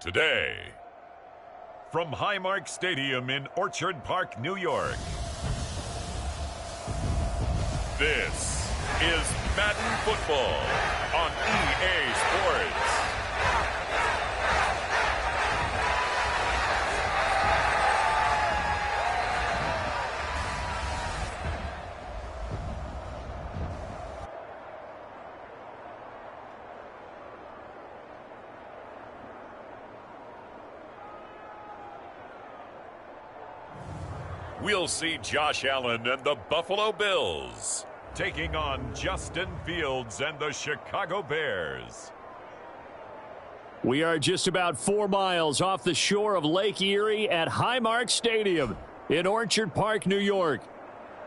today. From Highmark Stadium in Orchard Park, New York, this is Madden Football on EA Sports. We'll see Josh Allen and the Buffalo Bills taking on Justin Fields and the Chicago Bears. We are just about 4 miles off the shore of Lake Erie at Highmark Stadium in Orchard Park, New York.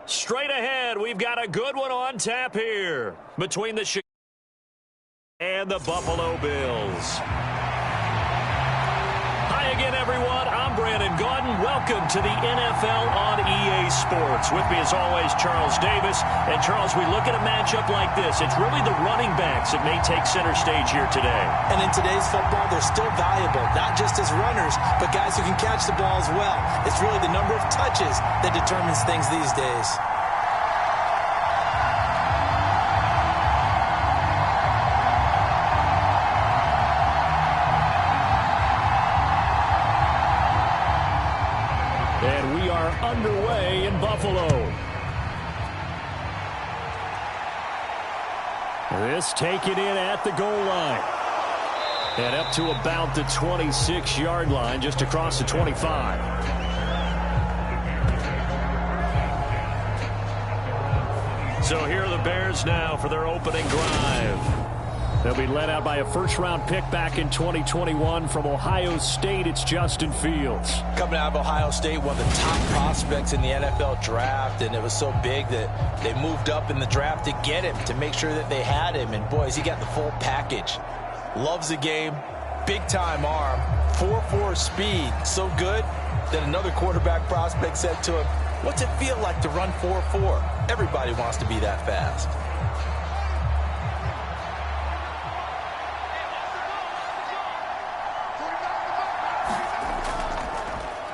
Straight ahead, we've got a good one on tap here between the Chicago and the Buffalo Bills. Hi again, everyone. I'm Brandon Gaudin. Welcome to the NFL on EA Sports. With me, as always, Charles Davis. And, Charles, we look at a matchup like this. It's really the running backs that may take center stage here today. And in today's football, they're still valuable, not just as runners, but guys who can catch the ball as well. It's really the number of touches that determines things these days. And we are underway in Buffalo. This taken in at the goal line. And up to about the 26-yard line, just across the 25. So here are the Bears now for their opening drive. They'll be led out by a first-round pick back in 2021 from Ohio State. It's Justin Fields. Coming out of Ohio State, one of the top prospects in the NFL draft, and it was so big that they moved up in the draft to get him, to make sure that they had him. And, boys, he got the full package. Loves the game, big-time arm, 4.4 speed, so good that another quarterback prospect said to him, "What's it feel like to run 4.4? Everybody wants to be that fast."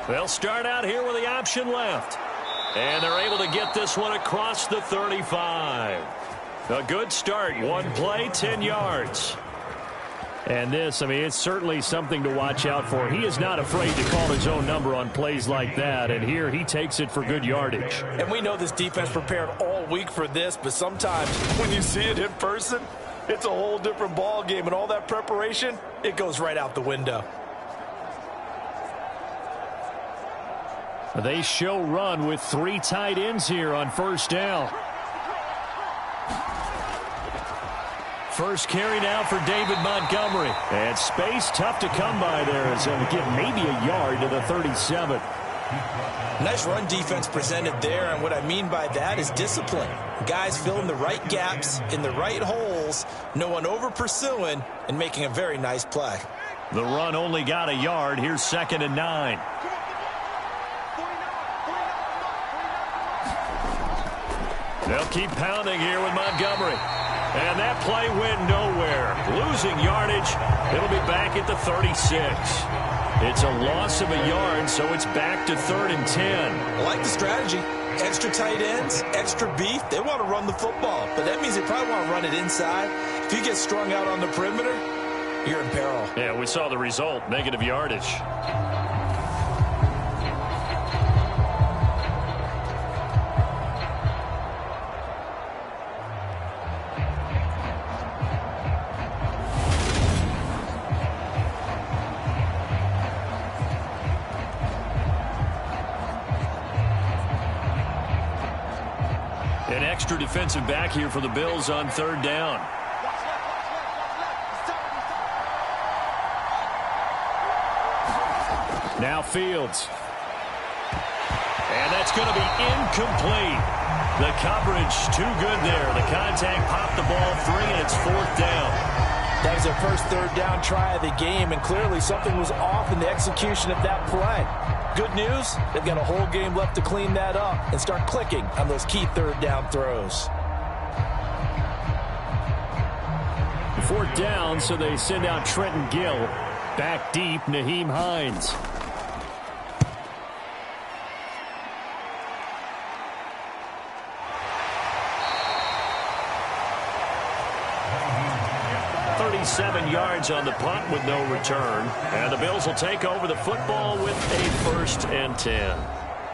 They'll start out here with the option left. And they're able to get this one across the 35. A good start. One play, 10 yards. And this, it's certainly something to watch out for. He is not afraid to call his own number on plays like that. And here he takes it for good yardage. And we know this defense prepared all week for this, but sometimes when you see it in person, it's a whole different ball game. And all that preparation, it goes right out the window. They show run with 3 tight ends here on first down. First carry now for David Montgomery. And space tough to come by there as they'll get maybe a yard to the 37. Nice run defense presented there, and what I mean by that is discipline. Guys filling the right gaps in the right holes, no one over pursuing, and making a very nice play. The run only got a yard. Here's 2nd and 9. They'll keep pounding here with Montgomery. And that play went nowhere. Losing yardage. It'll be back at the 36. It's a loss of a yard, so it's back to 3rd and 10. I like the strategy. Extra tight ends, extra beef. They want to run the football, but that means they probably want to run it inside. If you get strung out on the perimeter, you're in peril. Yeah, we saw the result. Negative yardage. An extra defensive back here for the Bills on 3rd down. Now Fields. And that's going to be incomplete. The coverage too good there. The contact popped the ball free, and it's 4th down. That was their first 3rd down try of the game, and clearly something was off in the execution of that play. Good news, they've got a whole game left to clean that up and start clicking on those key 3rd down throws. 4th down, so they send out Trenton Gill. Back deep, Naheem Hines. Yards on the punt with no return. And the Bills will take over the football with a 1st and 10.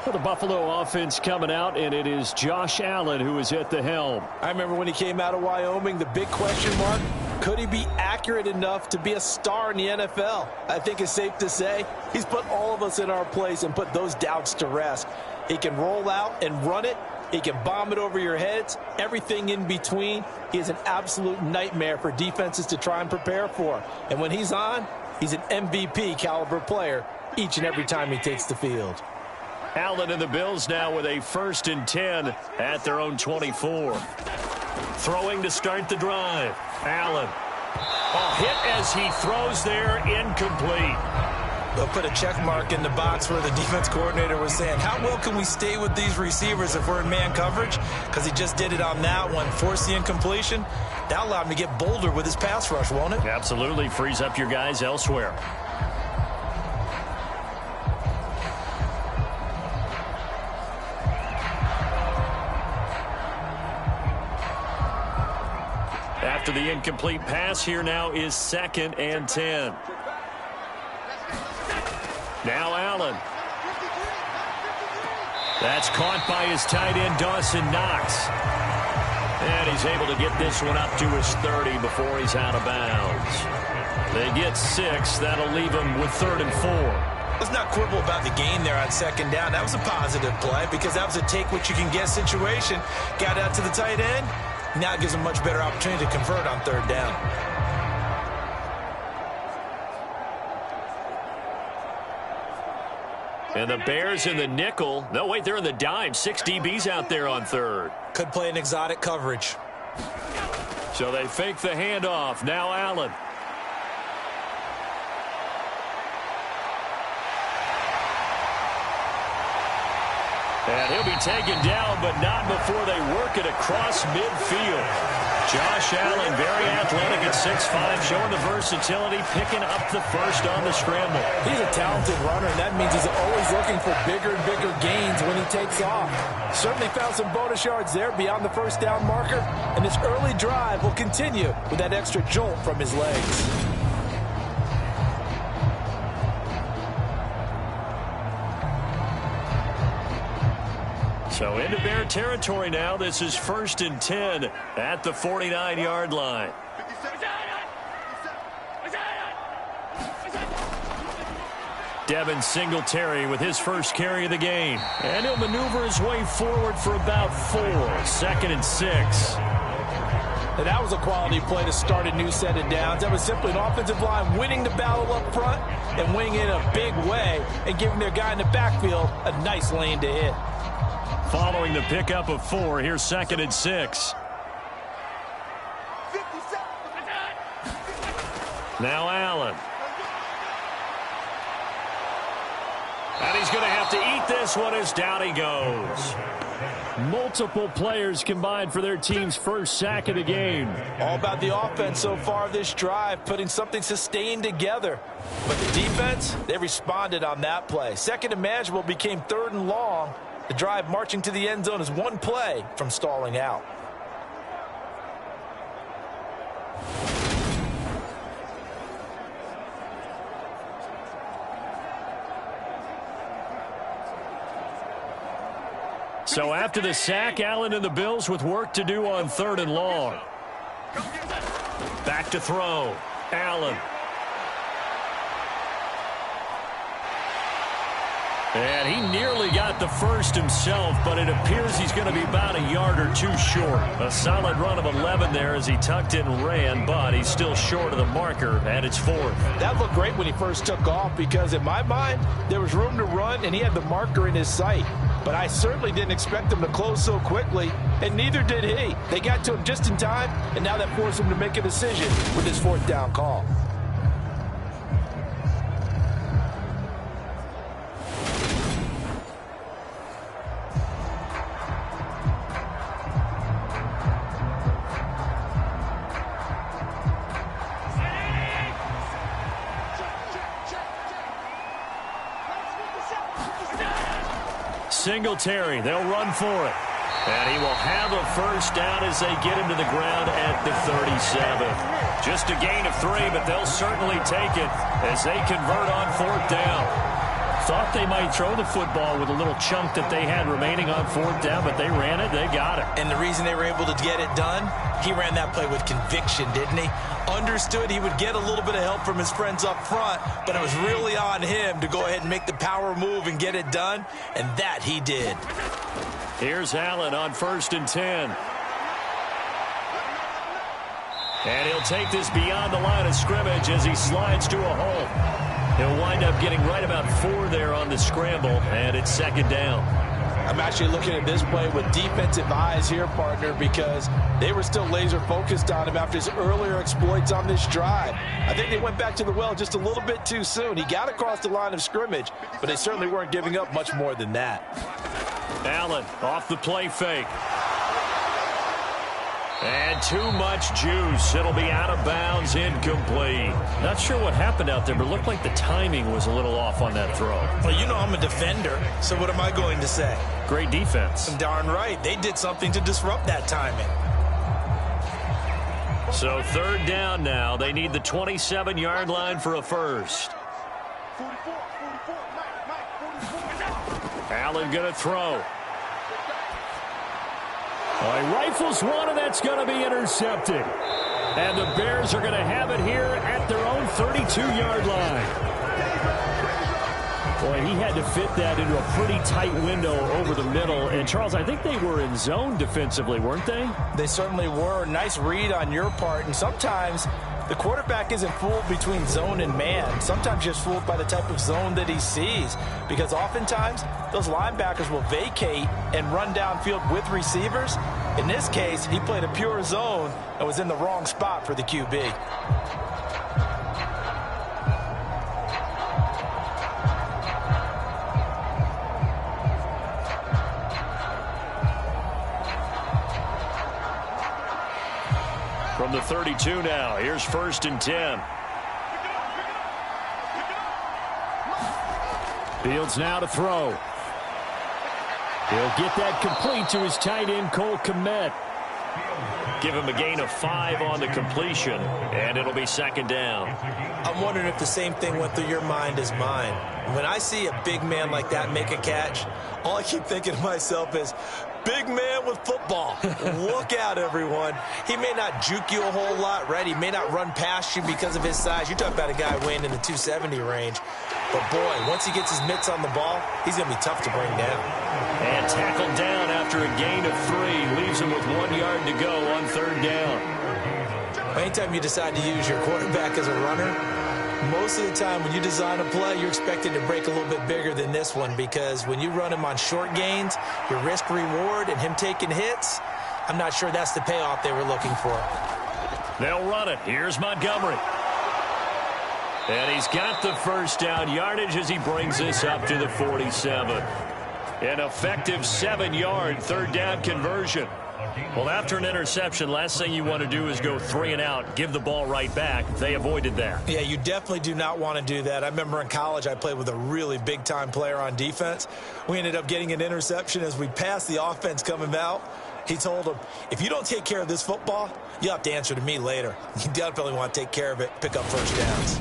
Well, the Buffalo offense coming out, and it is Josh Allen who is at the helm. I remember when he came out of Wyoming, the big question mark, could he be accurate enough to be a star in the NFL? I think it's safe to say he's put all of us in our place and put those doubts to rest. He can roll out and run it. He can bomb it over your heads, everything in between. He is an absolute nightmare for defenses to try and prepare for. And when he's on, he's an MVP caliber player each and every time he takes the field. Allen and the Bills now with a 1st and 10 at their own 24. Throwing to start the drive. Allen. Hit as he throws there, incomplete. They'll put a check mark in the box where the defense coordinator was saying, how well can we stay with these receivers if we're in man coverage? Because he just did it on that one, forced the incompletion. That allowed him to get bolder with his pass rush, won't it? Absolutely. Frees up your guys elsewhere. After the incomplete pass, here now is 2nd and 10. Now Allen. That's caught by his tight end, Dawson Knox. And he's able to get this one up to his 30 before he's out of bounds. They get 6. That'll leave him with 3rd and 4. Let's not quibble about the gain there on 2nd down. That was a positive play because that was a take-what-you-can-get situation. Got out to the tight end. Now it gives him a much better opportunity to convert on 3rd down. And the Bears in the nickel. No, wait, they're in the dime. 6 DBs out there on 3rd. Could play an exotic coverage. So they fake the handoff. Now Allen. And he'll be taken down, but not before they work it across midfield. Josh Allen, very athletic at 6'5", showing the versatility, picking up the 1st on the scramble. He's a talented runner, and that means he's always looking for bigger and bigger gains when he takes off. Certainly found some bonus yards there beyond the 1st down marker, and this early drive will continue with that extra jolt from his legs. So into Bear territory now. This is 1st and 10 at the 49-yard line. Devin Singletary with his first carry of the game. And he'll maneuver his way forward for about 4. 2nd and 6. And that was a quality play to start a new set of downs. That was simply an offensive line winning the battle up front and winning it in a big way and giving their guy in the backfield a nice lane to hit. Following the pickup of 4, here's 2nd and 6. Now Allen. And he's going to have to eat this one as down he goes. Multiple players combined for their team's first sack of the game. All about the offense so far this drive, putting something sustained together. But the defense, they responded on that play. 2nd and manageable became 3rd and long. The drive marching to the end zone is one play from stalling out. So after the sack, Allen and the Bills with work to do on 3rd and long. Back to throw. Allen. And he nearly got the 1st himself, but it appears he's going to be about a yard or 2 short. A solid run of 11 there as he tucked in and ran, but he's still short of the marker, and it's 4th. That looked great when he first took off because, in my mind, there was room to run, and he had the marker in his sight. But I certainly didn't expect him to close so quickly, and neither did he. They got to him just in time, and now that forced him to make a decision with his 4th down call. Singletary. They'll run for it. And he will have a first down as they get him to the ground at the 37. Just a gain of 3, but they'll certainly take it as they convert on 4th down. Thought they might throw the football with a little chunk that they had remaining on 4th down, but they ran it, they got it. And the reason they were able to get it done, he ran that play with conviction, didn't he? Understood he would get a little bit of help from his friends up front, but it was really on him to go ahead and make the power move and get it done, and that he did. Here's Allen on 1st and 10. And he'll take this beyond the line of scrimmage as he slides to a hole. He'll wind up getting right about 4 there on the scramble, and it's 2nd down. I'm actually looking at this play with defensive eyes here, partner, because they were still laser focused on him after his earlier exploits on this drive. I think they went back to the well just a little bit too soon. He got across the line of scrimmage, but they certainly weren't giving up much more than that. Allen off the play fake. And too much juice. It'll be out of bounds, incomplete. Not sure what happened out there, but it looked like the timing was a little off on that throw. Well, you know I'm a defender, so what am I going to say? Great defense. Darn right. They did something to disrupt that timing. So 3rd down now. They need the 27-yard line for a first. Allen going to throw. He rifles one, and that's going to be intercepted. And the Bears are going to have it here at their own 32-yard line. Boy, he had to fit that into a pretty tight window over the middle. And, Charles, I think they were in zone defensively, weren't they? They certainly were. Nice read on your part. And sometimes the quarterback isn't fooled between zone and man. Sometimes just fooled by the type of zone that he sees. Because oftentimes, those linebackers will vacate and run downfield with receivers. In this case, he played a pure zone and was in the wrong spot for the QB. From the 32 now, here's 1st and 10. Fields now to throw. He'll get that complete to his tight end, Cole Kmet. Give him a gain of 5 on the completion, and it'll be 2nd down. I'm wondering if the same thing went through your mind as mine. When I see a big man like that make a catch, all I keep thinking to myself is, big man with football. Look out, everyone. He may not juke you a whole lot, right? He may not run past you because of his size. You're talking about a guy weighing in the 270 range. But, boy, once he gets his mitts on the ball, he's going to be tough to bring down. And tackled down after a gain of 3. Leaves him with 1 yard to go on 3rd down. Anytime you decide to use your quarterback as a runner, most of the time when you design a play, you're expected to break a little bit bigger than this one, because when you run him on short gains, your risk-reward and him taking hits, I'm not sure that's the payoff they were looking for. They'll run it. Here's Montgomery. And he's got the first down yardage as he brings this up to the 47. An effective 7-yard 3rd down conversion. Well, after an interception, last thing you want to do is go 3 and out, give the ball right back. They avoided that. Yeah, you definitely do not want to do that. I remember in college I played with a really big-time player on defense. We ended up getting an interception as we passed the offense coming out. He told him, if you don't take care of this football, you'll have to answer to me later. You definitely want to take care of it, pick up first downs.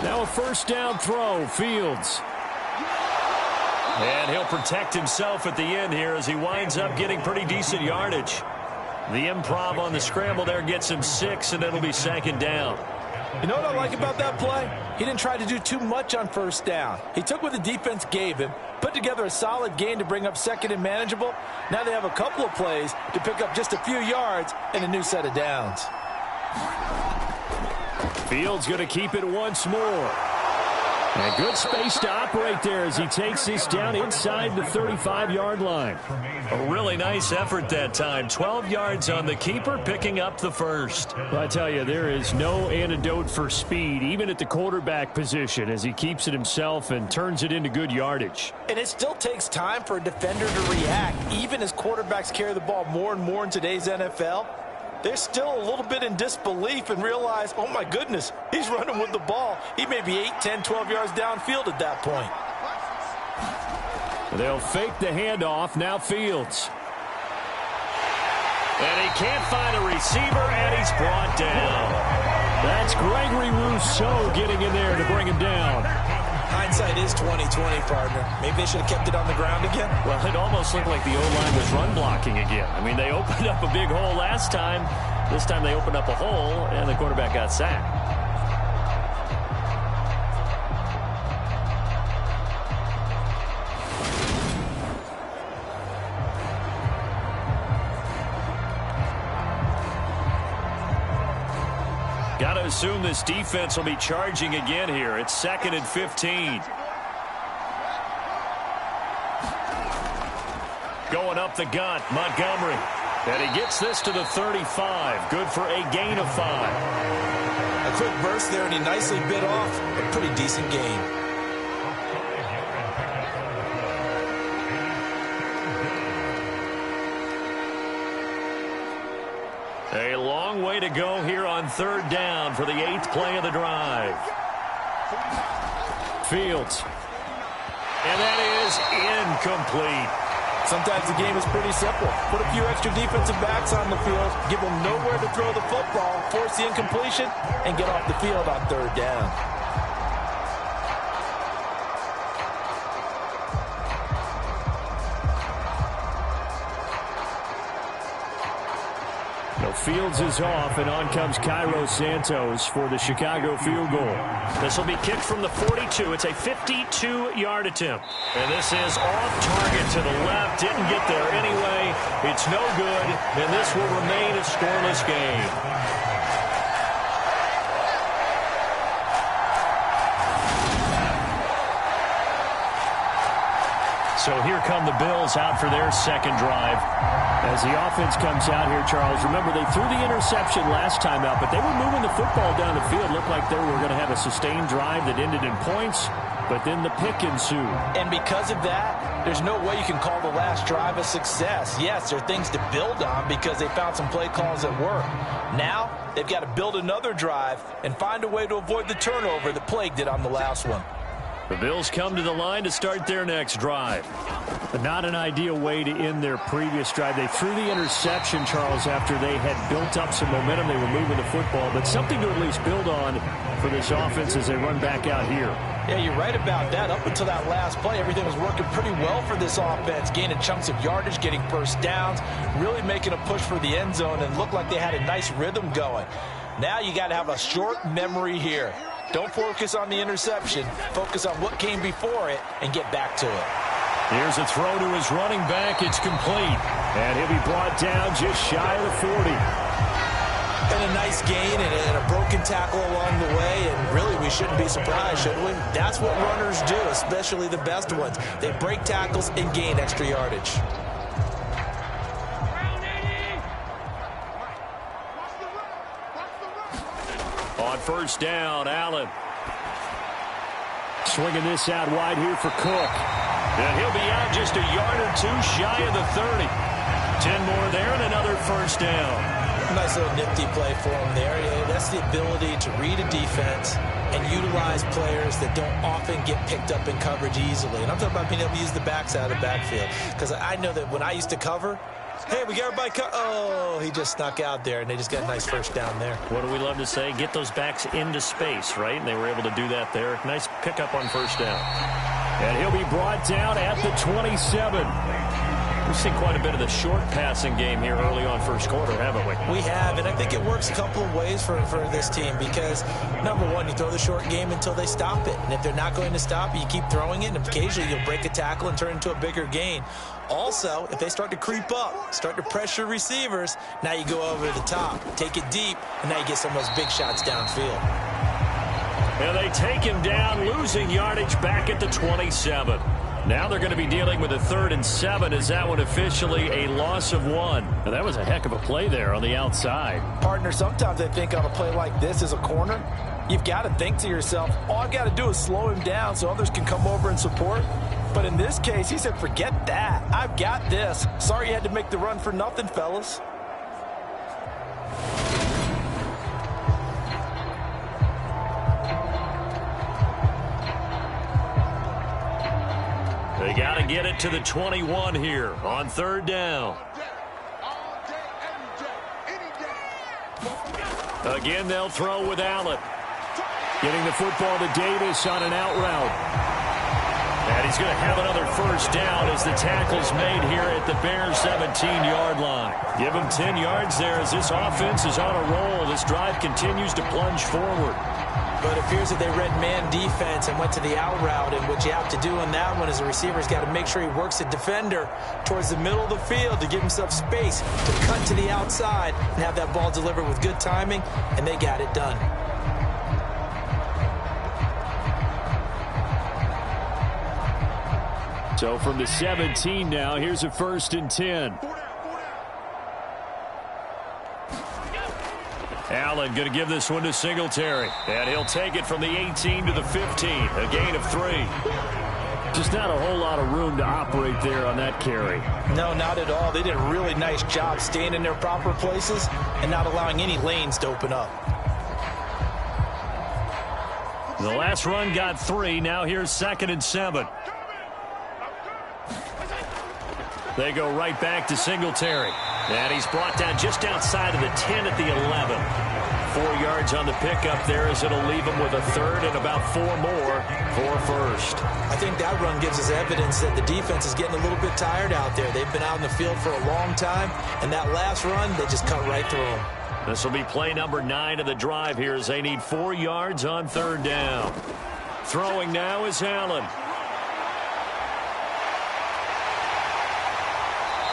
Now a first down throw, Fields. And he'll protect himself at the end here as he winds up getting pretty decent yardage. The improv on the scramble there gets him 6, and it'll be 2nd down. You know what I like about that play? He didn't try to do too much on first down. He took what the defense gave him, put together a solid gain to bring up 2nd and manageable. Now they have a couple of plays to pick up just a few yards and a new set of downs. Fields going to keep it once more. And good space to operate there as he takes this down inside the 35-yard line. A really nice effort that time. 12 yards on the keeper, picking up the first. Well, I tell you, there is no antidote for speed, even at the quarterback position, as he keeps it himself and turns it into good yardage. And it still takes time for a defender to react. Even as quarterbacks carry the ball more and more in today's NFL, they're still a little bit in disbelief and realize, oh my goodness, he's running with the ball. He may be 8, 10, 12 yards downfield at that point. They'll fake the handoff. Now Fields. And he can't find a receiver, and he's brought down. That's Gregory Rousseau getting in there to bring him down. Hindsight is 20/20, partner. Maybe they should have kept it on the ground again. Well, it almost looked like the O-line was run blocking again. I mean, they opened up a big hole last time. This time they opened up a hole, and the quarterback got sacked. Got to assume this defense will be charging again here. It's 2nd and 15. Going up the gut, Montgomery. And he gets this to the 35. Good for a gain of 5. A quick burst there, and he nicely bit off a pretty decent gain. A long way to go here on 3rd down for the 8th play of the drive. Fields. And that is incomplete. Sometimes the game is pretty simple. Put a few extra defensive backs on the field, give them nowhere to throw the football, force the incompletion, and get off the field on 3rd down. Fields is off, and on comes Cairo Santos for the Chicago field goal. This will be kicked from the 42. It's a 52-yard attempt. And this is off target to the left. Didn't get there anyway. It's no good, and this will remain a scoreless game. So here come the Bills out for their 2nd drive. As the offense comes out here, Charles, remember they threw the interception last time out, but they were moving the football down the field. Looked like they were going to have a sustained drive that ended in points, but then the pick ensued. And because of that, there's no way you can call the last drive a success. Yes, there are things to build on because they found some play calls that work. Now, they've got to build another drive and find a way to avoid the turnover that plagued it on the last one. The Bills come to the line to start their next drive. But not an ideal way to end their previous drive. They threw the interception, Charles, after they had built up some momentum. They were moving the football, but something to at least build on for this offense as they run back out here. Yeah, you're right about that. Up until that last play, everything was working pretty well for this offense, gaining chunks of yardage, getting first downs, really making a push for the end zone, and looked like they had a nice rhythm going. Now you got to have a short memory here. Don't focus on the interception. Focus on what came before it and get back to it. Here's a throw to his running back. It's complete. And he'll be brought down just shy of the 40. And a nice gain and a broken tackle along the way. And really, we shouldn't be surprised, should we? That's what runners do, especially the best ones. They break tackles and gain extra yardage. On 1st down, Allen. Swinging this out wide here for Cook. And he'll be out just a yard or 2 shy of the 30. 10 more there and another 1st down. Nice little nifty play for him there. That's the ability to read a defense and utilize players that don't often get picked up in coverage easily. And I'm talking about being able to use the backs out of the backfield. Because I know that when I used to cover, hey, we got everybody oh, he just snuck out there, and they just got a nice 1st down there. What do we love to say? Get those backs into space, right? And they were able to do that there. Nice pickup on 1st down. And he'll be brought down at the 27. We've seen quite a bit of the short passing game here early on 1st quarter, haven't we? We have, and I think it works a couple of ways for this team because, number one, you throw the short game until they stop it. And if they're not going to stop it, you keep throwing it, and occasionally you'll break a tackle and turn it into a bigger gain. Also, if they start to creep up, start to pressure receivers, now you go over the top, take it deep, and now you get some of those big shots downfield. And they take him down, losing yardage back at the 27. Now they're going to be dealing with a 3rd and 7 as that one officially a loss of 1. Now that was a heck of a play there on the outside. Partner, sometimes I think on a play like this as a corner, you've got to think to yourself, all I've got to do is slow him down so others can come over and support. But in this case, he said, forget that. I've got this. Sorry you had to make the run for nothing, fellas. They got to get it to the 21 here on 3rd down. Again, they'll throw with Allen. Getting the football to Davis on an out route. And he's going to have another 1st down as the tackle's made here at the Bears' 17-yard line. Give him 10 yards there as this offense is on a roll. This drive continues to plunge forward. But it appears that they read man defense and went to the out route. And what you have to do on that one is the receiver's got to make sure he works the defender towards the middle of the field to give himself space to cut to the outside and have that ball delivered with good timing, and they got it done. So from the 17 now, here's a 1st and 10. Allen going to give this one to Singletary. And he'll take it from the 18 to the 15. A gain of 3. Just not a whole lot of room to operate there on that carry. No, not at all. They did a really nice job staying in their proper places and not allowing any lanes to open up. The last run got 3. Now here's 2nd and 7. They go right back to Singletary. And he's brought down just outside of the 10 at the 11. 4 yards on the pickup there as it'll leave him with a 3rd and about 4 more for 1st. I think that run gives us evidence that the defense is getting a little bit tired out there. They've been out in the field for a long time, and that last run, they just cut right through them. This will be play number 9 of the drive here as they need 4 yards on 3rd down. Throwing now is Allen.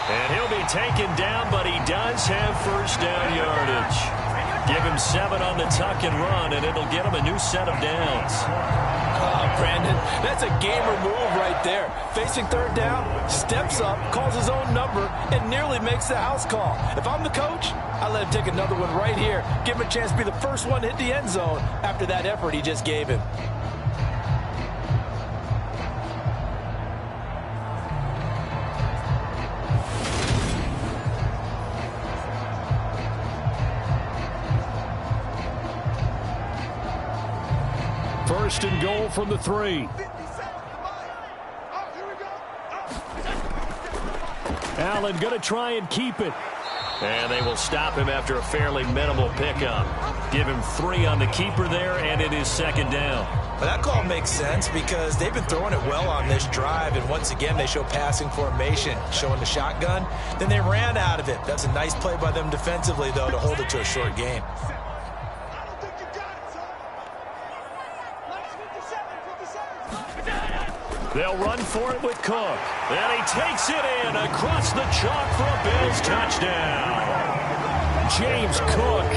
And he'll be taken down, but he does have 1st down yardage. Give him 7 on the tuck and run, and it'll get him a new set of downs. Brandon, that's a gamer move right there. Facing 3rd down, steps up, calls his own number, and nearly makes the house call. If I'm the coach, I let him take another one right here. Give him a chance to be the first one to hit the end zone after that effort he just gave him. First and goal from the 3. Allen going to try and keep it. And they will stop him after a fairly minimal pickup. Give him 3 on the keeper there, and it is 2nd down. Well, that call makes sense because they've been throwing it well on this drive, and once again they show passing formation, showing the shotgun. Then they ran out of it. That's a nice play by them defensively, though, to hold it to a short gain. They'll run for it with Cook. And he takes it in across the chalk for a Bills touchdown. James Cook.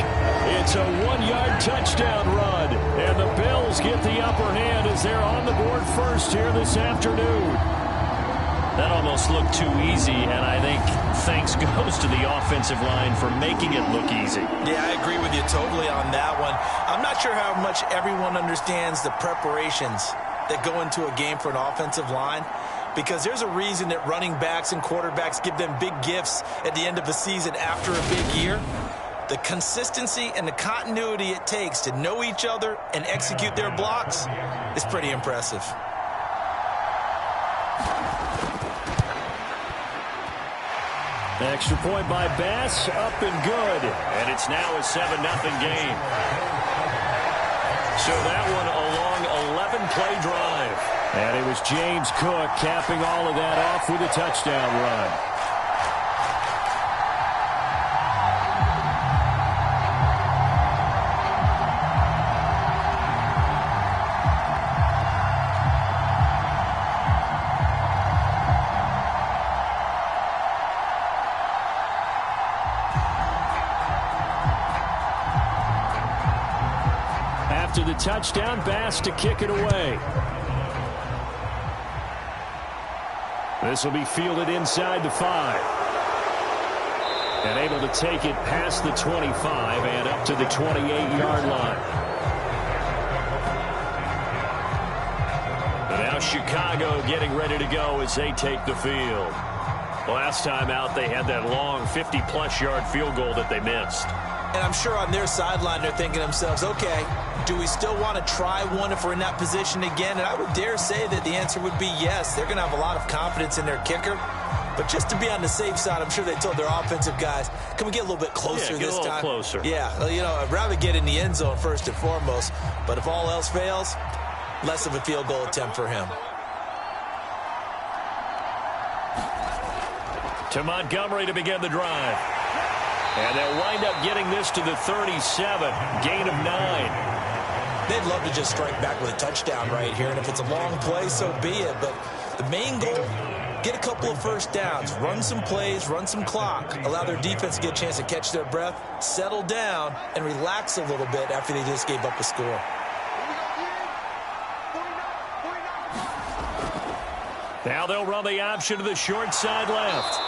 It's a 1-yard touchdown run. And the Bills get the upper hand as they're on the board first here this afternoon. That almost looked too easy, and I think thanks goes to the offensive line for making it look easy. Yeah, I agree with you totally on that one. I'm not sure how much everyone understands the preparations that go into a game for an offensive line, because there's a reason that running backs and quarterbacks give them big gifts at the end of a season after a big year. The consistency and the continuity it takes to know each other and execute their blocks is pretty impressive. Extra point by Bass, up and good. And it's now a 7-0 game. So that one a long 11-play drive. And it was James Cook capping all of that off with a touchdown run. to the touchdown. Bass to kick it away. This will be fielded inside the 5. And able to take it past the 25 and up to the 28-yard line. And now Chicago getting ready to go as they take the field. Last time out, they had that long 50-plus yard field goal that they missed. And I'm sure on their sideline they're thinking to themselves, okay, do we still want to try one if we're in that position again? And I would dare say that the answer would be yes. They're going to have a lot of confidence in their kicker. But just to be on the safe side, I'm sure they told their offensive guys, can we get a little bit closer this time? Get a little closer. Yeah, you know, I'd rather get in the end zone first and foremost. But if all else fails, less of a field goal attempt for him. To Montgomery to begin the drive. And they'll wind up getting this to the 37. Gain of 9. They'd love to just strike back with a touchdown right here. And if it's a long play, so be it. But the main goal, get a couple of first downs, run some plays, run some clock, allow their defense to get a chance to catch their breath, settle down, and relax a little bit after they just gave up a score. Now they'll run the option to the short side left.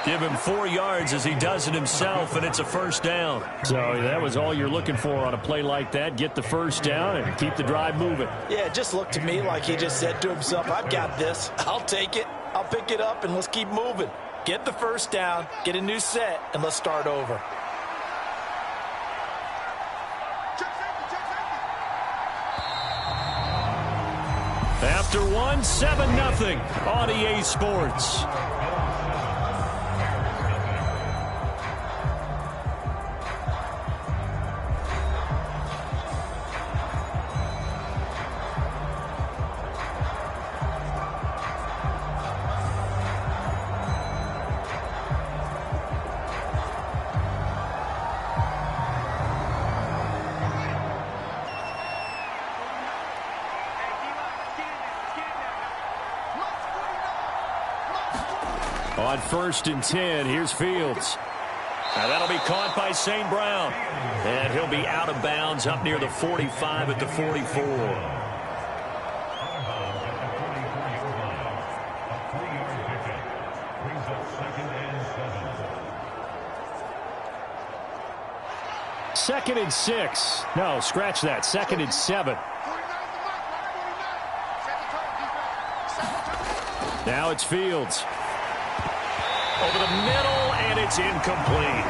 Give him 4 yards as he does it himself, and it's a first down. So that was all you're looking for on a play like that. Get the first down and keep the drive moving. Yeah, it just looked to me like he just said to himself, I've got this. I'll take it. I'll pick it up, and let's keep moving. Get the first down, get a new set, and let's start over. After one, 7-0 on EA Sports. On 1st and 10, here's Fields. Now that'll be caught by St. Brown. And he'll be out of bounds up near the 45 at the 44. Second and 6. No, scratch that. 2nd and 7. Now it's Fields. Over the middle, and it's incomplete.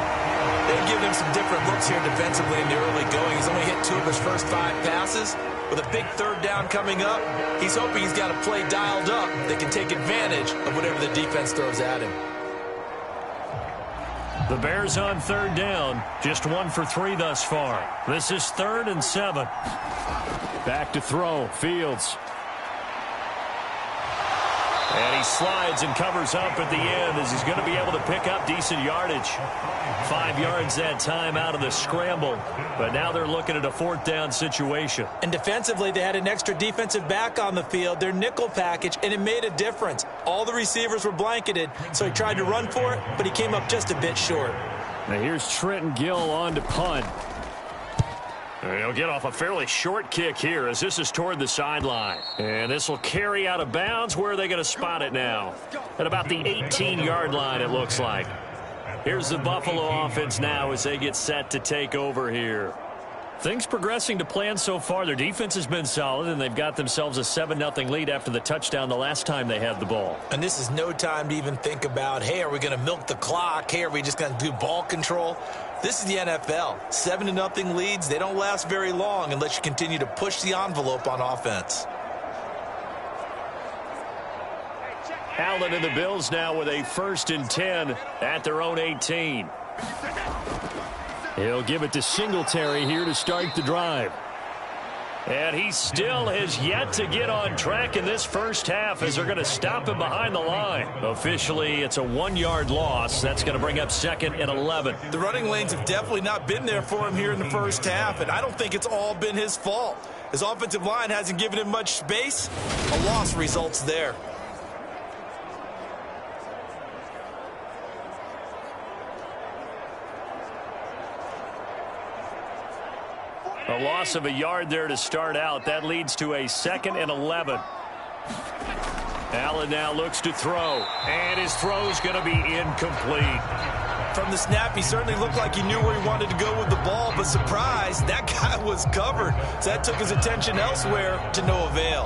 They've given him some different looks here defensively in the early going. He's only hit 2 of his first 5 passes. With a big 3rd down coming up, he's hoping he's got a play dialed up that can take advantage of whatever the defense throws at him. The Bears on 3rd down, just 1 for 3 thus far. This is 3rd and 7. Back to throw, Fields. And he slides and covers up at the end as he's going to be able to pick up decent yardage. 5 yards that time out of the scramble. But now they're looking at a 4th down situation. And defensively, they had an extra defensive back on the field, their nickel package, and it made a difference. All the receivers were blanketed, so he tried to run for it, but he came up just a bit short. Now here's Trenton Gill on to punt. He'll get off a fairly short kick here as this is toward the sideline. And this will carry out of bounds. Where are they going to spot it now? At about the 18-yard line, it looks like. Here's the Buffalo offense now as they get set to take over here. Things progressing to plan so far. Their defense has been solid, and they've got themselves a 7-0 lead after the touchdown the last time they had the ball. And this is no time to even think about, hey, are we going to milk the clock? Hey, are we just going to do ball control? This is the NFL. 7-0 leads, they don't last very long unless you continue to push the envelope on offense. Allen and the Bills now with a 1st and 10 at their own 18. He'll give it to Singletary here to start the drive. And he still has yet to get on track in this first half as they're going to stop him behind the line. Officially, it's a 1-yard loss. That's going to bring up 2nd and 11. The running lanes have definitely not been there for him here in the first half, and I don't think it's all been his fault. His offensive line hasn't given him much space. A loss results there. A loss of a yard there to start out. That leads to a 2nd and 11. Allen now looks to throw, and his throw's going to be incomplete. From the snap, he certainly looked like he knew where he wanted to go with the ball, but surprise, that guy was covered. So that took his attention elsewhere to no avail.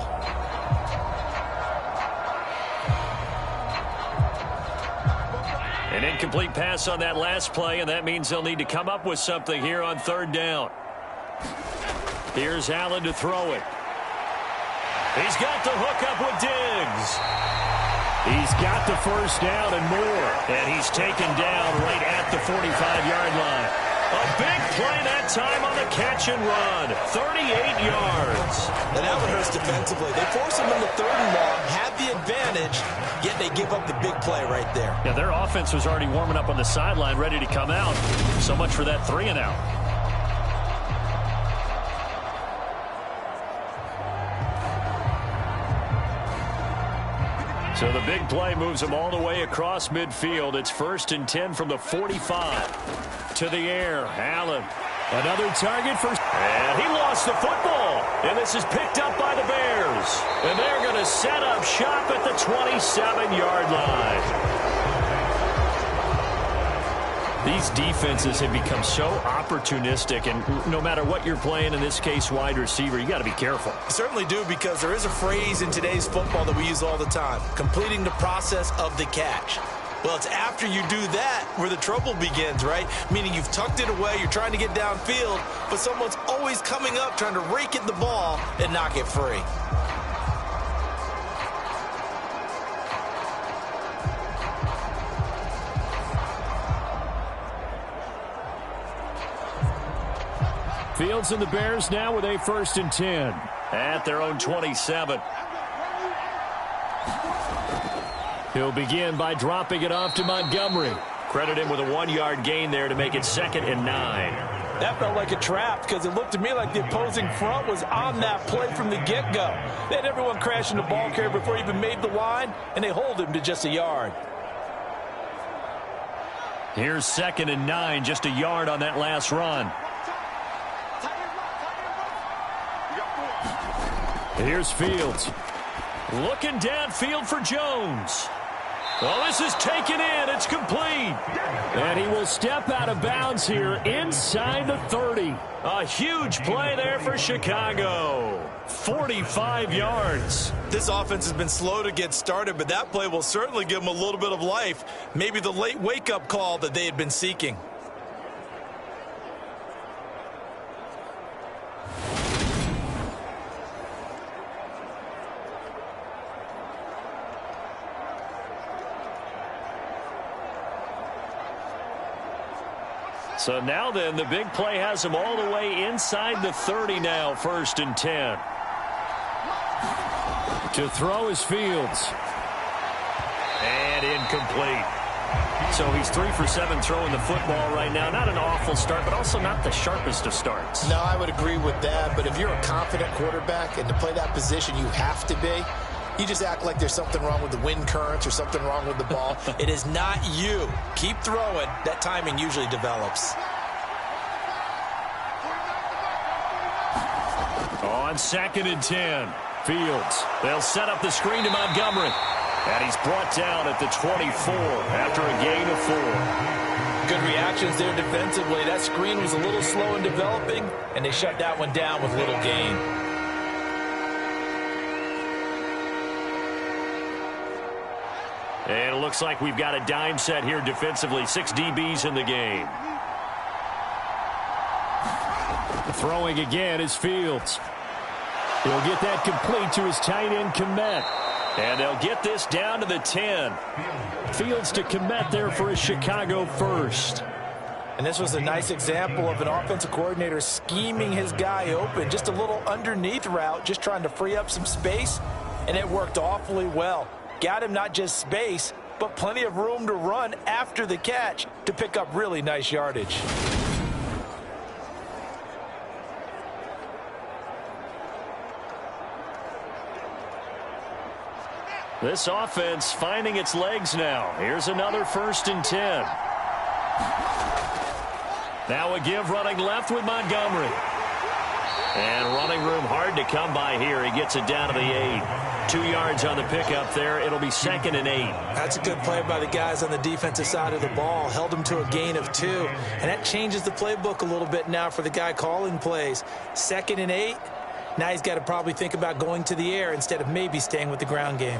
An incomplete pass on that last play, and that means they'll need to come up with something here on 3rd down. Here's Allen to throw it. He's got the hook up with Diggs. He's got the first down and more. And he's taken down right at the 45-yard line. A big play that time on the catch and run. 38 yards. And that one hurts defensively. They force him into 3rd and long, have the advantage, yet they give up the big play right there. Yeah, their offense was already warming up on the sideline, ready to come out. So much for that 3 and out. So the big play moves them all the way across midfield. It's 1st and 10 from the 45. To the air, Allen. Another target for... And he lost the football. And this is picked up by the Bears. And they're going to set up shop at the 27-yard line. These defenses have become so opportunistic, and no matter what you're playing, in this case wide receiver, you got to be careful. You certainly do, because there is a phrase in today's football that we use all the time: completing the process of the catch. Well, it's after you do that where the trouble begins, right? Meaning you've tucked it away, you're trying to get downfield, but someone's always coming up trying to rake at the ball and knock it free. Fields and the Bears now with a 1st and 10. At their own 27. He'll begin by dropping it off to Montgomery. Credit him with a 1-yard gain there to make it 2nd and 9. That felt like a trap, because it looked to me like the opposing front was on that play from the get-go. They had everyone crashing the ball carrier before he even made the line, and they hold him to just a yard. Here's 2nd and 9, just a yard on that last run. Here's Fields. Looking downfield for Jones. Oh, this is taken in. It's complete. And he will step out of bounds here inside the 30. A huge play there for Chicago. 45 yards. This offense has been slow to get started, but that play will certainly give them a little bit of life. Maybe the late wake-up call that they had been seeking. So now then, the big play has them all the way inside the 30 now, 1st and 10. To throw is Fields. And incomplete. So he's 3 for 7 throwing the football right now. Not an awful start, but also not the sharpest of starts. No, I would agree with that. But if you're a confident quarterback and to play that position, you have to be. You just act like there's something wrong with the wind currents or something wrong with the ball. It is not you. Keep throwing. That timing usually develops. On 2nd and 10, Fields. They'll set up the screen to Montgomery. And he's brought down at the 24 after a gain of 4. Good reactions there defensively. That screen was a little slow in developing, and they shut that one down with little gain. And it looks like we've got a dime set here defensively. 6 DBs in the game. Throwing again is Fields. He'll get that complete to his tight end, Kmet. And they'll get this down to the 10. Fields to Kmet there for a Chicago first. And this was a nice example of an offensive coordinator scheming his guy open. Just a little underneath route, just trying to free up some space. And it worked awfully well. Got him not just space, but plenty of room to run after the catch to pick up really nice yardage. This offense finding its legs now. Here's another 1st and 10. Now a give running left with Montgomery. And running room hard to come by here. He gets it down to the 8. 2 yards on the pickup there. It'll be 2nd and 8. That's a good play by the guys on the defensive side of the ball. Held him to a gain of 2. And that changes the playbook a little bit now for the guy calling plays. 2nd and 8. Now he's got to probably think about going to the air instead of maybe staying with the ground game.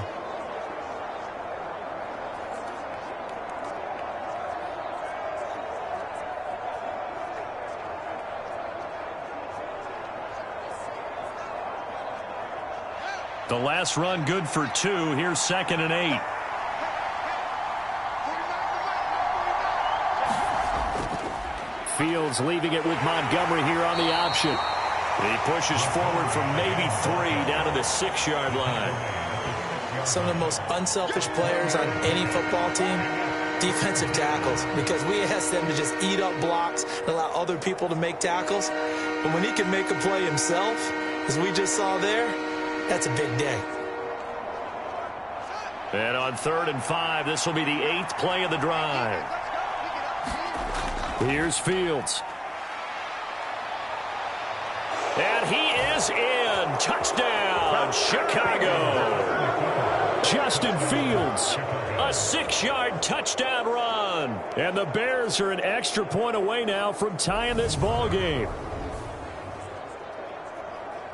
The last run good for 2. Here's 2nd and 8. Fields leaving it with Montgomery here on the option. He pushes forward from maybe 3 down to the 6-yard line. Some of the most unselfish players on any football team, defensive tackles, because we ask them to just eat up blocks and allow other people to make tackles. But when he can make a play himself, as we just saw there, that's a big day. And on 3rd and 5, this will be the 8th play of the drive. Here's Fields. And he is in. Touchdown, Chicago. Justin Fields. A 6-yard touchdown run. And the Bears are an extra point away now from tying this ball game.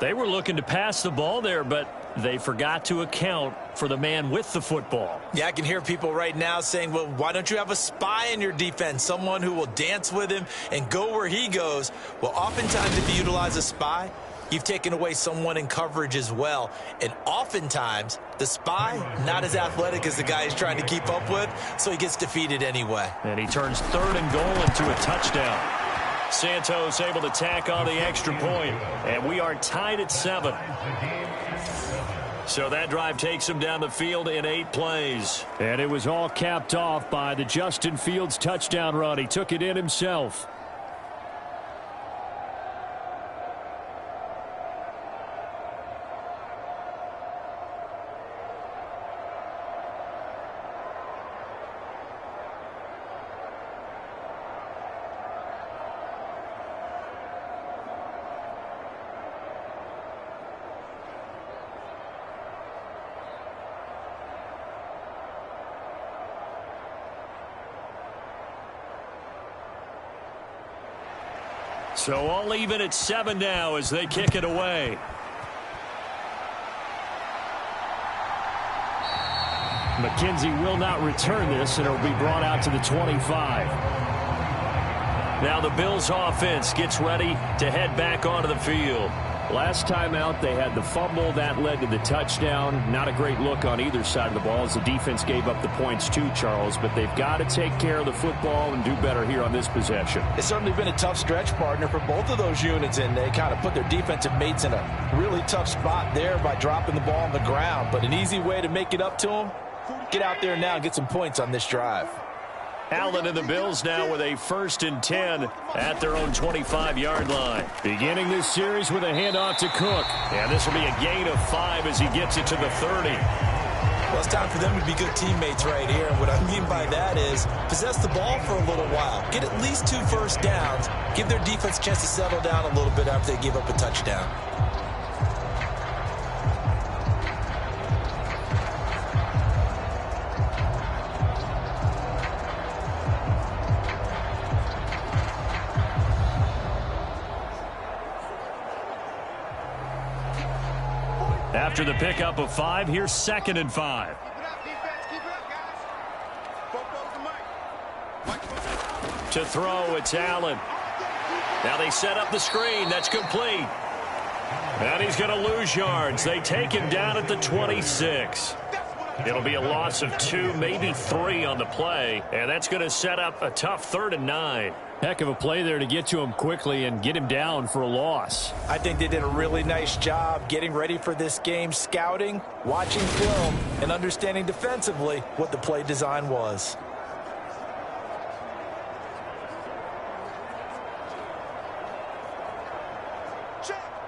They were looking to pass the ball there, but they forgot to account for the man with the football. Yeah, I can hear people right now saying, well, why don't you have a spy in your defense, someone who will dance with him and go where he goes? Well, oftentimes if you utilize a spy, you've taken away someone in coverage as well. And oftentimes, the spy, not as athletic as the guy he's trying to keep up with, so he gets defeated anyway. And he turns 3rd and goal into a touchdown. Santos able to tack on the extra point, and we are tied at 7. So that drive takes him down the field in 8 plays. And it was all capped off by the Justin Fields touchdown run. He took it in himself. So all even at 7 now as they kick it away. McKenzie will not return this, and it will be brought out to the 25. Now the Bills offense gets ready to head back onto the field. Last time out, they had the fumble. That led to the touchdown. Not a great look on either side of the ball as the defense gave up the points too, Charles. But they've got to take care of the football and do better here on this possession. It's certainly been a tough stretch, partner, for both of those units, and they kind of put their defensive mates in a really tough spot there by dropping the ball on the ground. But an easy way to make it up to them, get out there now and get some points on this drive. Allen and the Bills now with a 1st and 10 at their own 25-yard line. Beginning this series with a handoff to Cook. And this will be a gain of 5 as he gets it to the 30. Well, it's time for them to be good teammates right here. And what I mean by that is possess the ball for a little while. Get at least 2 first downs. Give their defense a chance to settle down a little bit after they give up a touchdown. After the pickup of 5, here's 2nd and 5. To throw, it's Allen. Now they set up the screen. That's complete. And he's going to lose yards. They take him down at the 26. It'll be a loss of 2, maybe 3 on the play. And that's going to set up a tough 3rd and 9. Heck of a play there to get to him quickly and get him down for a loss. I think they did a really nice job getting ready for this game, scouting, watching film, and understanding defensively what the play design was.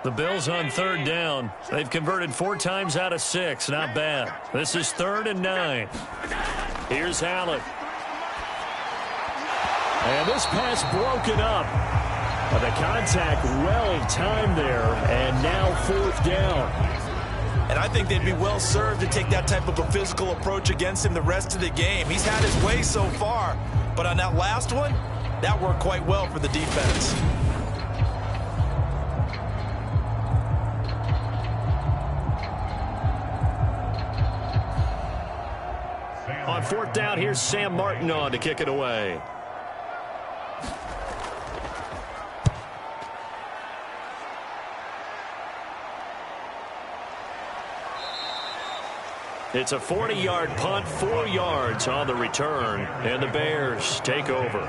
The Bills on 3rd down. They've converted 4 times out of 6. Not bad. This is 3rd and 9. Here's Allen. And this pass broken up. The contact well timed there, and now fourth down. And I think they'd be well served to take that type of a physical approach against him the rest of the game. He's had his way so far, but on that last one, that worked quite well for the defense. On fourth down, here's Sam Martin on to kick it away. It's a 40-yard punt, 4 yards on the return, and the Bears take over.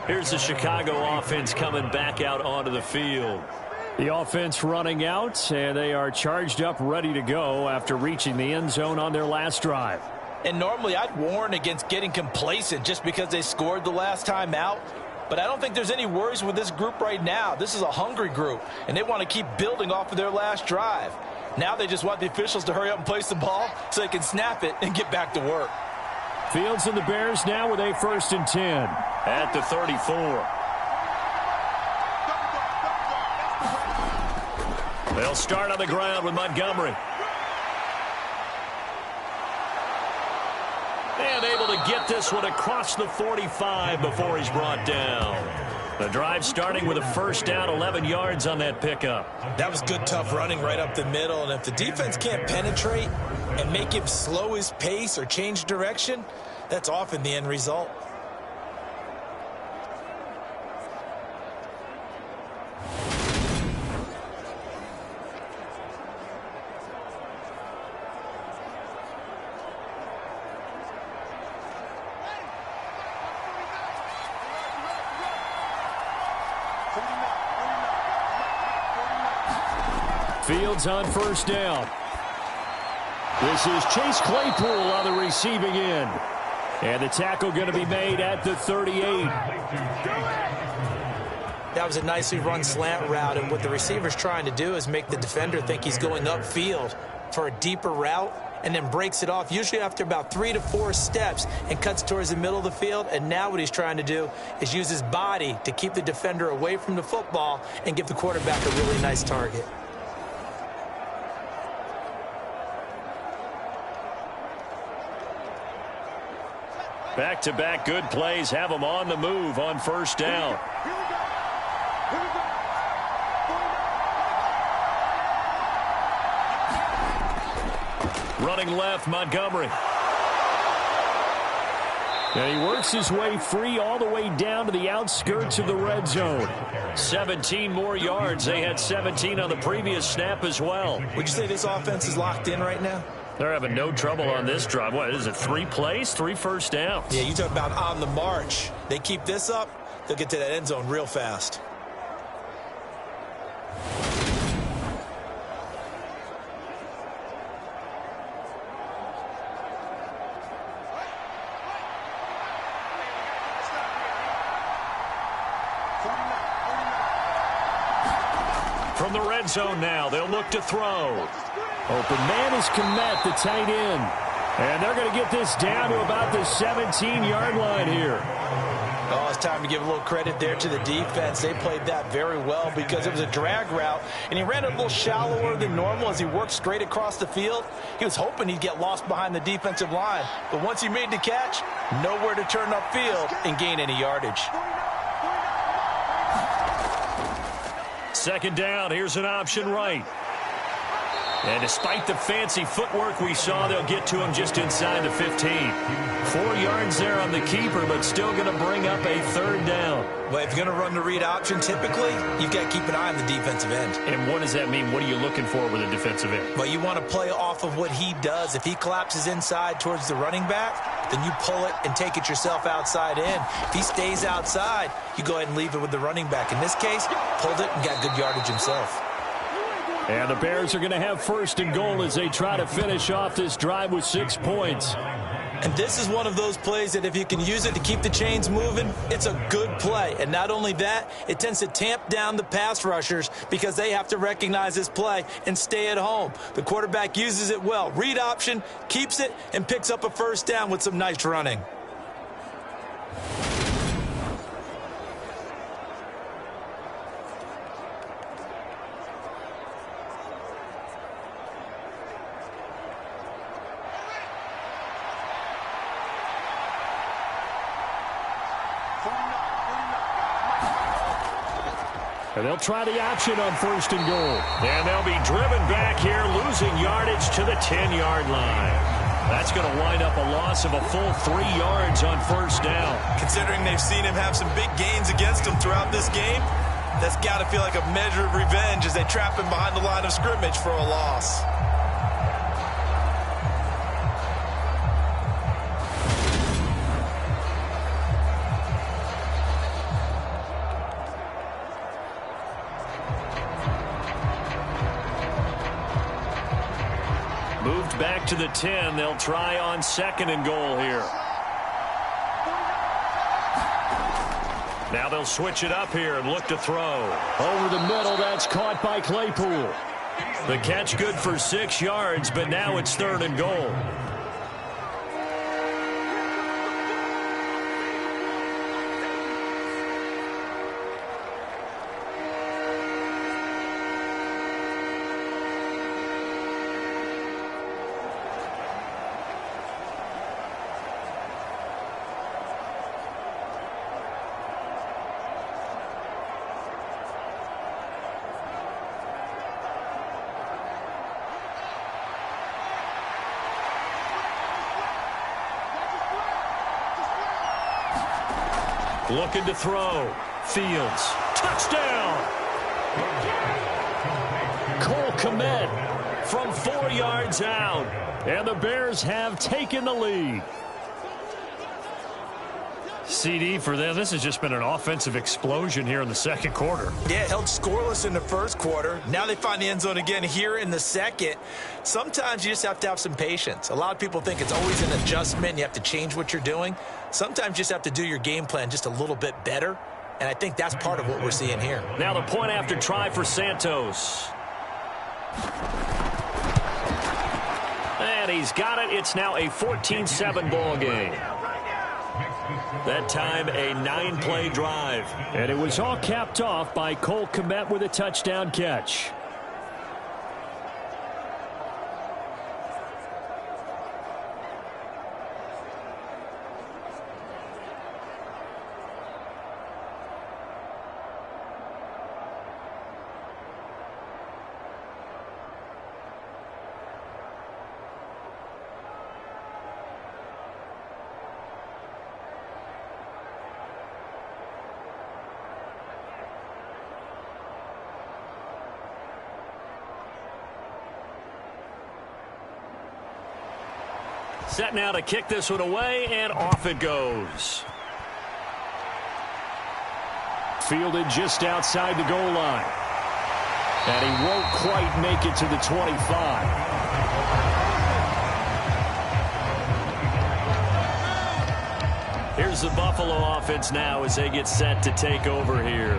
Here's the Chicago offense coming back out onto the field. The offense running out, and they are charged up, ready to go after reaching the end zone on their last drive. And normally I'd warn against getting complacent just because they scored the last time out. But I don't think there's any worries with this group right now. This is a hungry group, and they want to keep building off of their last drive. Now they just want the officials to hurry up and place the ball so they can snap it and get back to work. Fields and the Bears now with a 1st and 10. At the 34. They'll start on the ground with Montgomery. And able to get this one across the 45 before he's brought down. The drive starting with a first down, 11 yards on that pickup. That was good, tough running right up the middle. And if the defense can't penetrate and make him slow his pace or change direction, that's often the end result. Fields on first down. This is Chase Claypool on the receiving end. And the tackle going to be made at the 38. That was a nicely run slant route, and what the receiver's trying to do is make the defender think he's going upfield for a deeper route and then breaks it off, usually after about 3 to 4 steps, and cuts towards the middle of the field. And now what he's trying to do is use his body to keep the defender away from the football and give the quarterback a really nice target. Back-to-back good plays have them on the move on first down. Running left, Montgomery. And he works his way free all the way down to the outskirts of the red zone. 17 more yards. They had 17 on the previous snap as well. Would you say this offense is locked in right now? They're having no trouble on this drive. What is it, 3 plays, 3 first downs? Yeah, you talk about on the march. They keep this up, they'll get to that end zone real fast. From the red zone now, they'll look to throw. Open man is Komet, the tight end. And they're going to get this down to about the 17-yard line here. Oh, it's time to give a little credit there to the defense. They played that very well because it was a drag route, and he ran a little shallower than normal as he worked straight across the field. He was hoping he'd get lost behind the defensive line, but once he made the catch, nowhere to turn upfield and gain any yardage. Second down, here's an option right. And despite the fancy footwork we saw, they'll get to him just inside the 15. 4 yards there on the keeper, but still going to bring up a third down. Well, if you're going to run the read option, typically, you've got to keep an eye on the defensive end. And what does that mean? What are you looking for with a defensive end? Well, you want to play off of what he does. If he collapses inside towards the running back, then you pull it and take it yourself outside in. If he stays outside, you go ahead and leave it with the running back. In this case, pulled it and got good yardage himself. And the Bears are going to have first and goal as they try to finish off this drive with 6 points. And this is one of those plays that if you can use it to keep the chains moving, it's a good play. And not only that, it tends to tamp down the pass rushers because they have to recognize this play and stay at home. The quarterback uses it well. Read option, keeps it, and picks up a first down with some nice running. And they'll try the option on 1st and goal. And they'll be driven back here, losing yardage to the 10-yard line. That's going to wind up a loss of a full 3 yards on 1st down. Considering they've seen him have some big gains against them throughout this game, that's got to feel like a measure of revenge as they trap him behind the line of scrimmage for a loss. Moved back to the 10. They'll try on 2nd and goal here. Now they'll switch it up here and look to throw. Over the middle, that's caught by Claypool. The catch good for 6 yards, but now it's 3rd and goal. Looking to throw. Fields. Touchdown! Cole Kmet from 4 yards out. And the Bears have taken the lead. CD for them. This has just been an offensive explosion here in the 2nd quarter. Yeah, held scoreless in the 1st quarter. Now they find the end zone again here in the 2nd. Sometimes you just have to have some patience. A lot of people think it's always an adjustment. You have to change what you're doing. Sometimes you just have to do your game plan just a little bit better. And I think that's part of what we're seeing here. Now the point after try for Santos. And he's got it. It's now a 14-7 ball game. That time, a 9-play drive. And it was all capped off by Cole Kmet with a touchdown catch. Set now to kick this one away, and off it goes. Fielded just outside the goal line. And he won't quite make it to the 25. Here's the Buffalo offense now as they get set to take over here.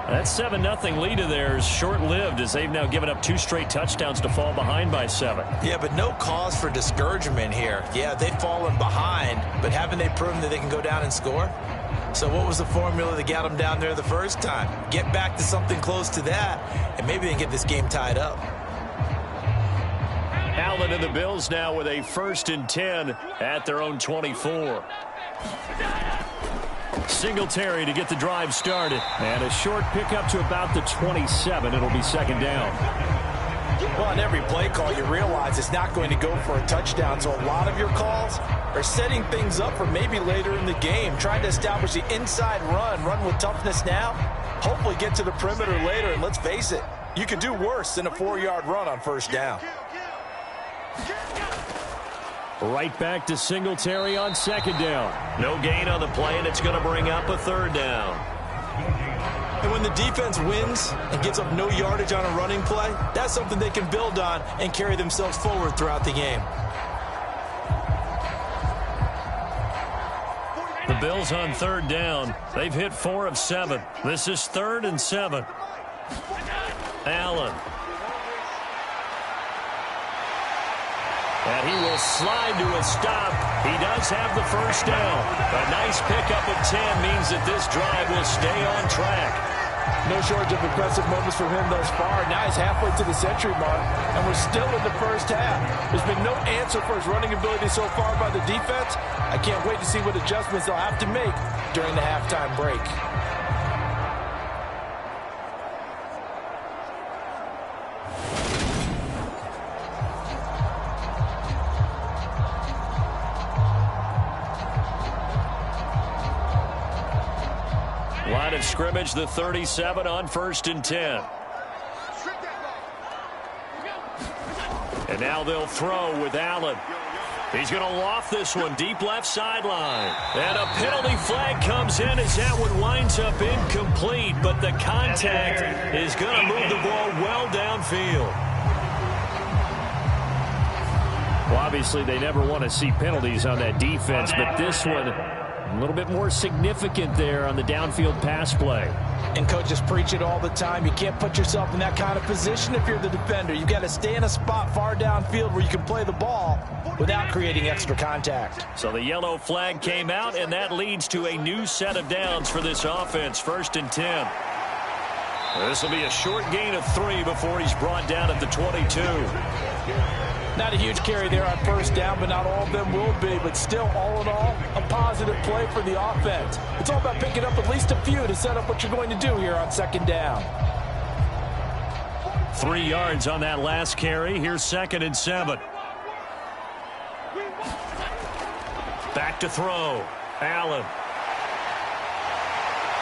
That 7-0 lead of theirs short-lived as they've now given up 2 straight touchdowns to fall behind by 7. Yeah, but no cause for discouragement here. Yeah, they've fallen behind, but haven't they proven that they can go down and score? So what was the formula that got them down there the first time? Get back to something close to that, and maybe they can get this game tied up. Allen and the Bills now with a 1st and 10 at their own 24. Singletary to get the drive started. And a short pickup to about the 27. It'll be 2nd down. Well, on every play call, you realize it's not going to go for a touchdown. So a lot of your calls are setting things up for maybe later in the game, trying to establish the inside run with toughness now, hopefully get to the perimeter later. And let's face it, you could do worse than a 4-yard run on 1st down. Right back to Singletary on 2nd down. No gain on the play, and it's going to bring up a 3rd down. And when the defense wins and gives up no yardage on a running play, that's something they can build on and carry themselves forward throughout the game. The Bills on 3rd down. They've hit 4 of 7. This is 3rd and 7. Allen. And he will slide to a stop. He does have the 1st down. A nice pickup of 10 means that this drive will stay on track. No shortage of impressive moments from him thus far. Now he's halfway to the century mark, and we're still in the 1st half. There's been no answer for his running ability so far by the defense. I can't wait to see what adjustments they'll have to make during the halftime break. Line of scrimmage, the 37 on 1st and 10. And now they'll throw with Allen. He's going to loft this one deep left sideline. And a penalty flag comes in as that one winds up incomplete, but the contact is going to move the ball well downfield. Well, obviously they never want to see penalties on that defense, but this one a little bit more significant there on the downfield pass play. And coaches preach it all the time. You can't put yourself in that kind of position if you're the defender. You've got to stay in a spot far downfield where you can play the ball without creating extra contact. So the yellow flag came out, and that leads to a new set of downs for this offense. 1st and 10. This will be a short gain of 3 before he's brought down at the 22. Not a huge carry there on 1st down, but not all of them will be. But still, all in all, a positive play for the offense. It's all about picking up at least a few to set up what you're going to do here on 2nd down. 3 yards on that last carry. Here's 2nd and 7. Back to throw. Allen.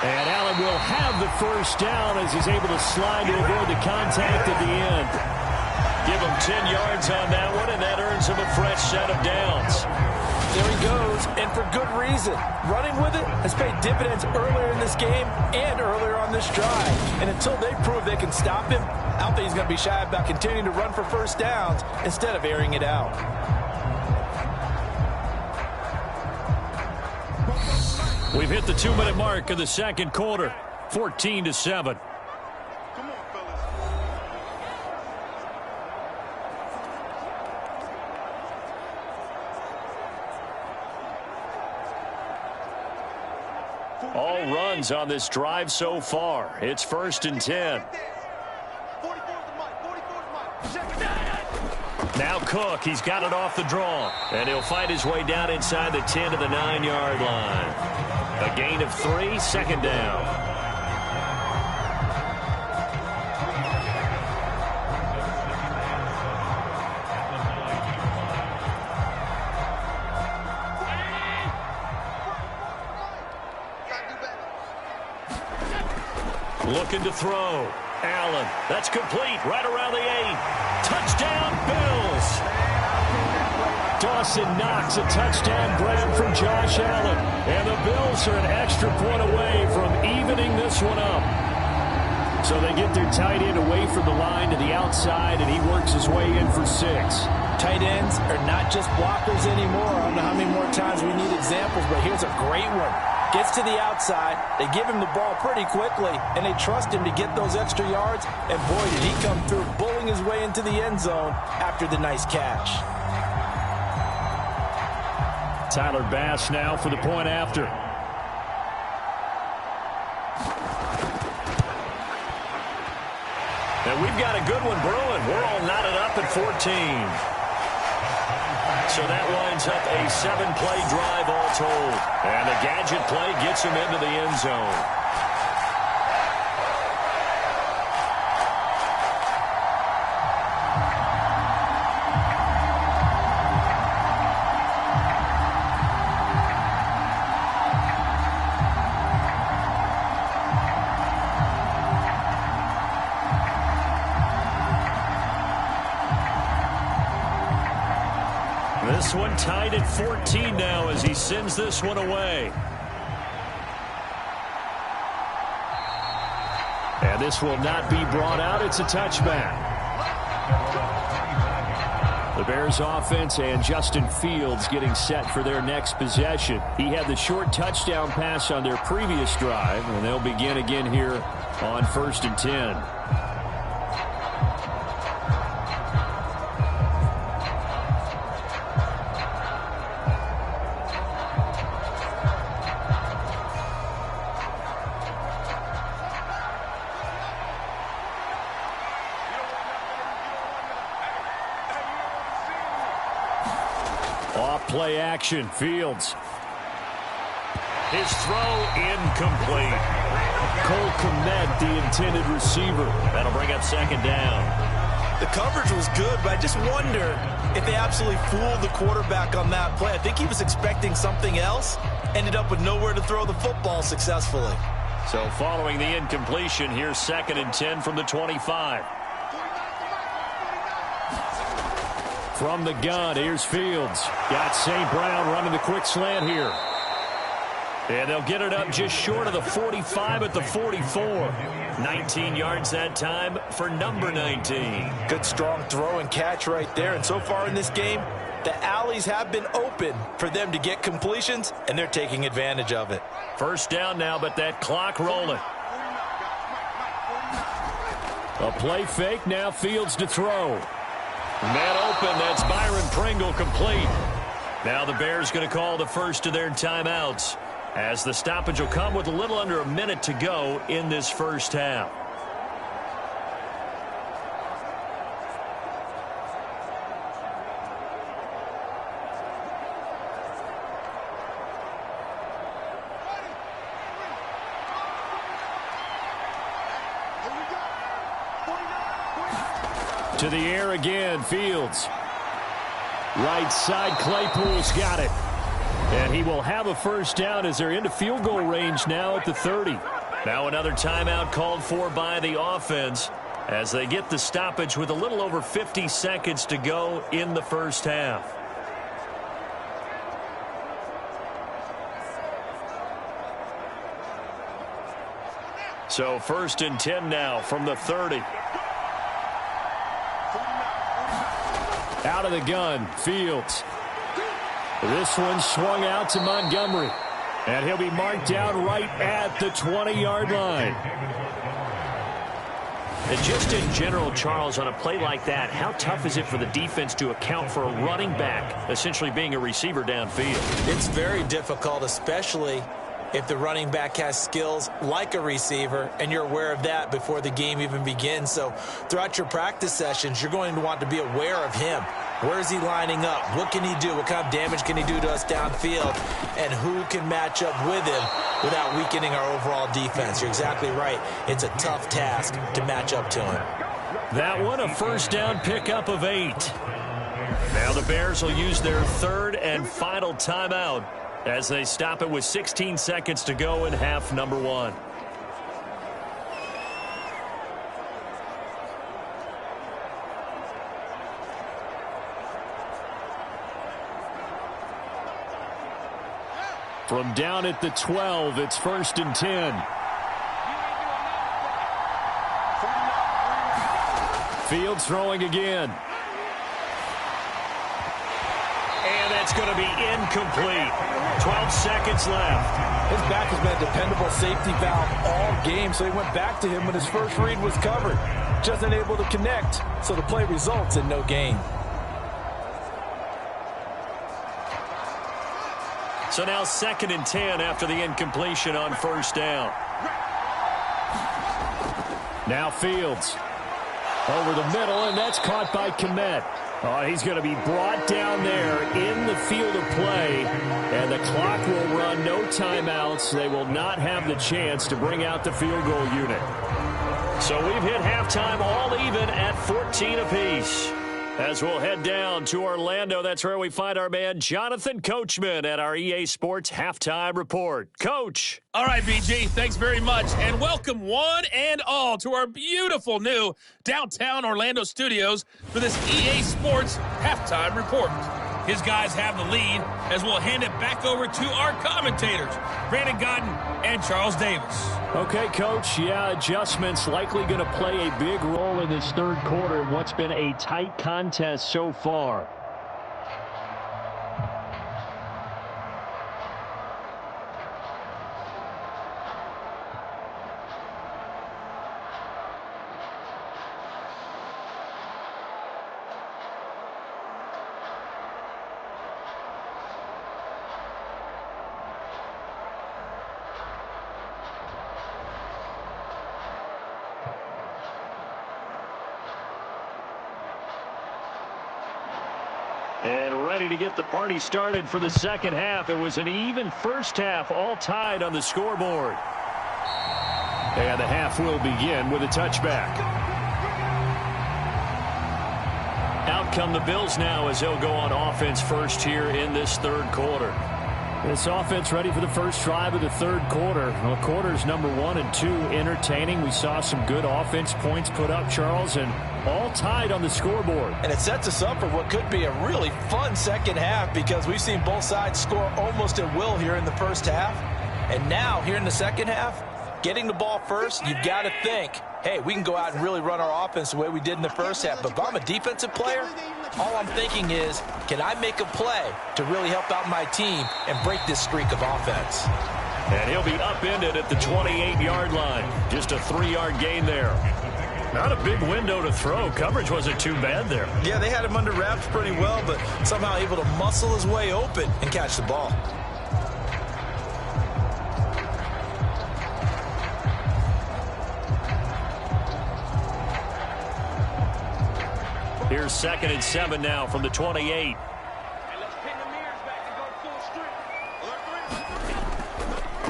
And Allen will have the 1st down as he's able to slide to avoid the contact at the end. Give him 10 yards on that one, and that earns him a fresh set of downs. There he goes, and for good reason. Running with it has paid dividends earlier in this game and earlier on this drive. And until they prove they can stop him, I don't think he's going to be shy about continuing to run for 1st downs instead of airing it out. We've hit the 2-minute mark of the 2nd quarter, 14-7. All runs on this drive so far. It's 1st and 10. Now Cook, he's got it off the draw. And he'll find his way down inside the 10 to the 9-yard line. A gain of 3, 2nd down. Looking to throw. Allen. That's complete. Right around the 8. Touchdown, Bills. Dawson Knox, a touchdown grab from Josh Allen. And the Bills are an extra point away from evening this one up. So they get their tight end away from the line to the outside, and he works his way in for 6. Tight ends are not just blockers anymore. I don't know how many more times we need examples, but here's a great one. Gets to the outside, they give him the ball pretty quickly, and they trust him to get those extra yards, and boy, did he come through, bulling his way into the end zone after the nice catch. Tyler Bass now for the point after. And we've got a good one brewing. We're all knotted up at 14. So that winds up a 7-play drive all told. And the gadget play gets him into the end zone. This one tied at 14 now as he sends this one away. And this will not be brought out. It's a touchback. The Bears offense and Justin Fields getting set for their next possession. He had the short touchdown pass on their previous drive, and they'll begin again here on 1st and 10. Play action. Fields. His throw incomplete. Cole Kmet, the intended receiver. That'll bring up 2nd down. The coverage was good, but I just wonder if they absolutely fooled the quarterback on that play. I think he was expecting something else. Ended up with nowhere to throw the football successfully. So following the incompletion, here's 2nd and 10 from the 25. From the gun, here's Fields. Got St. Brown running the quick slant here. And they'll get it up just short of the 45 at the 44. 19 yards that time for number 19. Good strong throw and catch right there. And so far in this game, the alleys have been open for them to get completions, and they're taking advantage of it. First down now, but that clock rolling. A play fake, now Fields to throw. Man open, that's Byron Pringle complete. Now the Bears going to call the first of their timeouts, as the stoppage will come with a little under a minute to go in this first half. To the air again, Fields. Right side, Claypool's got it. And he will have a first down as they're into field goal range now at the 30. Now another timeout called for by the offense as they get the stoppage with a little over 50 seconds to go in the first half. So 1st and 10 now from the 30. Out of the gun, Fields. This one swung out to Montgomery. And he'll be marked down right at the 20-yard line. And just in general, Charles, on a play like that, how tough is it for the defense to account for a running back essentially being a receiver downfield? It's very difficult, especially if the running back has skills like a receiver, and you're aware of that before the game even begins. So throughout your practice sessions, you're going to want to be aware of him. Where is he lining up? What can he do? What kind of damage can he do to us downfield? And who can match up with him without weakening our overall defense? You're exactly right. It's a tough task to match up to him. That one, a first down pickup of 8. Now the Bears will use their 3rd and final timeout as they stop it with 16 seconds to go in half number 1. From down at the 12, it's 1st and 10. Fields throwing again. And that's going to be incomplete. 12 seconds left. His back has been a dependable safety valve all game, so he went back to him when his first read was covered. Just unable to connect, so the play results in no gain. So now 2nd and 10 after the incompletion on first down. Now Fields over the middle, and that's caught by Kmet. Oh, he's going to be brought down there in the field of play, and the clock will run. No timeouts. They will not have the chance to bring out the field goal unit. So we've hit halftime all even at 14 apiece. As we'll head down to Orlando, that's where we find our man Jonathan Coachman at our EA Sports Halftime Report. Coach. All right, BG, thanks very much. And welcome one and all to our beautiful new downtown Orlando studios for this EA Sports Halftime Report. His guys have the lead as we'll hand it back over to our commentators, Brandon Godden and Charles Davis. Okay, Coach, adjustments likely going to play a big role in this third quarter in what's been a tight contest so far. And ready to get the party started for the second half. It was an even first half, all tied on the scoreboard. And the half will begin with a touchback. Out come the Bills now as they'll go on offense first here in this third quarter. This offense ready for the first drive of the third quarter. Well, quarters number 1 and 2 entertaining. We saw some good offense points put up, Charles, and all tied on the scoreboard. And it sets us up for what could be a really fun second half because we've seen both sides score almost at will here in the first half. And now, here in the second half, getting the ball first, you've got to think, hey, we can go out and really run our offense the way we did in the first half. But if I'm a defensive player, all I'm thinking is, can I make a play to really help out my team and break this streak of offense? And he'll be upended at the 28-yard line. Just a 3-yard gain there. Not a big window to throw. Coverage wasn't too bad there. Yeah, they had him under wraps pretty well, but somehow able to muscle his way open and catch the ball. Here's 2nd and 7 now from the 28.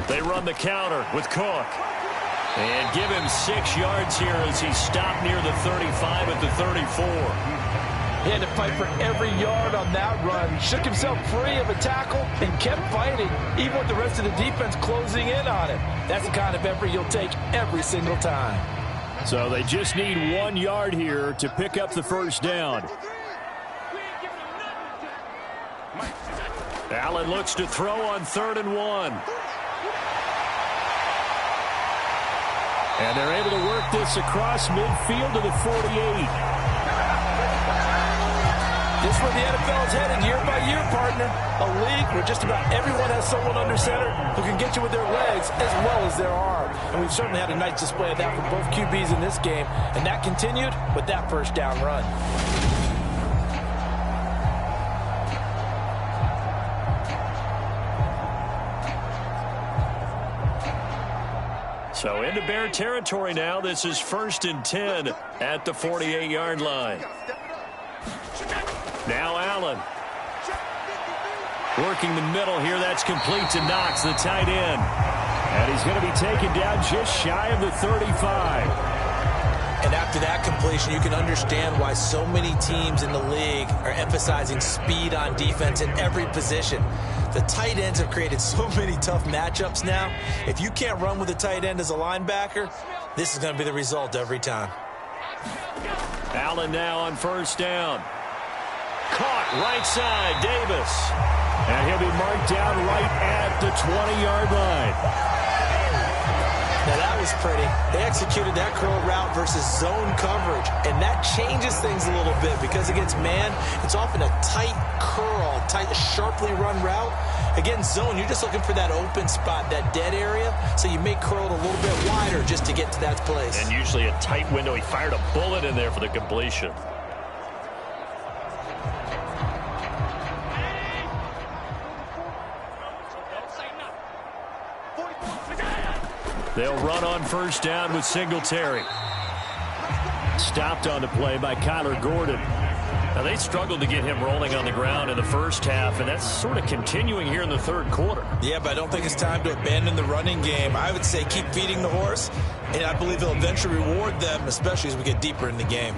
They run the counter with Cook. And give him 6 yards here as he stopped near the 35 at the 34. He had to fight for every yard on that run. Shook himself free of a tackle and kept fighting, even with the rest of the defense closing in on him. That's the kind of effort you'll take every single time. So they just need 1 yard here to pick up the first down. Allen looks to throw on 3rd and 1. And they're able to work this across midfield to the 48. This is where the NFL is headed year by year, partner. A league where just about everyone has someone under center who can get you with their legs as well as their arm. And we've certainly had a nice display of that from both QBs in this game. And that continued with that first down run. So into Bear territory now. This is 1st and 10 at the 48-yard line. Now Allen. Working the middle here. That's complete to Knox, the tight end. And he's going to be taken down just shy of the 35. And after that completion, you can understand why so many teams in the league are emphasizing speed on defense in every position. The tight ends have created so many tough matchups now. If you can't run with a tight end as a linebacker, this is going to be the result every time. Allen now on 1st down. Caught right side, Davis. And he'll be marked down right at the 20-yard line. Now that was pretty. They executed that curl route versus zone coverage, and that changes things a little bit because against man, it's often a tight curl, tight, sharply run route. Against zone, you're just looking for that open spot, that dead area, so you may curl it a little bit wider just to get to that place. And usually a tight window. He fired a bullet in there for the completion. They'll run on 1st down with Singletary. Stopped on the play by Kyler Gordon. Now, they struggled to get him rolling on the ground in the first half, and that's sort of continuing here in the third quarter. Yeah, but I don't think it's time to abandon the running game. I would say keep feeding the horse, and I believe he'll eventually reward them, especially as we get deeper in the game.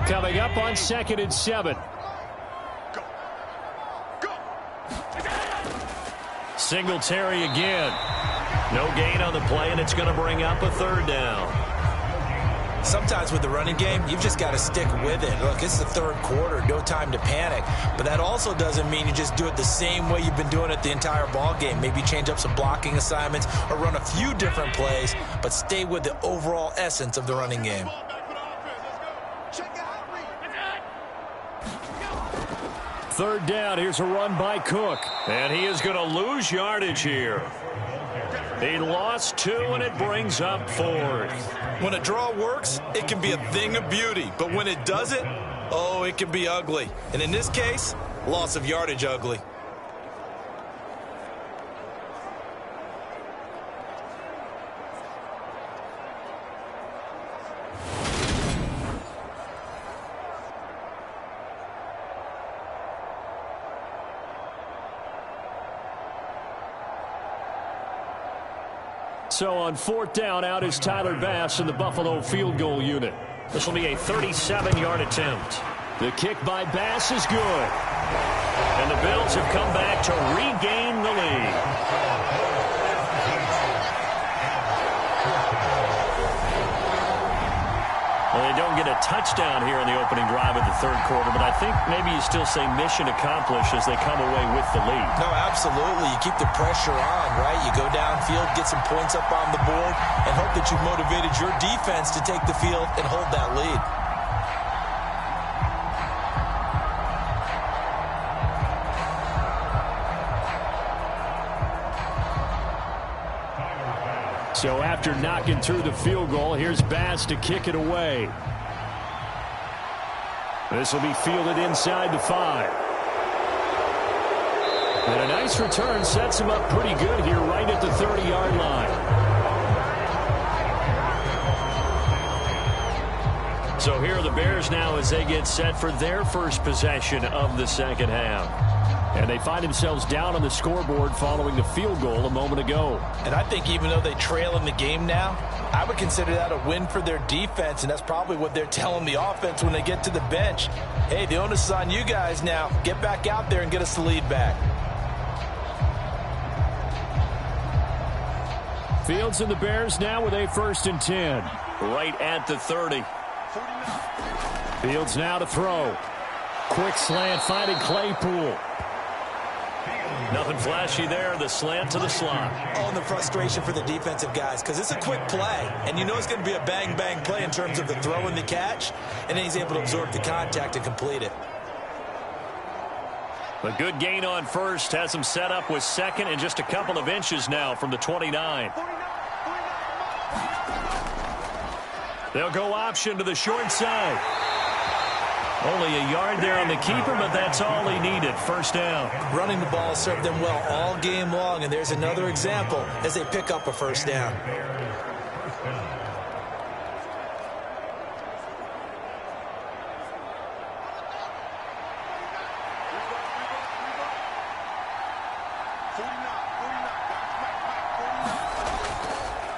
Coming up on 2nd and 7. Singletary again. No gain on the play, and it's going to bring up a 3rd down. Sometimes with the running game, you've just got to stick with it. Look, it's the third quarter, no time to panic. But that also doesn't mean you just do it the same way you've been doing it the entire ball game. Maybe change up some blocking assignments or run a few different plays, but stay with the overall essence of the running game. Third down, here's a run by Cook. And he is going to lose yardage here. He lost 2, and it brings up 4th. When a draw works, it can be a thing of beauty. But when it doesn't, oh, it can be ugly. And in this case, loss of yardage ugly. So on 4th down, out is Tyler Bass in the Buffalo field goal unit. This will be a 37-yard attempt. The kick by Bass is good. And the Bills have come back to regain the lead. Well, they don't get a touchdown here in the opening drive of the third quarter, but I think maybe you still say mission accomplished as they come away with the lead. No, absolutely. You keep the pressure on, right? You go downfield, get some points up on the board, and hope that you've motivated your defense to take the field and hold that lead. So after knocking through the field goal, here's Bass to kick it away. This will be fielded inside the 5. And a nice return sets him up pretty good here right at the 30-yard line. So here are the Bears now as they get set for their first possession of the second half. And they find themselves down on the scoreboard following the field goal a moment ago. And I think even though they trail in the game now, I would consider that a win for their defense, and that's probably what they're telling the offense when they get to the bench. Hey, the onus is on you guys now. Get back out there and get us the lead back. Fields and the Bears now with a 1st and 10. Right at the 30. Fields now to throw. Quick slant finding Claypool. Nothing flashy there. The slant to the slot. Oh, and the frustration for the defensive guys, because it's a quick play, and you know it's going to be a bang-bang play in terms of the throw and the catch, and then he's able to absorb the contact and complete it. A good gain on first has him set up with second and just a couple of inches now from the 29. They'll go option to the short side. Only a yard there on the keeper, but that's all he needed. First down. Running the ball served them well all game long, and there's another example as they pick up a first down.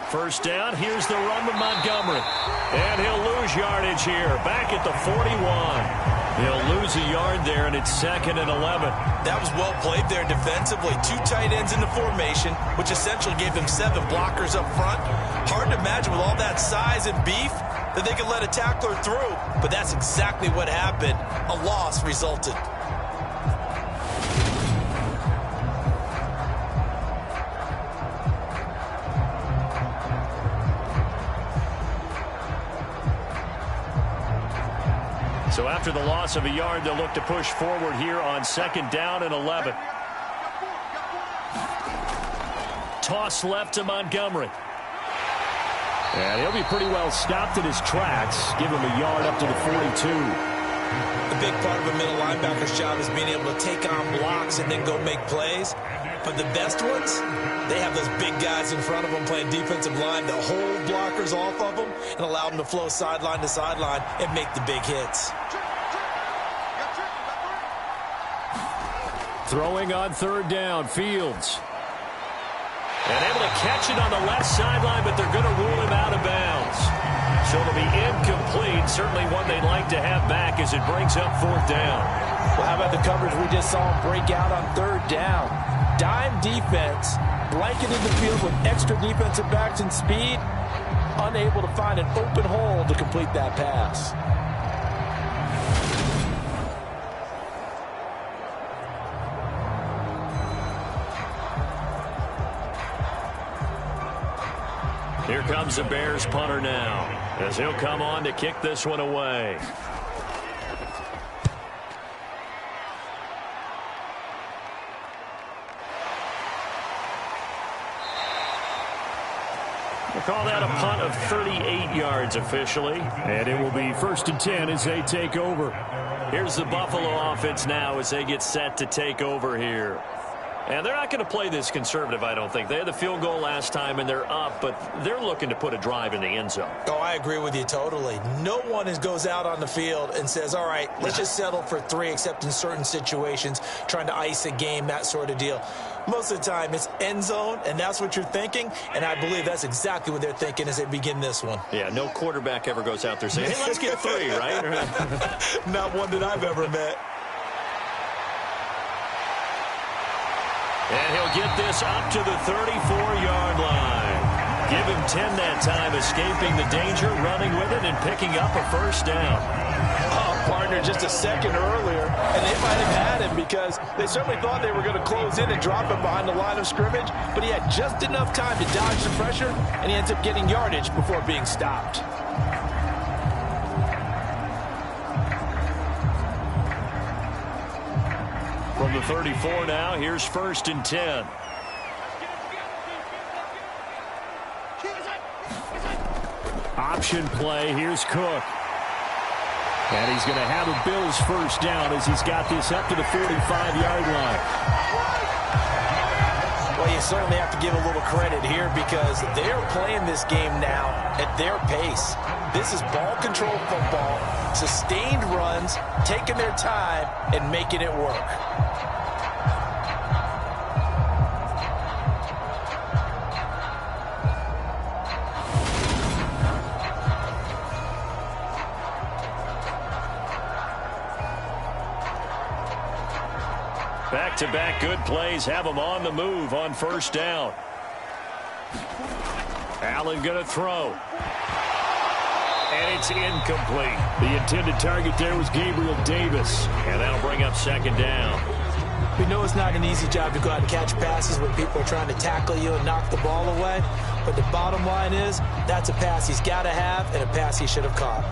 First down, here's the run to Montgomery. And he'll lose yardage here, back at the 41. He'll lose a yard there, and it's 2nd and 11. That was well played there defensively. 2 tight ends in the formation, which essentially gave them 7 blockers up front. Hard to imagine with all that size and beef that they could let a tackler through, but that's exactly what happened. A loss resulted. So after the loss of a yard, they'll look to push forward here on 2nd down and 11. Toss left to Montgomery. And he'll be pretty well stopped in his tracks. Give him a yard up to the 42. A big part of a middle linebacker's job is being able to take on blocks and then go make plays. But the best ones, they have those big guys in front of them playing defensive line to hold blockers off of them and allow them to flow sideline to sideline and make the big hits. Throwing on 3rd down, Fields. And able to catch it on the left sideline, but they're going to rule him out of bounds. So it'll be incomplete. Certainly one they'd like to have back as it brings up 4th down. Well, how about the coverage we just saw him break out on 3rd down? Dime defense, blanketed the field with extra defensive backs and speed, unable to find an open hole to complete that pass. Here comes the Bears punter now, as he'll come on to kick this one away. We'll call that a punt of 38 yards officially. And it will be 1st and 10 as they take over. Here's the Buffalo offense now as they get set to take over here. And they're not going to play this conservative, I don't think. They had the field goal last time, and they're up, but they're looking to put a drive in the end zone. Oh, I agree with you totally. No one goes out on the field and says, all right, let's just settle for 3, except in certain situations, trying to ice a game, that sort of deal. Most of the time, it's end zone, and that's what you're thinking, and I believe that's exactly what they're thinking as they begin this one. Yeah, no quarterback ever goes out there saying, hey, let's get 3, right? Not one that I've ever met. And he'll get this up to the 34-yard line. Give him 10 that time, escaping the danger, running with it, and picking up a first down. Oh, partner, just a second earlier, and they might have had him because they certainly thought they were going to close in and drop him behind the line of scrimmage, but he had just enough time to dodge the pressure, and he ends up getting yardage before being stopped. From the 34 now, here's 1st and 10. Option play. Here's Cook. And he's going to have a Bills first down as he's got this up to the 45-yard line. Well, you certainly have to give a little credit here because they're playing this game now at their pace. This is ball control football, sustained runs, taking their time, and making it work. Back-to-back good plays have them on the move on first down. Allen going to throw. And it's incomplete. The intended target there was Gabriel Davis. And that'll bring up 2nd down. We know it's not an easy job to go out and catch passes when people are trying to tackle you and knock the ball away. But the bottom line is, that's a pass he's got to have and a pass he should have caught.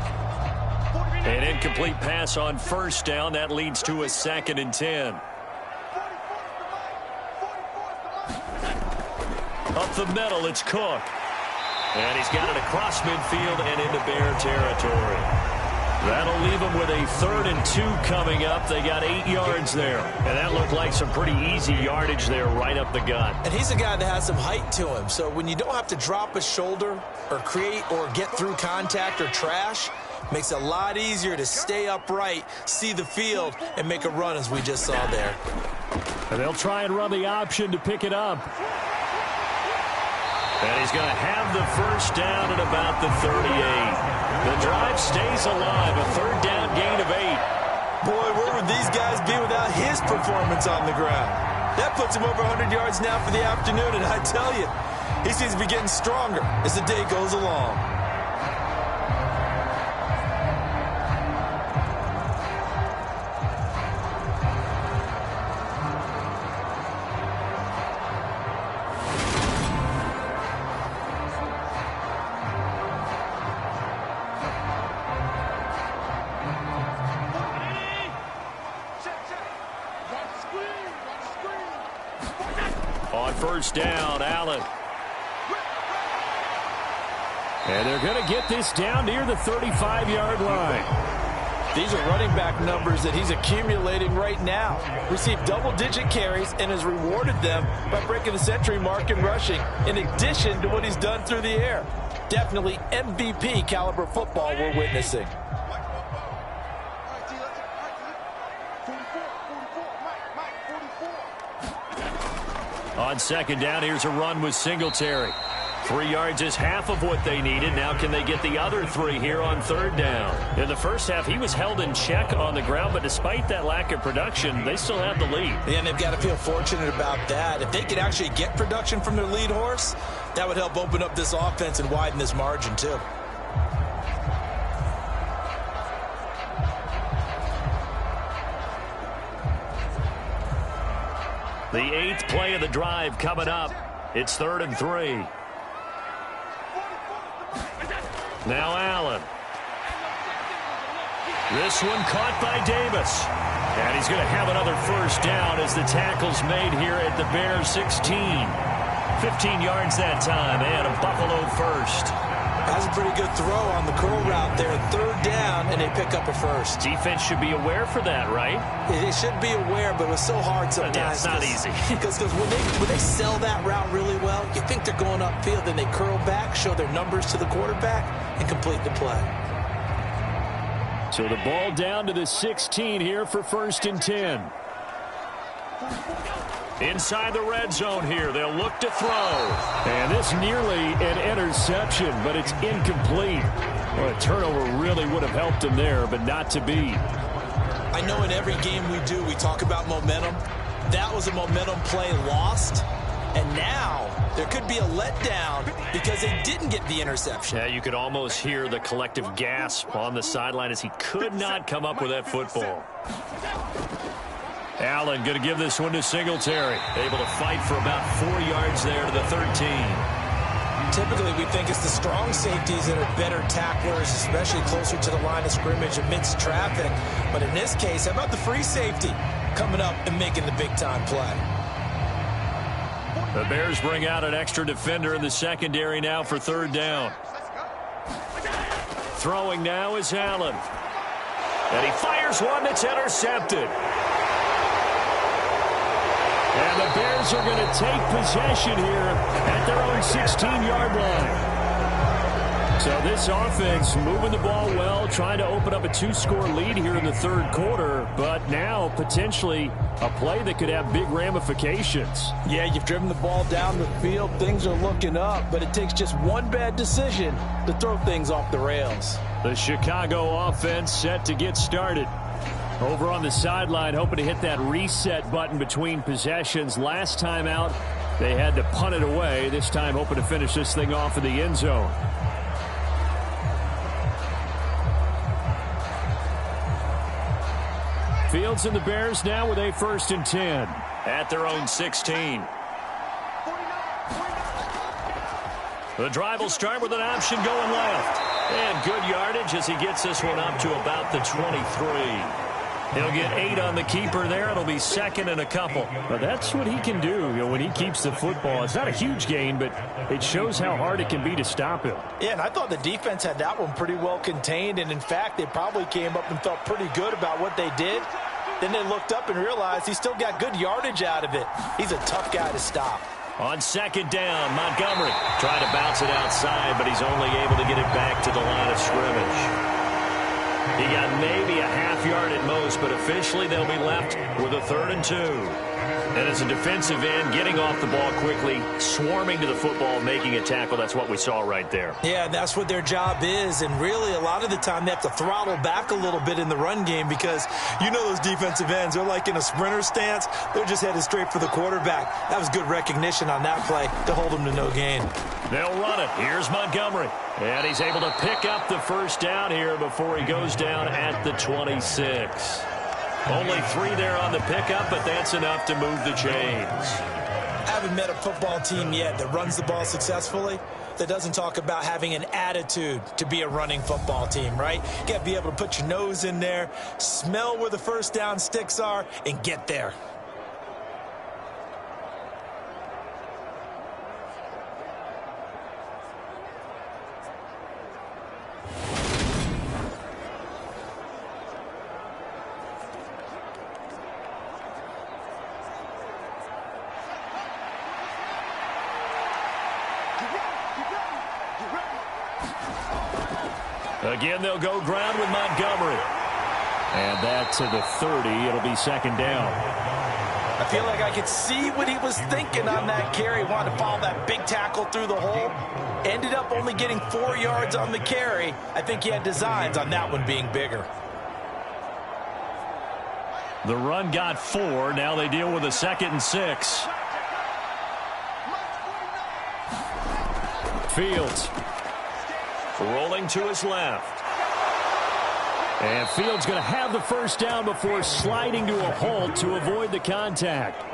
An incomplete pass on first down. That leads to a 2nd and 10. Up the middle, it's Cook. And he's got it across midfield and into Bear territory. That'll leave him with a 3rd and 2 coming up. They got 8 yards there. And that looked like some pretty easy yardage there right up the gut. And he's a guy that has some height to him. So when you don't have to drop a shoulder or create or get through contact or trash, makes it a lot easier to stay upright, see the field, and make a run as we just saw there. And they'll try and run the option to pick it up. And he's going to have the first down at about the 38. The drive stays alive, a 3rd down gain of 8. Boy, where would these guys be without his performance on the ground? That puts him over 100 yards now for the afternoon, and I tell you, he seems to be getting stronger as the day goes along. First down, Allen. And they're going to get this down near the 35-yard line. These are running back numbers that he's accumulating right now. Received double-digit carries and has rewarded them by breaking the century mark in rushing, in addition to what he's done through the air. Definitely MVP caliber football we're witnessing. On 2nd down, here's a run with Singletary. 3 yards is half of what they needed. Now can they get the other 3 here on 3rd down? In the first half, he was held in check on the ground, but despite that lack of production, they still have the lead. And they've got to feel fortunate about that. If they could actually get production from their lead horse, that would help open up this offense and widen this margin too. The 8th play of the drive coming up. It's 3rd and 3. Now Allen. This one caught by Davis. And he's going to have another first down as the tackle's made here at the Bears 16. 15 yards that time and a Buffalo first. That's a pretty good throw on the curl route there. 3rd down, and they pick up a first. Defense should be aware for that, right? They should be aware, but it was so hard sometimes. Yeah, it's not easy. Because when they sell that route really well, you think they're going upfield, then they curl back, show their numbers to the quarterback, and complete the play. So the ball down to the 16 here for 1st and 10. Inside the red zone here, they'll look to throw. And this nearly an interception, but it's incomplete. Well, a turnover really would have helped him there, but not to be. I know in every game we do, we talk about momentum. That was a momentum play lost. And now there could be a letdown because they didn't get the interception. Yeah, you could almost hear the collective gasp on the sideline as he could not come up with that football. Allen going to give this one to Singletary. Able to fight for about 4 yards there to the 13. Typically, we think it's the strong safeties that are better tacklers, especially closer to the line of scrimmage amidst traffic. But in this case, how about the free safety coming up and making the big-time play? The Bears bring out an extra defender in the secondary now for 3rd down. Throwing now is Allen. And he fires one that's intercepted. And the Bears are going to take possession here at their own 16-yard line. So this offense moving the ball well, trying to open up a 2-score lead here in the 3rd quarter, but now potentially a play that could have big ramifications. Yeah, you've driven the ball down the field. Things are looking up, but it takes just one bad decision to throw things off the rails. The Chicago offense set to get started. Over on the sideline, hoping to hit that reset button between possessions. Last time out, they had to punt it away. This time, hoping to finish this thing off in the end zone. Fields and the Bears now with a 1st and 10. At their own 16. The drive will start with an option going left. And good yardage as he gets this one up to about the 23. He'll get 8 on the keeper there. It'll be 2nd and a couple. But that's what he can do, when he keeps the football. It's not a huge gain, but it shows how hard it can be to stop him. Yeah, and I thought the defense had that one pretty well contained. And, in fact, they probably came up and felt pretty good about what they did. Then they looked up and realized he still got good yardage out of it. He's a tough guy to stop. On 2nd down, Montgomery tried to bounce it outside, but he's only able to get it back to the line of scrimmage. He got maybe a half yard at most, but officially they'll be left with a 3rd and 2. And as a defensive end, getting off the ball quickly, swarming to the football, making a tackle, that's what we saw right there. Yeah, that's what their job is, and really a lot of the time they have to throttle back a little bit in the run game because you know those defensive ends, they're like in a sprinter stance. They're just headed straight for the quarterback. That was good recognition on that play to hold them to no gain. They'll run it. Here's Montgomery. And he's able to pick up the 1st down here before he goes down at the 26. Only 3 there on the pickup, but that's enough to move the chains. I haven't met a football team yet that runs the ball successfully that doesn't talk about having an attitude to be a running football team, right? You got to be able to put your nose in there, smell where the 1st down sticks are, and get there. Again, they'll go ground with Montgomery. And that to the 30. It'll be 2nd down. I feel like I could see what he was thinking on that carry. Wanted to follow that big tackle through the hole. Ended up only getting 4 yards on the carry. I think he had designs on that one being bigger. The run got 4. Now they deal with a 2nd and 6. Fields. Rolling to his left. And Fields going to have the 1st down before sliding to a halt to avoid the contact.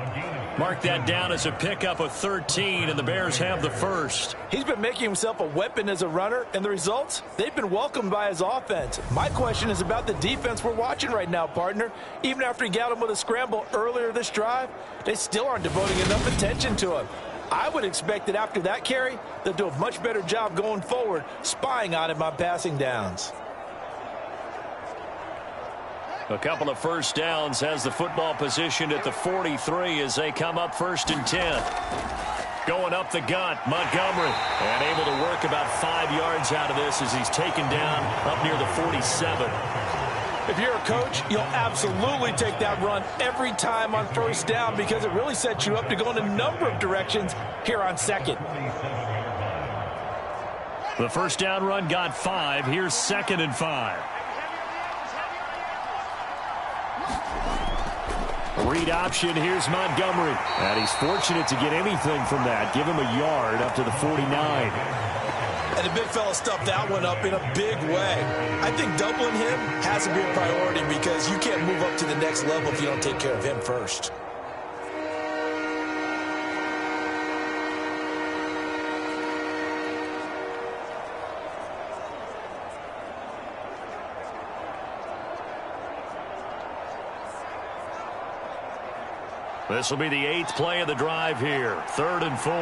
Mark that down as a pickup of 13, and the Bears have the 1st. He's been making himself a weapon as a runner, and the results, they've been welcomed by his offense. My question is about the defense we're watching right now, partner. Even after he got him with a scramble earlier this drive, they still aren't devoting enough attention to him. I would expect that after that carry, they'll do a much better job going forward, spying on him on passing downs. A couple of first downs has the football positioned at the 43 as they come up 1st and 10. Going up the gut, Montgomery. And able to work about 5 yards out of this as he's taken down up near the 47. If you're a coach, you'll absolutely take that run every time on 1st down because it really sets you up to go in a number of directions here on 2nd. The 1st down run got 5. Here's 2nd and 5. Read option, here's Montgomery. And he's fortunate to get anything from that. Give him a yard up to the 49. And the big fella stuffed that one up in a big way. I think doubling him has to be a priority because you can't move up to the next level if you don't take care of him first. This will be the 8th play of the drive here. 3rd and 4.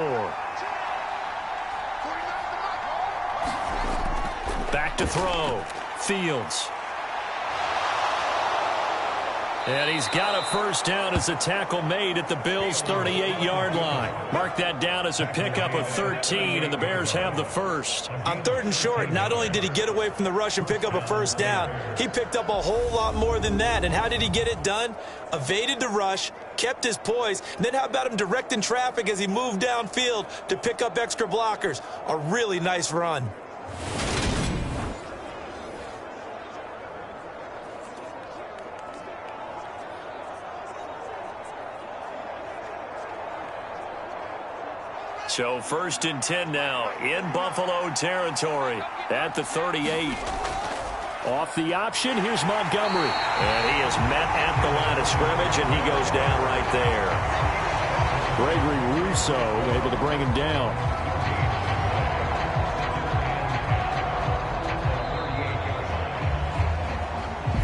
Back to throw. Fields. And he's got a 1st down as a tackle made at the Bills' 38-yard line. Mark that down as a pickup of 13, and the Bears have the 1st. On 3rd and short, not only did he get away from the rush and pick up a 1st down, he picked up a whole lot more than that. And how did he get it done? Evaded the rush, kept his poise, and then how about him directing traffic as he moved downfield to pick up extra blockers? A really nice run. So 1st and 10 now in Buffalo territory at the 38. Off the option, here's Montgomery. And he is met at the line of scrimmage, and he goes down right there. Gregory Rousseau able to bring him down.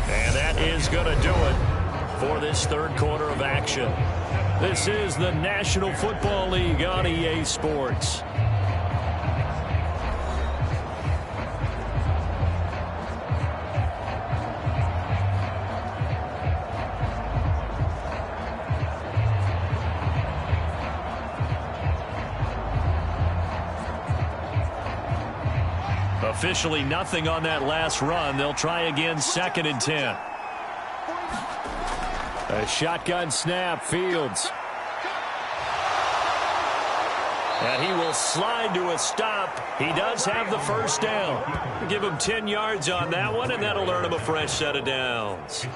And that is going to do it for this 3rd quarter of action. This is the National Football League on EA Sports. Officially nothing on that last run. They'll try again 2nd and 10. A shotgun snap, Fields. And he will slide to a stop. He does have the 1st down. Give him 10 yards on that one, and that'll earn him a fresh set of downs.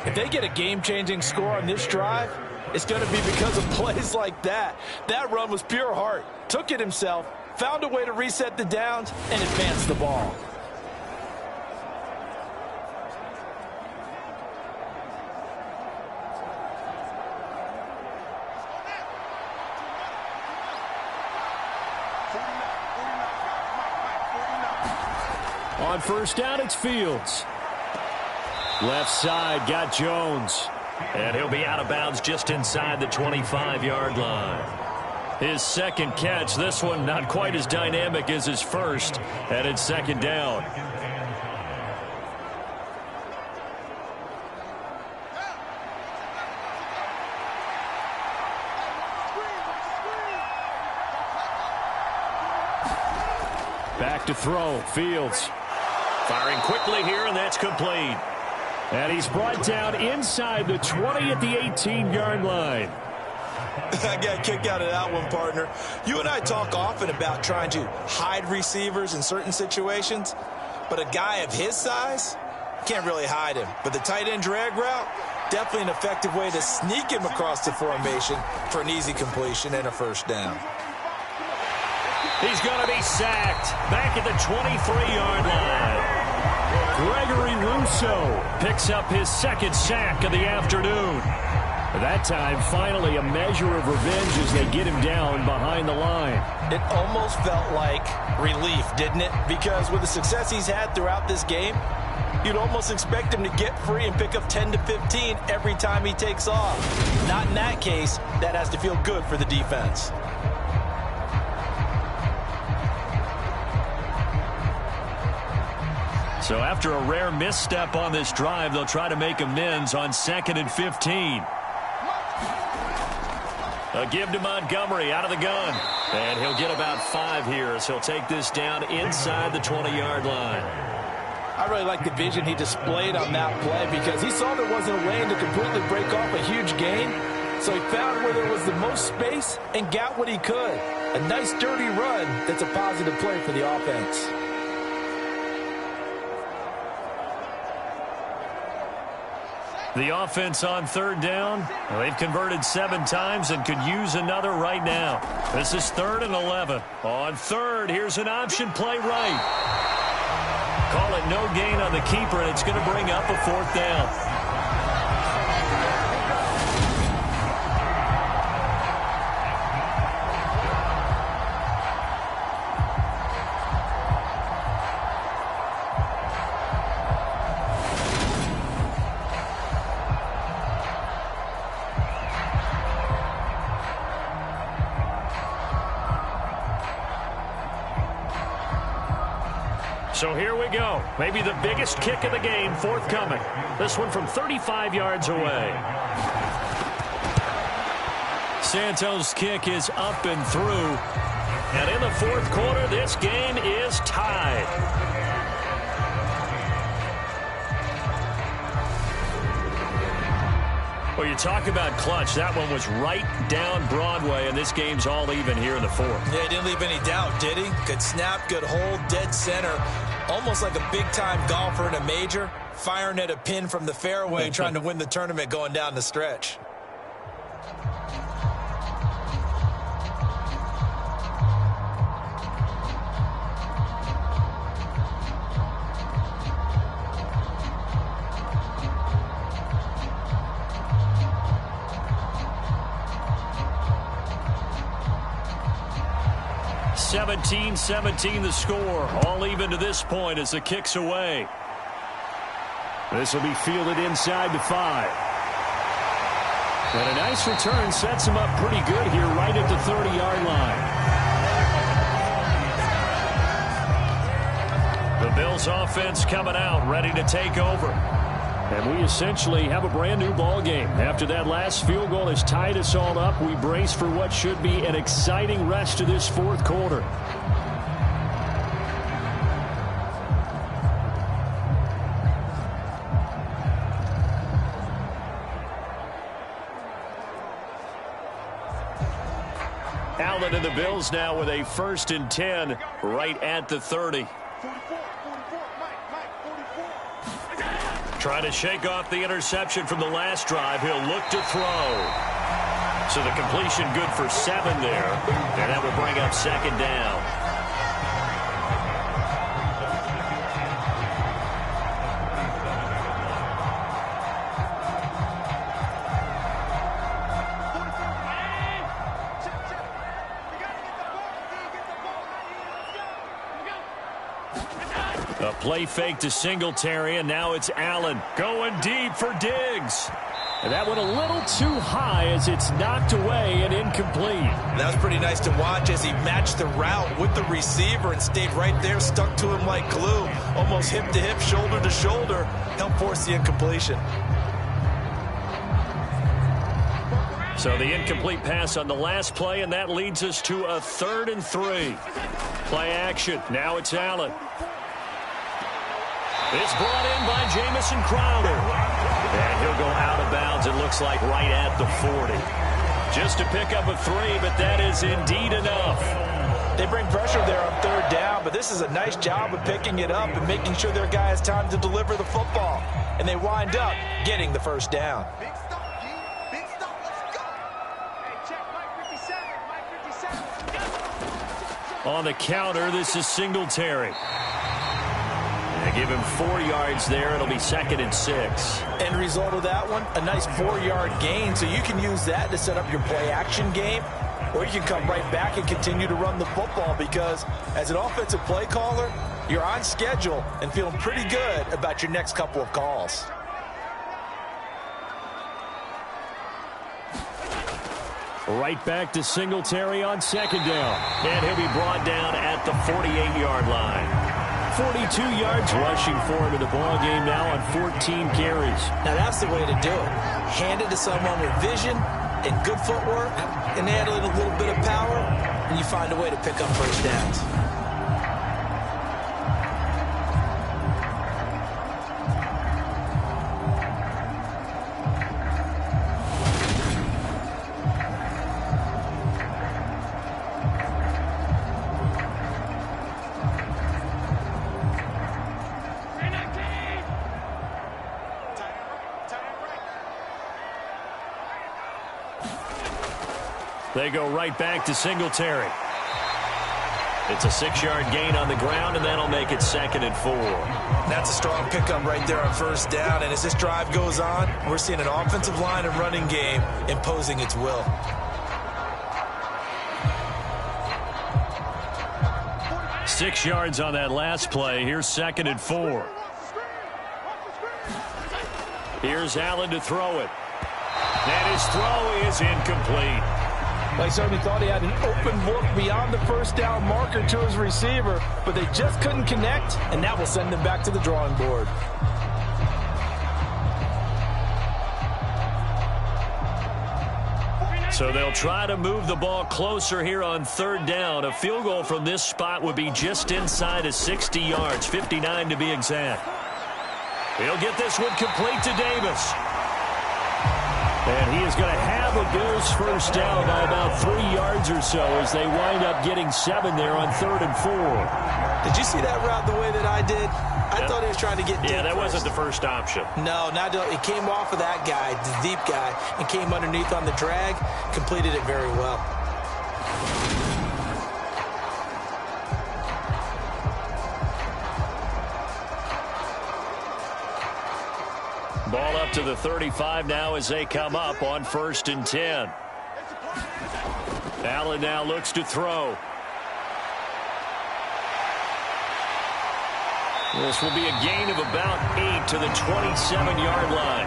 If they get a game-changing score on this drive, it's going to be because of plays like that. That run was pure heart. Took it himself, found a way to reset the downs, and advance the ball. On 1st down, it's Fields. Left side, got Jones. And he'll be out of bounds just inside the 25-yard line. His 2nd catch, this one not quite as dynamic as his 1st, and it's 2nd down. Back to throw, Fields. Firing quickly here, and that's complete. And he's brought down inside the 20 at the 18-yard line. I got a kick out of that one, partner. You and I talk often about trying to hide receivers in certain situations, but a guy of his size can't really hide him. But the tight end drag route, definitely an effective way to sneak him across the formation for an easy completion and a 1st down. He's going to be sacked back at the 23-yard line. Gregory Rousseau picks up his 2nd sack of the afternoon. That time, finally, a measure of revenge as they get him down behind the line. It almost felt like relief, didn't it? Because with the success he's had throughout this game, you'd almost expect him to get free and pick up 10 to 15 every time he takes off. Not in that case. That has to feel good for the defense. So after a rare misstep on this drive, they'll try to make amends on 2nd and 15. A give to Montgomery out of the gun. And he'll get about 5 here as he'll take this down inside the 20-yard line. I really like the vision he displayed on that play because he saw there wasn't a lane to completely break off a huge gain. So he found where there was the most space and got what he could. A nice dirty run that's a positive play for the offense. The offense on 3rd down. They've converted 7 times and could use another right now. This is 3rd and 11. On 3rd, here's an option play right. Call it no gain on the keeper, and it's going to bring up a 4th down. So here we go. Maybe the biggest kick of the game forthcoming. This one from 35 yards away. Santos' kick is up and through. And in the 4th quarter, this game is tied. Well, you talk about clutch. That one was right down Broadway, and this game's all even here in the 4th. Yeah, he didn't leave any doubt, did he? Good snap, good hold, dead center. Almost like a big-time golfer in a major, firing at a pin from the fairway, trying to win the tournament going down the stretch. (17-17) the score. All even to this point as the kick's away. This will be fielded inside the 5. And a nice return sets him up pretty good here right at the 30-yard line. The Bills offense coming out, ready to take over. And we essentially have a brand-new ball game. After that last field goal has tied us all up, we brace for what should be an exciting rest to this 4th quarter. Allen and the Bills now with a 1st and 10 right at the 30. Trying to shake off the interception from the last drive. He'll look to throw. So the completion good for 7 there. And that will bring up 2nd down. A play fake to Singletary, and now it's Allen going deep for Diggs. And that went a little too high as it's knocked away and incomplete. That was pretty nice to watch as he matched the route with the receiver and stayed right there, stuck to him like glue, almost hip to hip, shoulder to shoulder, helped force the incompletion. So the incomplete pass on the last play, and that leads us to a 3rd and 3. Play action. Now it's Allen. It's brought in by Jamison Crowder. And he'll go out of bounds, it looks like, right at the 40. Just to pick up a 3, but that is indeed enough. They bring pressure there on 3rd down, but this is a nice job of picking it up and making sure their guy has time to deliver the football. And they wind up getting the 1st down. Big stop, G. Big stop. Let's go. Hey, check Mike 57. Mike 57. On the counter, this is Singletary. They give him 4 yards there. It'll be 2nd and 6. End result of that one, a nice 4-yard gain. So you can use that to set up your play action game, or you can come right back and continue to run the football because as an offensive play caller, you're on schedule and feeling pretty good about your next couple of calls. Right back to Singletary on 2nd down. And he'll be brought down at the 48-yard line. 42 yards rushing for him in the ball game now on 14 carries. Now that's the way to do it. Hand it to someone with vision and good footwork, and add a little bit of power, and you find a way to pick up first downs. They go right back to Singletary. It's a 6-yard gain on the ground, and that'll make it 2nd and 4. That's a strong pickup right there on first down. And as this drive goes on, we're seeing an offensive line and running game imposing its will. Six yards on that last play. Here's 2nd and 4. Here's Allen to throw it. And his throw is incomplete. They certainly thought he had an open look beyond the first down marker to his receiver, but they just couldn't connect, and that will send them back to the drawing board. So they'll try to move the ball closer here on 3rd down. A field goal from this spot would be just inside of 60 yards, 59 to be exact. He'll get this one complete to Davis. And he is going to have a Bills first down by about 3 yards or so as they wind up getting 7 there on 3rd and 4. Did you see that route the way that I did? I thought he was trying to get deep. Yeah, that first. wasn't the first option. No, not it came off of that guy, the deep guy, and came underneath on the drag, completed it very well. Ball up to the 35 now as they come up on 1st and 10. Allen now looks to throw. This will be a gain of about 8 to the 27-yard line.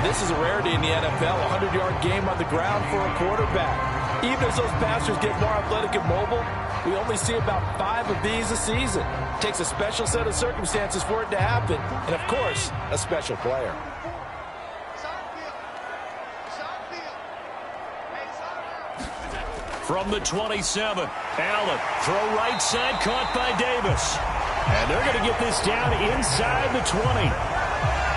This is a rarity in the NFL, a 100-yard game on the ground for a quarterback. Even as those passers get more athletic and mobile, we only see about 5 of these a season. It takes a special set of circumstances for it to happen, and of course, a special player. From the 27, Allen, throw right side, caught by Davis. And they're going to get this down inside the 20.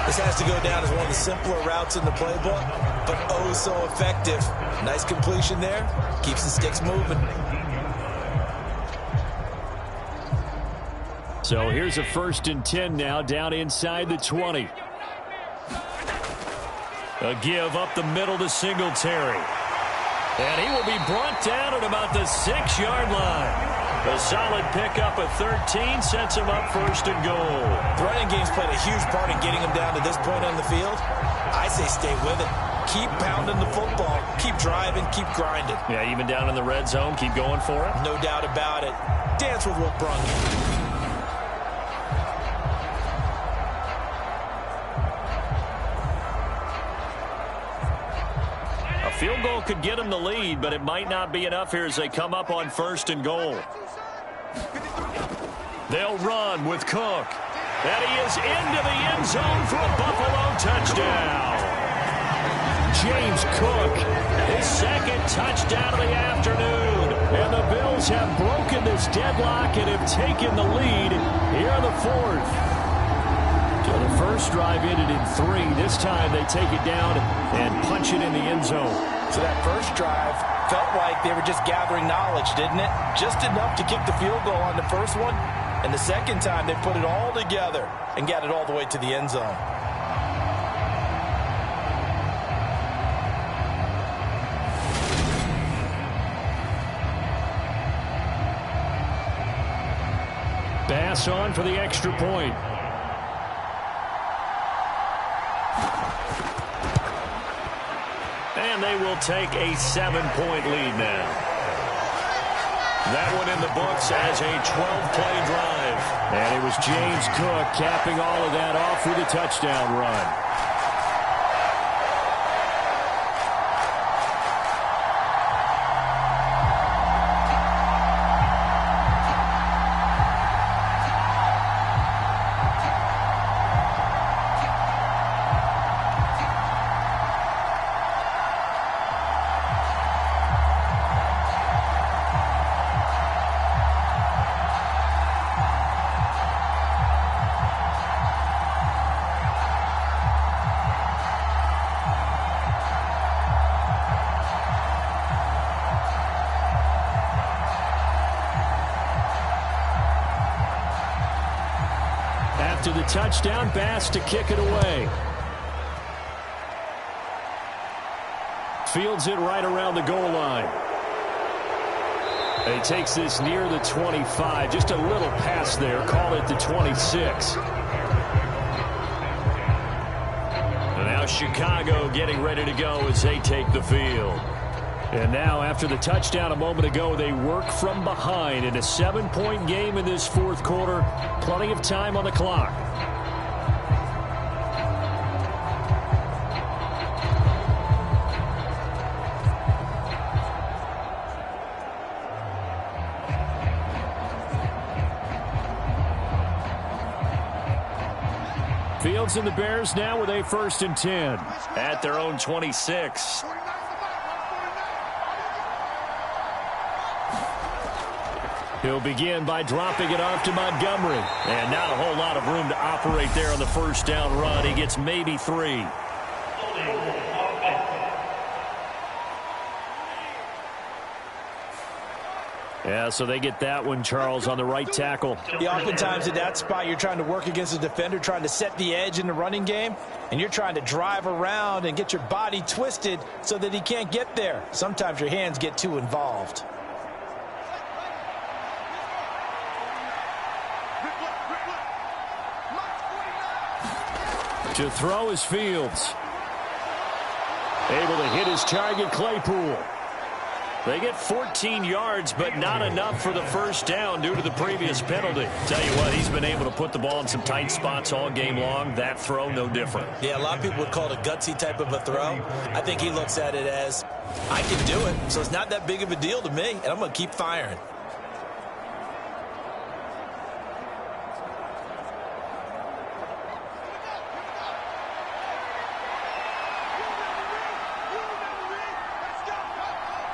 This has to go down as one of the simpler routes in the playbook, but oh so effective. Nice completion there. Keeps the sticks moving. So here's a 1st and 10 now down inside the 20. A give up the middle to Singletary. And he will be brought down at about the 6-yard line. A solid pickup of 13 sets him up 1st and goal. The running game's played a huge part in getting him down to this point on the field. I say stay with it. Keep pounding the football. Keep driving. Keep grinding. Yeah, even down in the red zone, keep going for it. No doubt about it. Dance with what brung you. A field goal could get them the lead, but it might not be enough here as they come up on 1st and goal. They'll run with Cook. And he is into the end zone for a Buffalo touchdown. James Cook, his 2nd touchdown of the afternoon. And the Bills have broken this deadlock and have taken the lead here in the 4th. So the first drive ended in 3. This time they take it down and punch it in the end zone. So that first drive felt like they were just gathering knowledge, didn't it? Just enough to kick the field goal on the first one. And the second time, they put it all together and got it all the way to the end zone. Bass on for the extra point. And they will take a 7-point lead now. That one in the books as a 12-play drive. And it was James Cook capping all of that off with a touchdown run. touchdown. Bass to kick it away. Fields it right around the goal line. And he takes this near the 25. Just a little pass there. Call it the 26. And now Chicago getting ready to go as they take the field. And now, after the touchdown a moment ago, they work from behind in a 7-point game in this fourth quarter. Plenty of time on the clock. Fields and the Bears now with a 1st and 10 at their own 26. He'll begin by dropping it off to Montgomery. And not a whole lot of room to operate there on the first down run. He gets maybe 3. Yeah, so they get that one, Charles, on the right tackle. Yeah, oftentimes at that spot, you're trying to work against a defender, trying to set the edge in the running game, and you're trying to drive around and get your body twisted so that he can't get there. Sometimes your hands get too involved. To throw is Fields. Able to hit his target, Claypool. They get 14 yards, but not enough for the first down due to the previous penalty. Tell you what, he's been able to put the ball in some tight spots all game long. That throw, no different. Yeah, a lot of people would call it a gutsy type of a throw. I think he looks at it as, I can do it, so it's not that big of a deal to me, and I'm going to keep firing.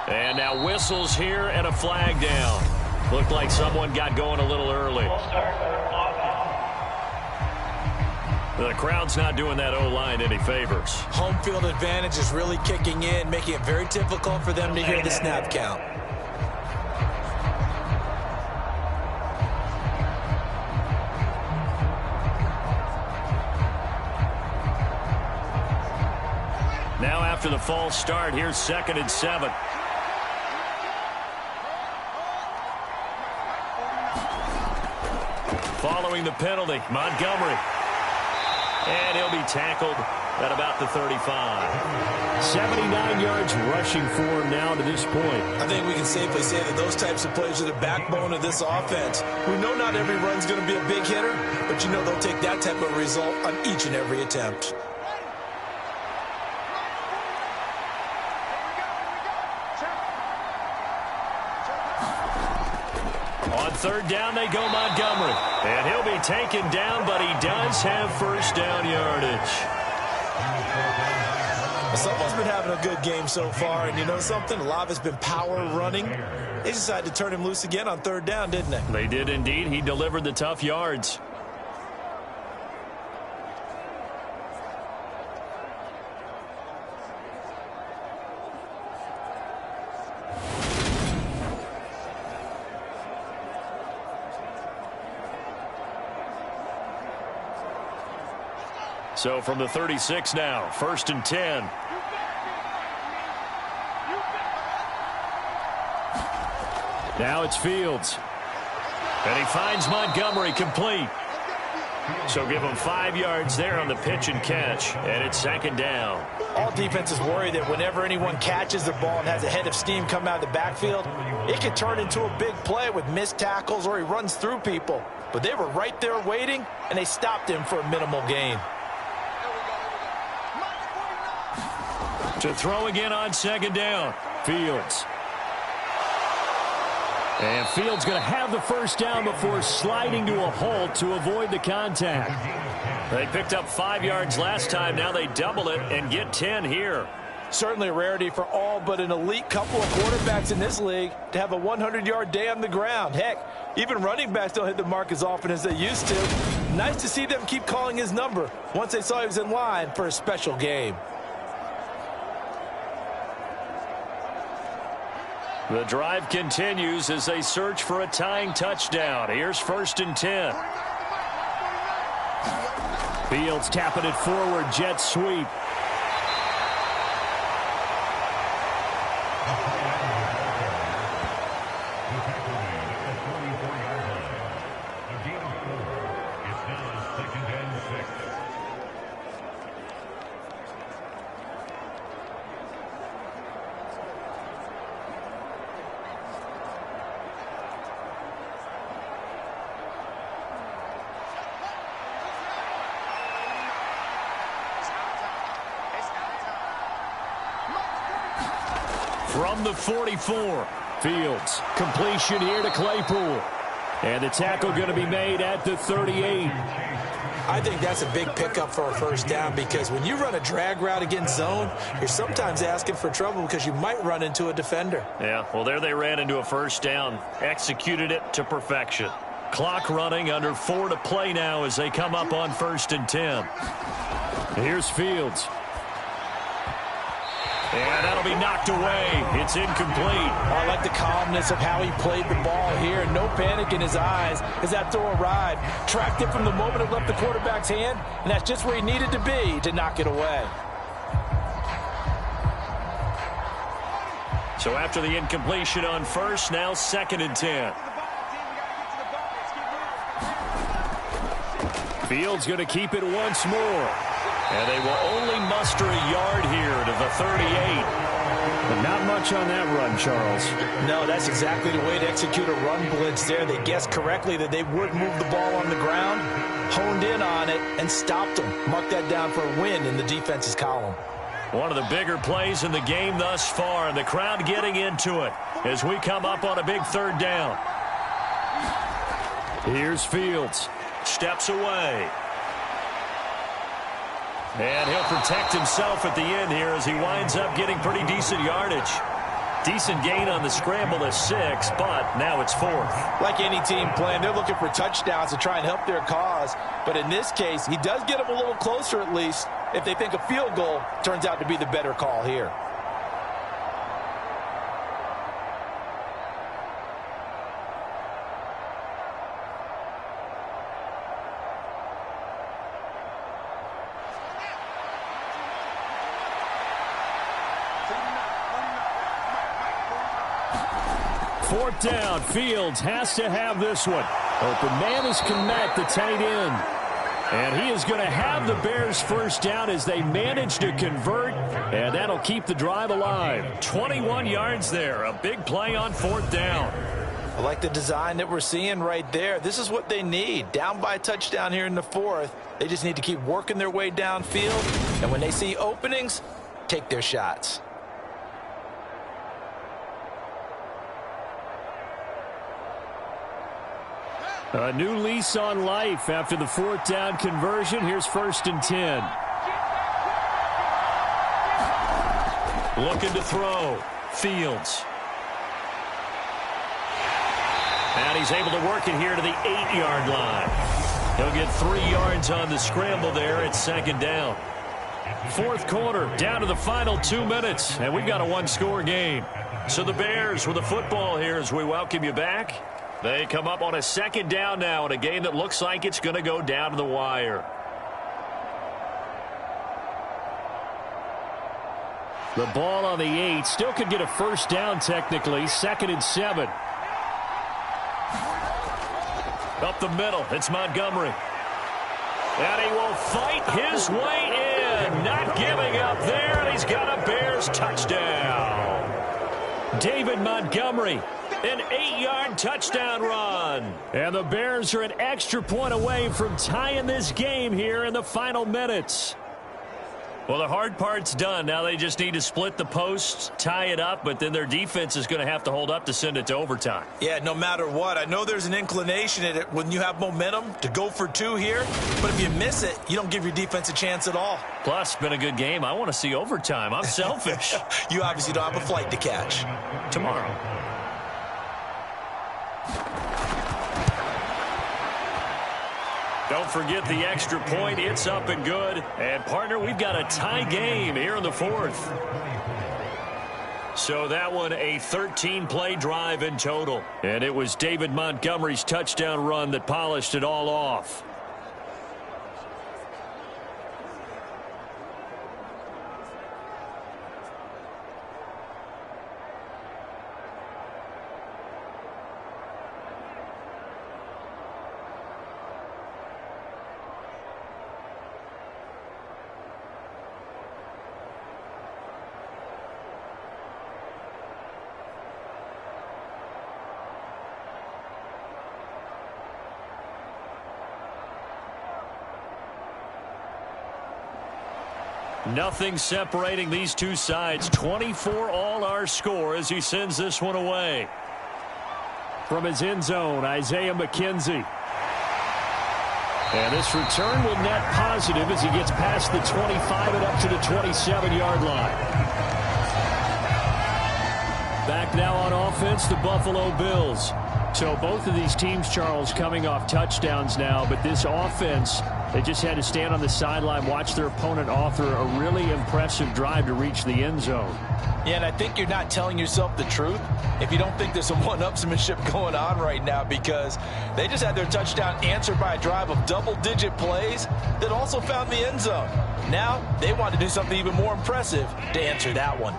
And now whistles here and a flag down. Looked like someone got going a little early. The crowd's not doing that O-line any favors. Home field advantage is really kicking in, making it very difficult for them to hear the snap count. Now after the false start, here's 2nd and 7. Following the penalty, Montgomery. And he'll be tackled at about the 35. 79 yards rushing for him now to this point. I think we can safely say that those types of plays are the backbone of this offense. We know not every run's going to be a big hitter, but you know they'll take that type of result on each and every attempt. On 3rd down, they go Montgomery. And he'll be taken down, but he does have first down yardage. Someone's been having a good game so far, and you know something? A lot of it's been power running. They decided to turn him loose again on 3rd down, didn't they? They did indeed. He delivered the tough yards. So from the 36 now, 1st and 10. Now it's Fields. And he finds Montgomery complete. So give him 5 yards there on the pitch and catch. And it's 2nd down. All defenses worry that whenever anyone catches the ball and has a head of steam come out of the backfield, it can turn into a big play with missed tackles or he runs through people. But they were right there waiting, and they stopped him for a minimal gain. To throw again on 2nd down. Fields. And Fields going to have the first down before sliding to a halt to avoid the contact. They picked up 5 yards last time. Now they double it and get 10 here. Certainly a rarity for all but an elite couple of quarterbacks in this league to have a 100-yard day on the ground. Heck, even running backs don't hit the mark as often as they used to. Nice to see them keep calling his number once they saw he was in line for a special game. The drive continues as they search for a tying touchdown. Here's 1st and 10. Fields tapping it forward, jet sweep. From the 44, Fields, completion here to Claypool. And the tackle going to be made at the 38. I think that's a big pickup for a first down because when you run a drag route against zone, you're sometimes asking for trouble because you might run into a defender. Yeah, well, there they ran into a first down. Executed it to perfection. Clock running, under 4 to play now as they come up on 1st and 10. Here's Fields. And that'll be knocked away. It's incomplete. I like the calmness of how he played the ball here. No panic in his eyes as that throw arrived. Tracked it from the moment it left the quarterback's hand, and that's just where he needed to be to knock it away. So after the incompletion on 1st, now 2nd and 10. Fields going to keep it once more. And they will only muster a yard here to the 38. But not much on that run, Charles. No, that's exactly the way to execute a run blitz there. They guessed correctly that they would move the ball on the ground, honed in on it, and stopped them. Mark that down for a win in the defense's column. One of the bigger plays in the game thus far, and the crowd getting into it as we come up on a big 3rd down. Here's Fields. Steps away. And he'll protect himself at the end here as he winds up getting pretty decent yardage. Decent gain on the scramble is 6, but now it's 4th. Like any team playing, they're looking for touchdowns to try and help their cause. But in this case, he does get them a little closer at least if they think a field goal turns out to be the better call here. Fourth down, Fields has to have this one. Open man is Kmet, the tight end. And he is going to have the Bears first down as they manage to convert, and that'll keep the drive alive. 21 yards there, a big play on 4th down. I like the design that we're seeing right there. This is what they need. Down by a touchdown here in the 4th. They just need to keep working their way downfield, and when they see openings, take their shots. A new lease on life after the 4th down conversion. Here's 1st and 10. Looking to throw. Fields. And he's able to work it here to the 8-yard line. He'll get 3 yards on the scramble there at 2nd down. 4th quarter, down to the final 2 minutes, and we've got a 1-score game. So the Bears with the football here as we welcome you back. They come up on a 2nd down now in a game that looks like it's going to go down to the wire. The ball on the 8. Still could get a first down technically. 2nd and 7. Up the middle, it's Montgomery. And he will fight his way in. Not giving up there, and he's got a Bears touchdown. David Montgomery. An 8-yard touchdown run. And the Bears are an extra point away from tying this game here in the final minutes. Well, the hard part's done. Now they just need to split the posts, tie it up, but then their defense is going to have to hold up to send it to overtime. Yeah, no matter what. I know there's an inclination in it when you have momentum to go for 2 here, but if you miss it, you don't give your defense a chance at all. Plus, been a good game. I want to see overtime. I'm selfish. You obviously don't have a flight to catch. Tomorrow. Don't forget the extra point. It's up and good. And, partner, we've got a tie game here in the 4th. So that one, a 13-play drive in total. And it was David Montgomery's touchdown run that polished it all off. Nothing separating these two sides. 24 all our score as he sends this one away. From his end zone, Isaiah McKenzie. And this return will net positive as he gets past the 25 and up to the 27-yard line. Back now on offense, the Buffalo Bills. So both of these teams, Charles, coming off touchdowns now, but this offense, they just had to stand on the sideline, watch their opponent author a really impressive drive to reach the end zone. Yeah, and I think you're not telling yourself the truth if you don't think there's some one-upsmanship going on right now, because they just had their touchdown answered by a drive of double-digit plays that also found the end zone. Now they want to do something even more impressive to answer that one.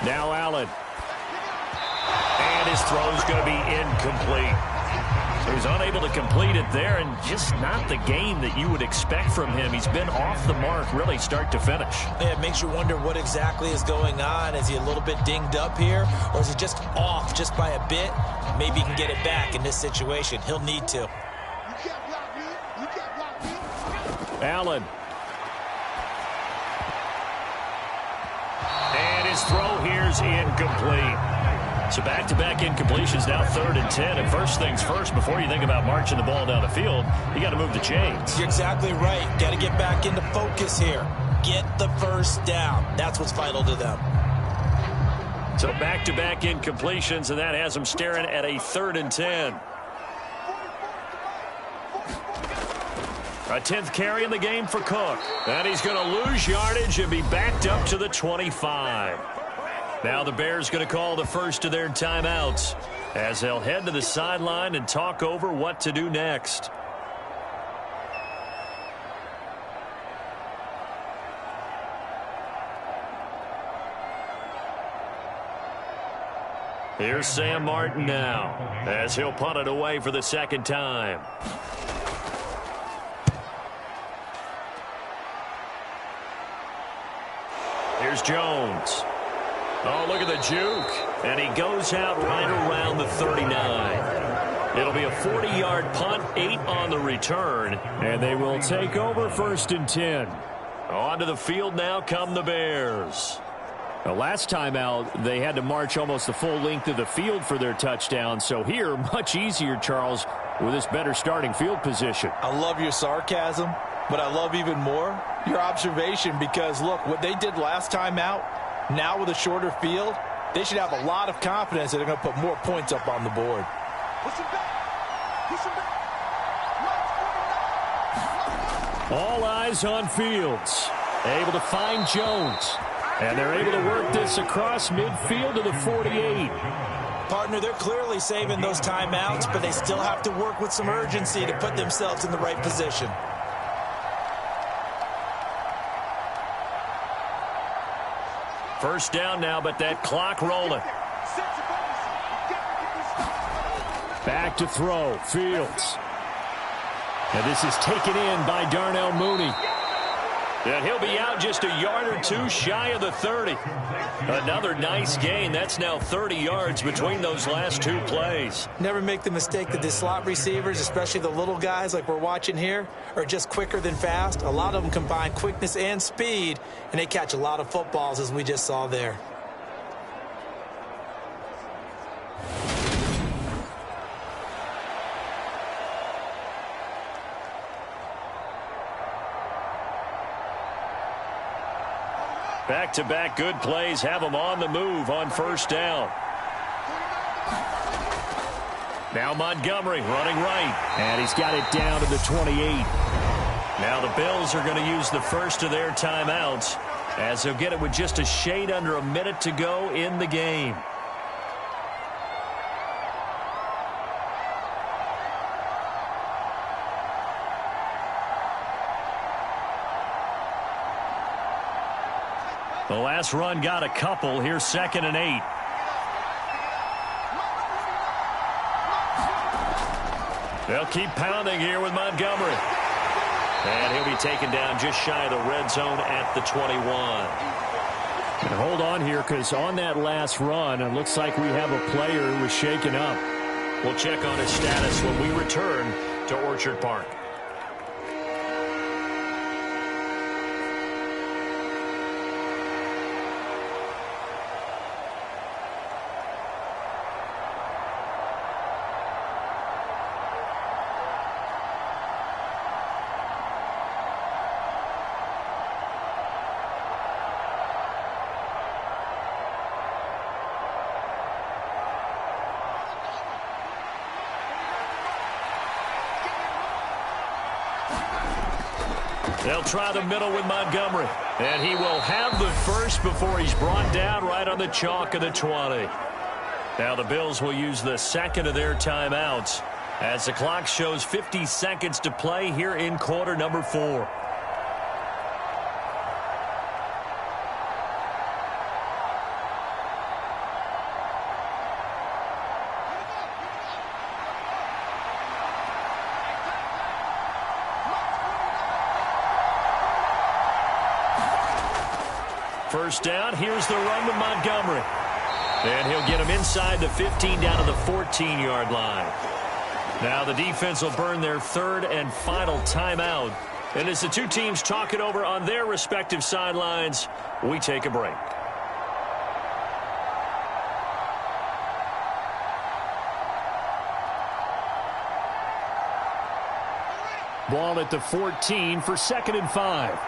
Now Allen. And his throw's going to be incomplete. So he's unable to complete it there, and just not the game that you would expect from him. He's been off the mark really start to finish. Yeah, it makes you wonder what exactly is going on. Is he a little bit dinged up here, or is he just off just by a bit? Maybe he can get it back in this situation. He'll need to. Allen. And his throw here's incomplete. So back-to-back incompletions, now 3rd and 10. And first things first, before you think about marching the ball down the field, you got to move the chains. You're exactly right. Got to get back into focus here. Get the first down. That's what's vital to them. So back-to-back incompletions, and that has them staring at a 3rd and 10. A 10th carry in the game for Cook. And he's going to lose yardage and be backed up to the 25. Now the Bears going to call the first of their timeouts as they'll head to the sideline and talk over what to do next. Here's Sam Martin now as he'll punt it away for the second time. Here's Jones. Oh, look at the juke. And he goes out right around the 39. It'll be a 40-yard punt, 8 on the return. And they will take over 1st and 10. Onto the field now come the Bears. The last time out, they had to march almost the full length of the field for their touchdown. So here, much easier, Charles, with this better starting field position. I love your sarcasm, but I love even more your observation, because, look, what they did last time out, now with a shorter field, they should have a lot of confidence that they're going to put more points up on the board. All eyes on Fields. Able to find Jones. And they're able to work this across midfield to the 48. Partner, they're clearly saving those timeouts, but they still have to work with some urgency to put themselves in the right position. First down now, but that clock rolling. Back to throw, Fields. And this is taken in by Darnell Mooney. And he'll be out just a yard or two shy of the 30. Another nice gain. That's now 30 yards between those last two plays. Never make the mistake that the slot receivers, especially the little guys like we're watching here, are just quicker than fast. A lot of them combine quickness and speed, and they catch a lot of footballs, as we just saw there. Back-to-back good plays have them on the move on first down. Now Montgomery running right. And he's got it down to the 28. Now the Bills are going to use the first of their timeouts as they'll get it with just a shade under a minute to go in the game. The last run got a couple. Here's 2nd and 8. They'll keep pounding here with Montgomery. And he'll be taken down just shy of the red zone at the 21. And hold on here, because on that last run, it looks like we have a player who was shaken up. We'll check on his status when we return to Orchard Park. They'll try the middle with Montgomery. And he will have the first before he's brought down right on the chalk of the 20. Now the Bills will use the second of their timeouts as the clock shows 50 seconds to play here in quarter number 4. First down, here's the run with Montgomery. And he'll get him inside the 15 down to the 14-yard line. Now the defense will burn their third and final timeout. And as the two teams talk it over on their respective sidelines, we take a break. Ball at the 14 for 2nd and 5.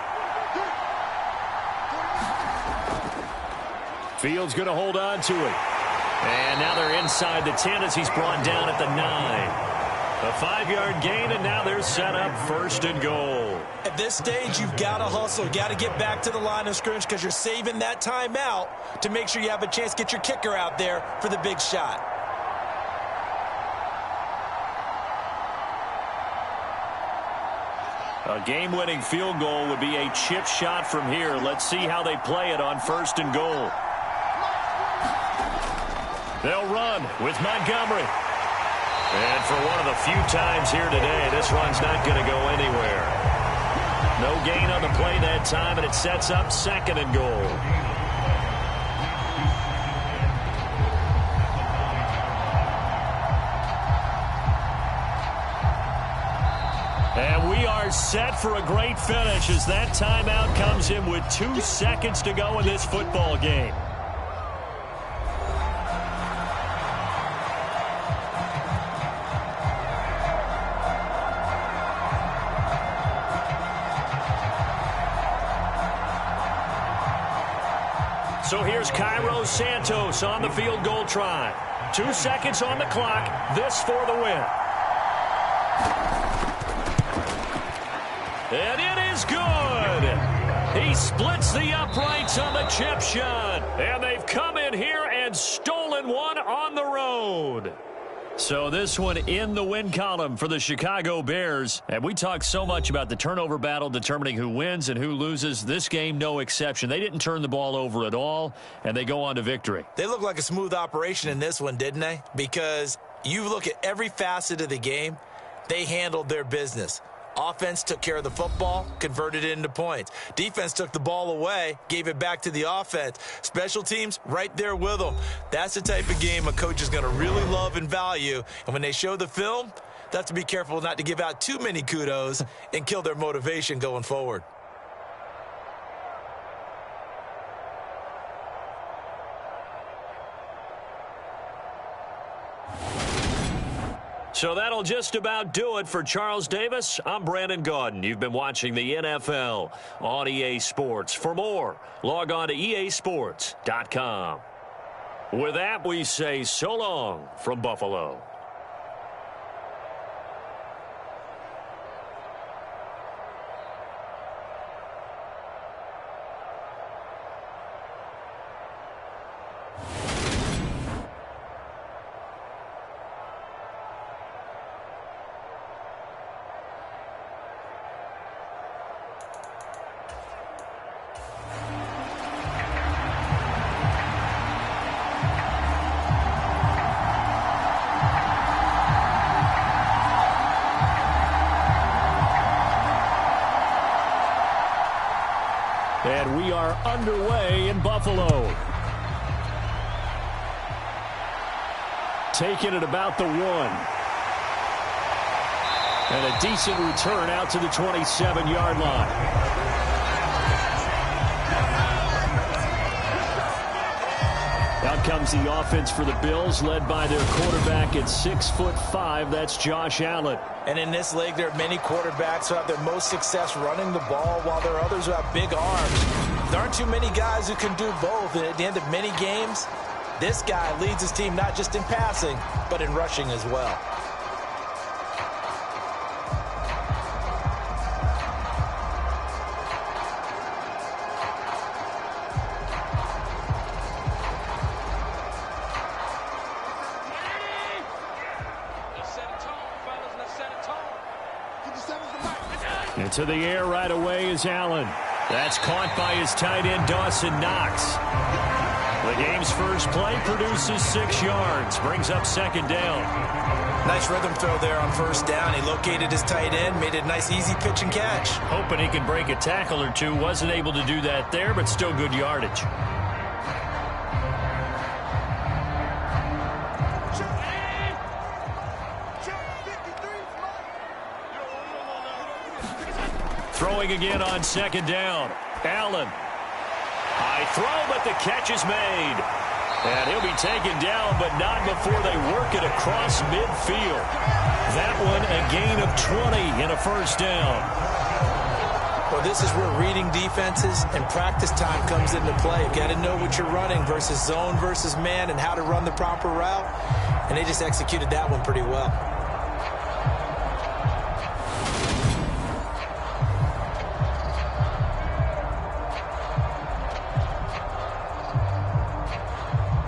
Fields going to hold on to it. And now they're inside the 10 as he's brought down at the 9. A 5-yard gain, and now they're set up 1st and goal. At this stage, you've got to hustle. You've got to get back to the line of scrimmage because you're saving that timeout to make sure you have a chance to get your kicker out there for the big shot. A game-winning field goal would be a chip shot from here. Let's see how they play it on 1st and goal. They'll run with Montgomery. And for one of the few times here today, this run's not going to go anywhere. No gain on the play that time, and it sets up 2nd and goal. And we are set for a great finish as that timeout comes in with 2 seconds to go in this football game. So here's Cairo Santos on the field goal try. 2 seconds on the clock. This for the win. And it is good. He splits the uprights on the chip shot. And they've come in here and stolen one on the road. So this one in the win column for the Chicago Bears. And we talk so much about the turnover battle determining who wins and who loses. This game, no exception. They didn't turn the ball over at all, and they go on to victory. They look like a smooth operation in this one, didn't they? Because you look at every facet of the game, they handled their business. Offense took care of the football, converted it into points. Defense took the ball away, gave it back to the offense. Special teams, right there with them. That's the type of game a coach is going to really love and value. And when they show the film, they have to be careful not to give out too many kudos and kill their motivation going forward. So that'll just about do it for Charles Davis. I'm Brandon Gaudin. You've been watching the NFL on EA Sports. For more, log on to easports.com. With that, we say so long from Buffalo. And we are underway in Buffalo. Taking it about the 1. And a decent return out to the 27-yard line. Out comes the offense for the Bills, led by their quarterback at 6'5". That's Josh Allen. And in this league, there are many quarterbacks who have their most success running the ball, while there are others who have big arms. There aren't too many guys who can do both. And at the end of many games, this guy leads his team not just in passing, but in rushing as well. And to the air right away is Allen. That's caught by his tight end, Dawson Knox. The game's first play produces 6 yards, brings up second down. Nice rhythm throw there on first down. He located his tight end, made it a nice easy pitch and catch. Hoping he could break a tackle or two. Wasn't able to do that there, but still good yardage. Throwing again on second down. Allen. High throw, but the catch is made. And he'll be taken down, but not before they work it across midfield. That one a gain of 20 and a first down. Well, this is where reading defenses and practice time comes into play. You've got to know what you're running versus zone versus man and how to run the proper route. And they just executed that one pretty well.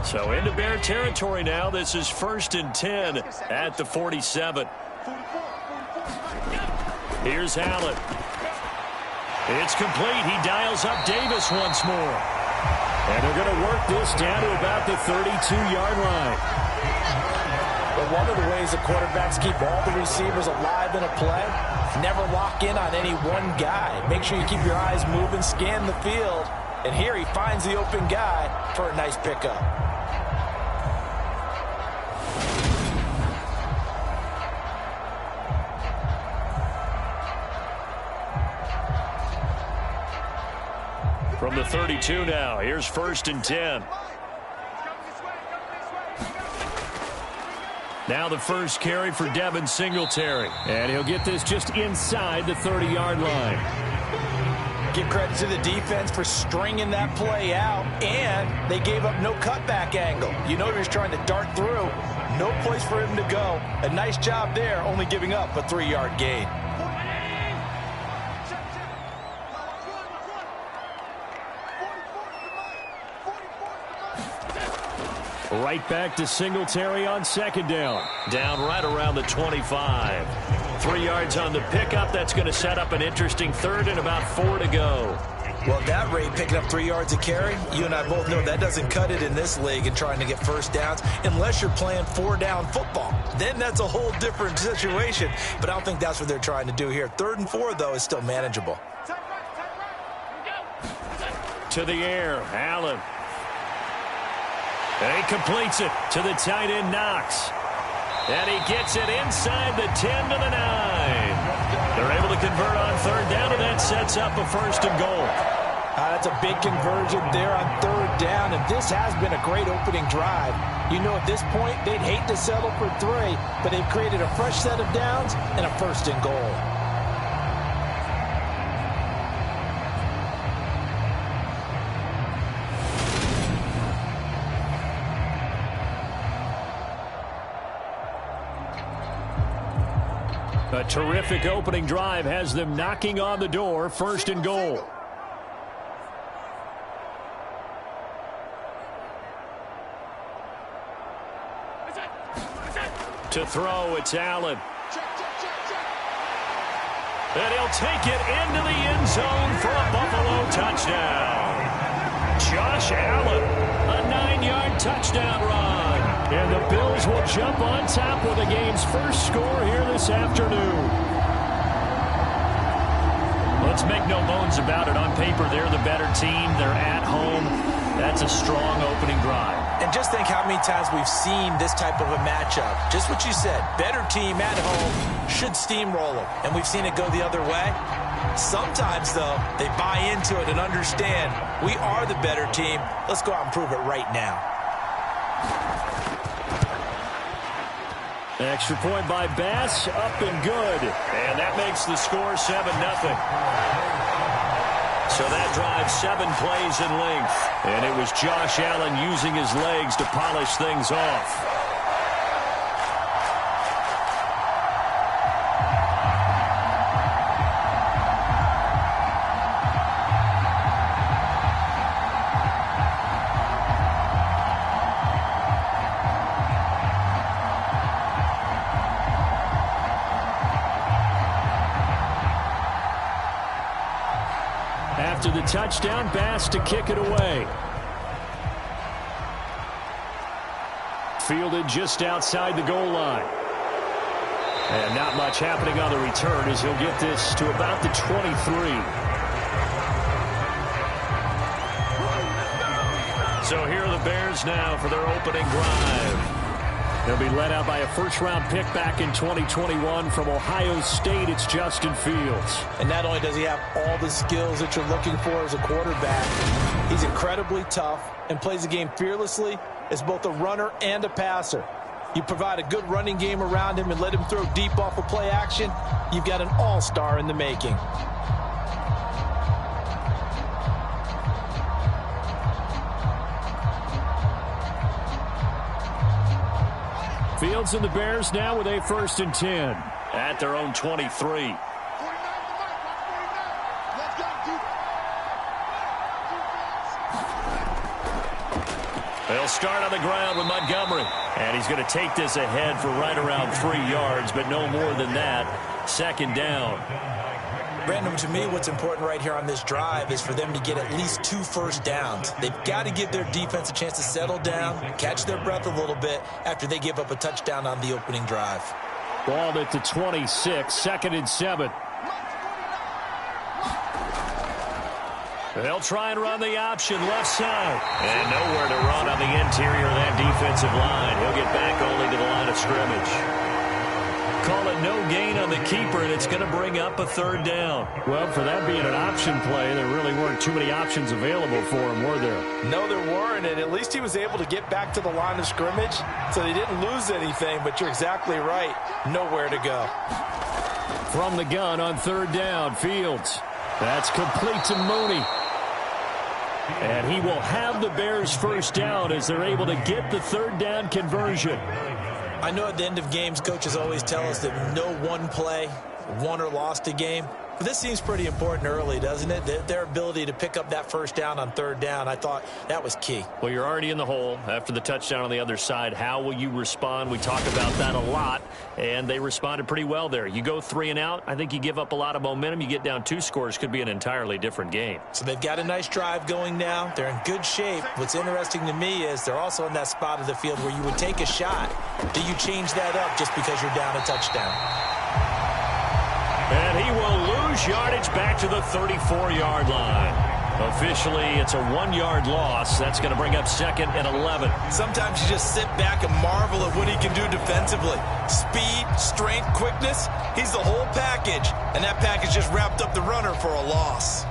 So into Bear territory now. This is 1st and 10 at the 47. Here's Allen. It's complete. He dials up Davis once more. And they're going to work this down to about the 32-yard line. But one of the ways the quarterbacks keep all the receivers alive in a play, never lock in on any one guy. Make sure you keep your eyes moving, scan the field. And here he finds the open guy for a nice pickup. From the 32 now, here's 1st and 10. Now the first carry for Devin Singletary. And he'll get this just inside the 30-yard line. Give credit to the defense for stringing that play out, and they gave up no cutback angle. You know he was trying to dart through. No place for him to go. A nice job there, only giving up a 3-yard gain. Right back to Singletary on second down. Down right around the 25. 3 yards on the pickup. That's going to set up an interesting third and about 4 to go. Well, at that rate, picking up 3 yards a carry, you and I both know that doesn't cut it in this league and trying to get first downs unless you're playing 4-down football. Then that's a whole different situation. But I don't think that's what they're trying to do here. 3rd and 4, though, is still manageable. To the air, Allen. And he completes it to the tight end, Knox. And he gets it inside the 10 to the 9. They're able to convert on 3rd down, and that sets up a 1st and goal. That's a big conversion there on 3rd down, and this has been a great opening drive. You know, at this point, they'd hate to settle for 3, but they've created a fresh set of downs and a 1st and goal. A terrific opening drive has them knocking on the door. 1st and goal. To throw, it's Allen. And he'll take it into the end zone for a Buffalo touchdown. Josh Allen, a 9-yard touchdown run. And the Bills will jump on top with the game's first score here this afternoon. Let's make no bones about it. On paper, they're the better team. They're at home. That's a strong opening drive. And just think how many times we've seen this type of a matchup. Just what you said, better team at home should steamroll them. And we've seen it go the other way. Sometimes, though, they buy into it and understand we are the better team. Let's go out and prove it right now. Extra point by Bass, up and good. And that makes the score 7-0. So that drives 7 plays in length. And it was Josh Allen using his legs to polish things off. After the touchdown, Bass to kick it away. Fielded just outside the goal line. And not much happening on the return as he'll get this to about the 23. So here are the Bears now for their opening drive. They'll be led out by a first-round pick back in 2021 from Ohio State. It's Justin Fields. And not only does he have all the skills that you're looking for as a quarterback, he's incredibly tough and plays the game fearlessly as both a runner and a passer. You provide a good running game around him and let him throw deep off of play action, you've got an all-star in the making. Fields and the Bears now with a 1st and 10 at their own 23. They'll start on the ground with Montgomery. And he's going to take this ahead for right around 3 yards, but no more than that. 2nd down. Brandon, to me, what's important right here on this drive is for them to get at least 2 first downs. They've got to give their defense a chance to settle down, catch their breath a little bit after they give up a touchdown on the opening drive. Ball at the 26, 2nd and 7. They'll try and run the option left side. And nowhere to run on the interior of that defensive line. He'll get back only to the line of scrimmage. Call it no gain on the keeper, and it's going to bring up a 3rd down. Well, for that being an option play, there really weren't too many options available for him, were there? No, there weren't, and at least he was able to get back to the line of scrimmage, so they didn't lose anything, but you're exactly right. Nowhere to go. From the gun on 3rd down, Fields. That's complete to Mooney. And he will have the Bears' 1st down as they're able to get the 3rd down conversion. I know at the end of games, coaches always tell us that no one play won or lost a game. But this seems pretty important early, doesn't it? Their ability to pick up that 1st down on 3rd down, I thought that was key. Well, you're already in the hole after the touchdown on the other side. How will you respond? We talk about that a lot, and they responded pretty well there. You go 3 and out, I think you give up a lot of momentum. You get down 2 scores, could be an entirely different game. So they've got a nice drive going now. They're in good shape. What's interesting to me is they're also in that spot of the field where you would take a shot. Do you change that up just because you're down a touchdown? And he will lose yardage back to the 34-yard line. Officially, it's a 1-yard loss. That's going to bring up 2nd and 11. Sometimes you just sit back and marvel at what he can do defensively. Speed, strength, quickness, he's the whole package. And that package just wrapped up the runner for a loss.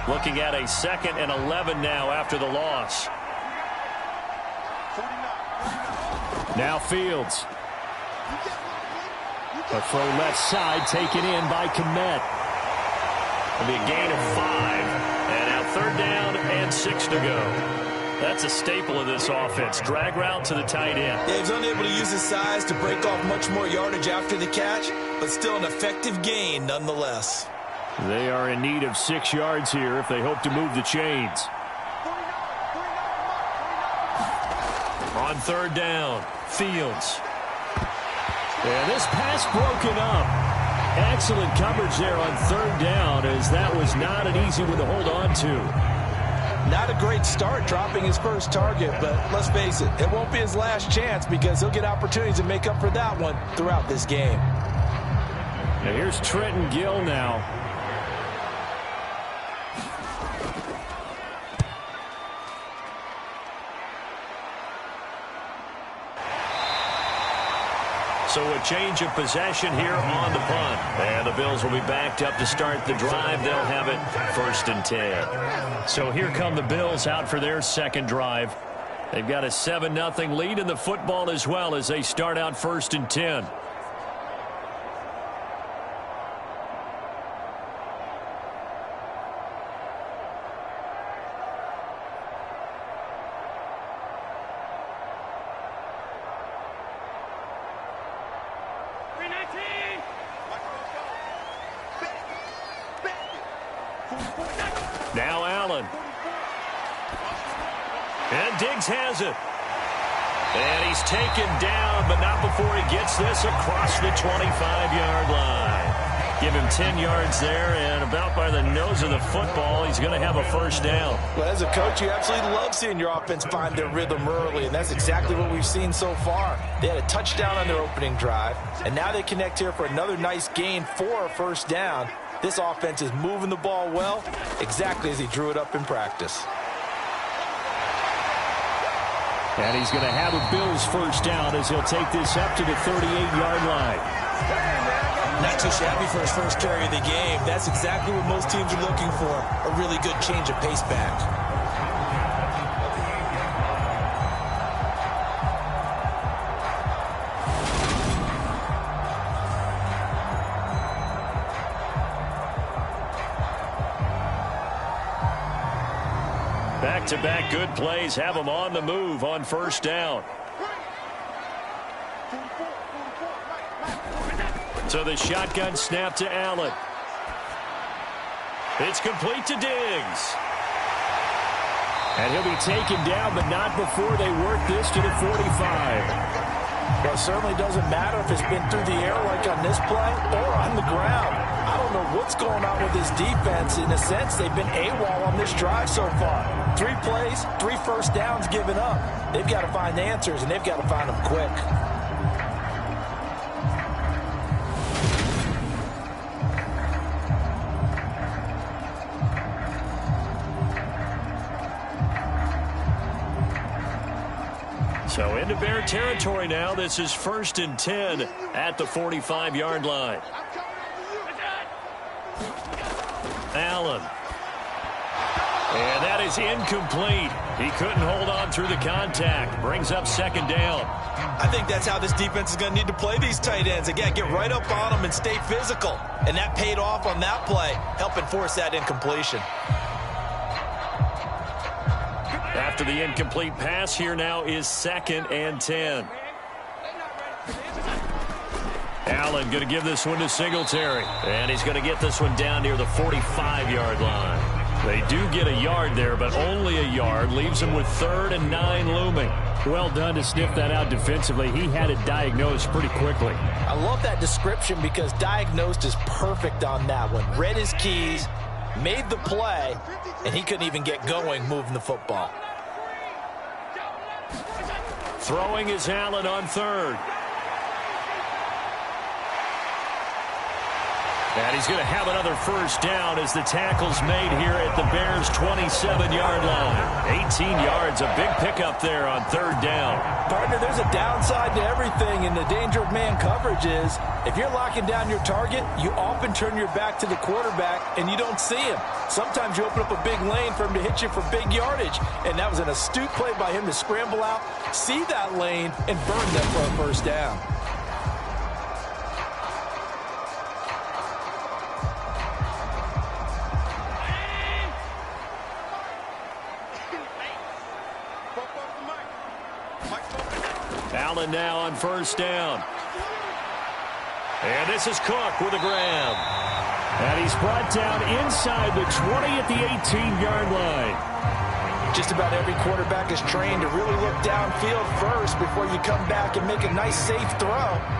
Looking at a 2nd and 11 now after the loss. Now Fields. A throw left side taken in by Kmet. It'll be a gain of 5. And now 3rd down and 6 to go. That's a staple of this offense. Drag route to the tight end. Yeah, he's unable to use his size to break off much more yardage after the catch, but still an effective gain nonetheless. They are in need of 6 yards here if they hope to move the chains. On 3rd down, Fields. And this pass broken up. Excellent coverage there on 3rd down, as that was not an easy one to hold on to. Not a great start dropping his first target, but let's face it, it won't be his last chance because he'll get opportunities to make up for that one throughout this game. And here's Trenton Gill now. So a change of possession here on the punt. And the Bills will be backed up to start the drive. They'll have it 1st and 10. So here come the Bills out for their 2nd drive. They've got a 7-0 lead in the football as well as they start out 1st and 10. Now Allen. And Diggs has it. And he's taken down, but not before he gets this across the 25-yard line. Give him 10 yards there, and about by the nose of the football, he's going to have a first down. Well, as a coach, you absolutely love seeing your offense find their rhythm early, and that's exactly what we've seen so far. They had a touchdown on their opening drive, and now they connect here for another nice gain for a first down. This offense is moving the ball well, exactly as he drew it up in practice. And he's going to have a Bills first down as he'll take this up to the 38-yard line. Not too shabby for his first carry of the game. That's exactly what most teams are looking for, a really good change of pace back. Back-to-back good plays have him on the move on first down. So the shotgun snap to Allen. It's complete to Diggs. And he'll be taken down, but not before they work this to the 45. Well, it certainly doesn't matter if it's been through the air like on this play or on the ground. I don't know what's going on with this defense. In a sense, they've been AWOL on this drive so far. 3 plays, 3 first downs given up. They've got to find answers, and they've got to find them quick. So into Bear territory now. This is 1st and 10 at the 45-yard line. Allen. And that is incomplete. He couldn't hold on through the contact. Brings up 2nd down. I think that's how this defense is going to need to play these tight ends. Again, get right up on them and stay physical. And that paid off on that play, helping force that incompletion. After the incomplete pass, here now is 2nd and 10. Allen going to give this one to Singletary. And he's going to get this one down near the 45-yard line. They do get a yard there, but only a yard. Leaves them with 3rd and 9 looming. Well done to sniff that out defensively. He had it diagnosed pretty quickly. I love that description because diagnosed is perfect on that one. Read his keys, made the play, and he couldn't even get going moving the football. Throwing is Allen on 3rd. And he's going to have another first down as the tackle's made here at the Bears' 27-yard line. 18 yards, a big pickup there on 3rd down. Partner, there's a downside to everything, and the danger of man coverage is if you're locking down your target, you often turn your back to the quarterback and you don't see him. Sometimes you open up a big lane for him to hit you for big yardage, and that was an astute play by him to scramble out, see that lane, and burn them for a first down. Allen now on first down. And this is Cook with a grab. And he's brought down inside the 20 at the 18-yard line. Just about every quarterback is trained to really look downfield first before you come back and make a nice, safe throw.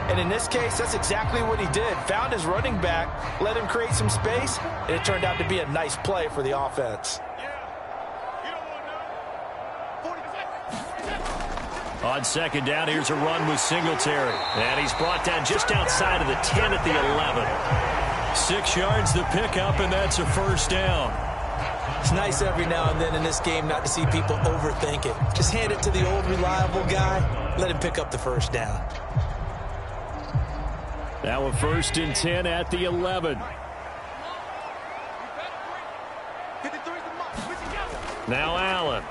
And in this case, that's exactly what he did. Found his running back, let him create some space, and it turned out to be a nice play for the offense. On 2nd down, here's a run with Singletary. And he's brought down just outside of the 10 at the 11. 6 yards the pickup, and that's a first down. It's nice every now and then in this game not to see people overthink it. Just hand it to the old reliable guy. Let him pick up the first down. Now a 1st and 10 at the 11. Now Allen.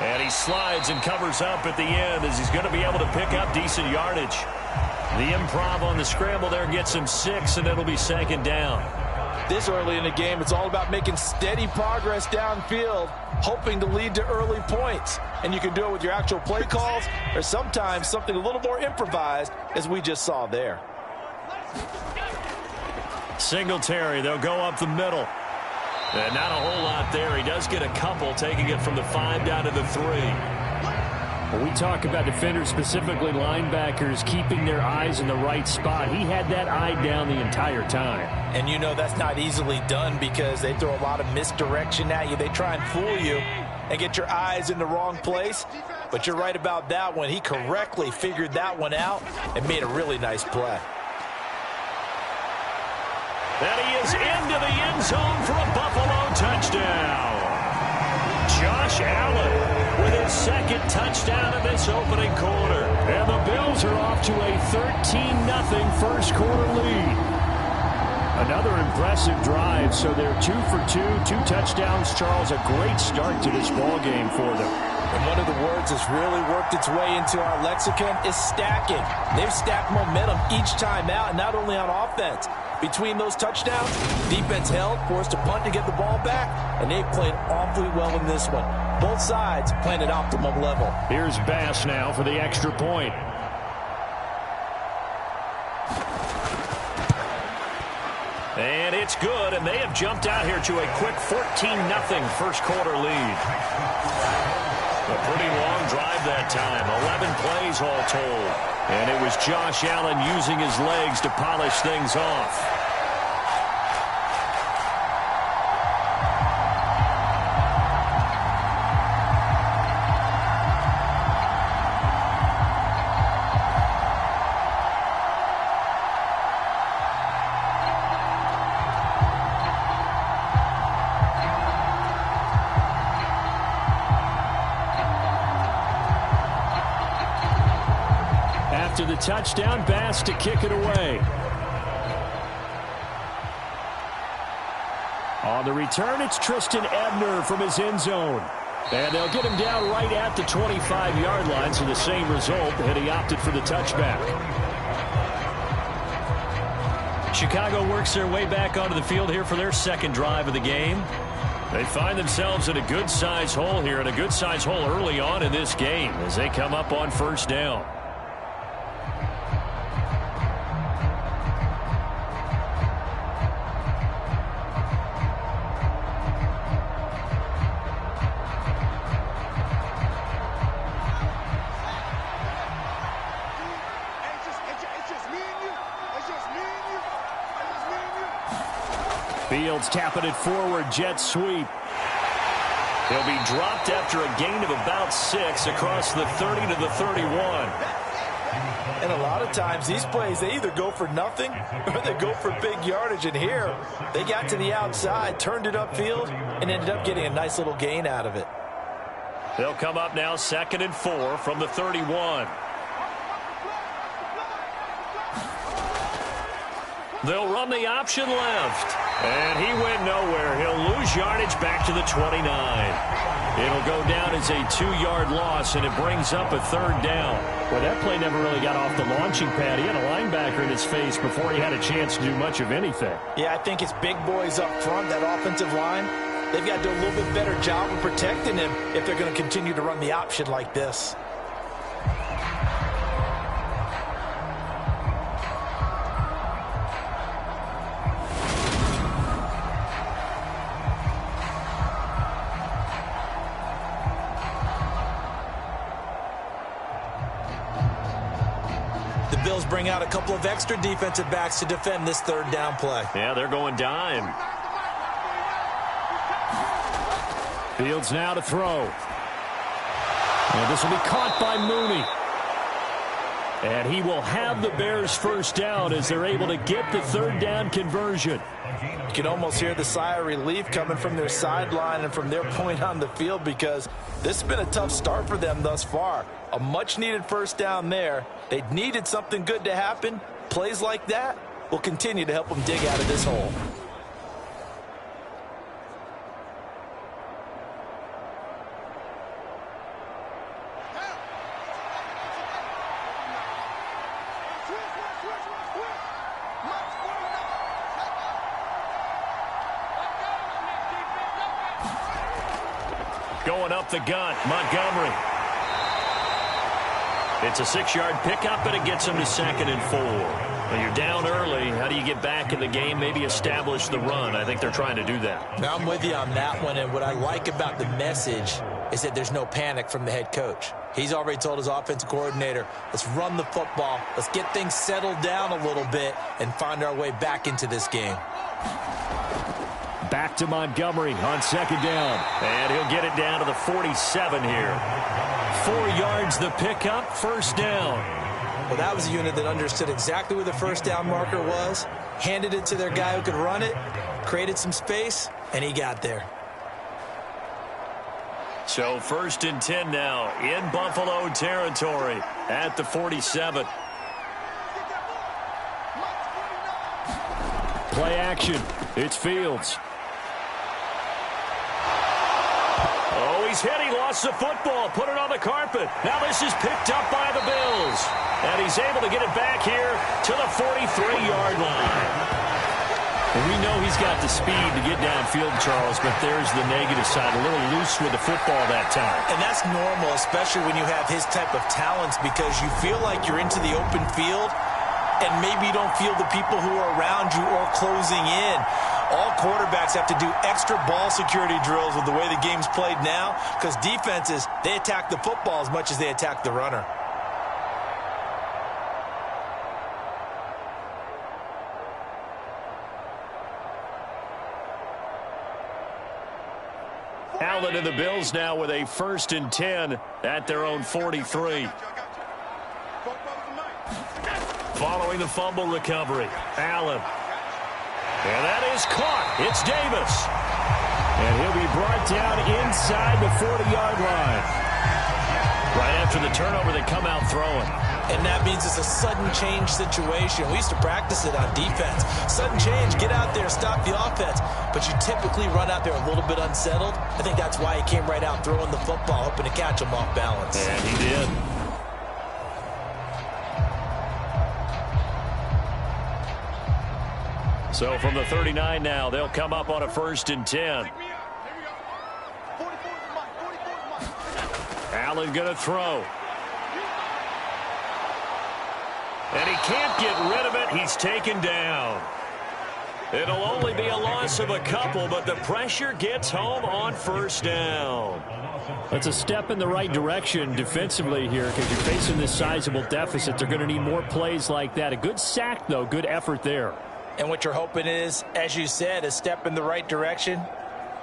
And he slides and covers up at the end as he's going to be able to pick up decent yardage. The improv on the scramble there gets him 6, and it'll be 2nd down. This early in the game, it's all about making steady progress downfield, hoping to lead to early points. And you can do it with your actual play calls or sometimes something a little more improvised, as we just saw there. Singletary, they'll go up the middle. And not a whole lot there. He does get a couple, taking it from the 5 down to the 3. When we talk about defenders, specifically linebackers, keeping their eyes in the right spot, he had that eye down the entire time. And you know that's not easily done because they throw a lot of misdirection at you. They try and fool you and get your eyes in the wrong place. But you're right about that one. He correctly figured that one out and made a really nice play. And he is into the end zone for a Buffalo touchdown. Josh Allen with his second touchdown of this opening quarter. And the Bills are off to a 13-0 first quarter lead. Another impressive drive, so they're 2 for 2, 2 touchdowns. Charles, a great start to this ball game for them. And one of the words that's really worked its way into our lexicon is stacking. They've stacked momentum each time out, and not only on offense. Between those touchdowns, defense held, forced a punt to get the ball back, and they've played awfully well in this one. Both sides playing at optimum level. Here's Bass now for the extra point. And it's good, and they have jumped out here to a quick 14-0 first quarter lead. A pretty long drive that time, 11 plays all told. And it was Josh Allen using his legs to polish things off. After the touchdown, Bass to kick it away. On the return, it's Tristan Ebner from his end zone. And they'll get him down right at the 25-yard line, so the same result, and he opted for the touchback. Chicago works their way back onto the field here for their second drive of the game. They find themselves in a good-sized hole here, and a good-sized hole early on in this game as they come up on first down. Fields tapping it forward, jet sweep. He'll be dropped after a gain of about 6 across the 30 to the 31. And a lot of times these plays, they either go for nothing or they go for big yardage. And here, they got to the outside, turned it upfield, and ended up getting a nice little gain out of it. They'll come up now 2nd and 4 from the 31. They'll run the option left. And he went nowhere. He'll lose yardage back to the 29. It'll go down as a 2-yard loss, and it brings up a 3rd down. Well, that play never really got off the launching pad. He had a linebacker in his face before he had a chance to do much of anything. Yeah, I think it's big boys up front, that offensive line. They've got to do a little bit better job of protecting him if they're going to continue to run the option like this. Bills bring out a couple of extra defensive backs to defend this 3rd down play. Yeah, they're going dime. Fields now to throw. And this will be caught by Mooney. And he will have the Bears first down as they're able to get the 3rd down conversion. You can almost hear the sigh of relief coming from their sideline and from their point on the field because this has been a tough start for them thus far. A much-needed first down there. They needed something good to happen. Plays like that will continue to help them dig out of this hole. Going up the gut, Montgomery. It's a 6-yard pickup, and it gets them to 2nd and 4. When you're down early, how do you get back in the game, maybe establish the run? I think they're trying to do that. Now I'm with you on that one, and what I like about the message is that there's no panic from the head coach. He's already told his offensive coordinator, let's run the football, let's get things settled down a little bit and find our way back into this game. Back to Montgomery on 2nd down. And he'll get it down to the 47 here. 4 yards the pickup, 1st down. Well, that was a unit that understood exactly where the 1st down marker was, handed it to their guy who could run it, created some space, and he got there. So 1st and 10 now in Buffalo territory at the 47. Play action. It's Fields. Oh, he's hit. He lost the football. Put it on the carpet. Now this is picked up by the Bills. And he's able to get it back here to the 43-yard line. And we know he's got the speed to get downfield, Charles, but there's the negative side. A little loose with the football that time. And that's normal, especially when you have his type of talents, because you feel like you're into the open field and maybe you don't feel the people who are around you or closing in. All quarterbacks have to do extra ball security drills with the way the game's played now, because defenses, they attack the football as much as they attack the runner. Allen and the Bills now with a 1st and 10 at their own 43. Following the fumble recovery, Allen. And that is caught. It's Davis. And he'll be brought down inside the 40-yard line. Right after the turnover, they come out throwing. And that means it's a sudden change situation. We used to practice it on defense. Sudden change, get out there, stop the offense. But you typically run out there a little bit unsettled. I think that's why he came right out throwing the football, hoping to catch him off balance. And he did. So from the 39 now, they'll come up on a 1st and 10. Allen going to throw. And he can't get rid of it. He's taken down. It'll only be a loss of a couple, but the pressure gets home on 1st down. That's a step in the right direction defensively here, because you're facing this sizable deficit. They're going to need more plays like that. A good sack, though. Good effort there. And what you're hoping is, as you said, a step in the right direction,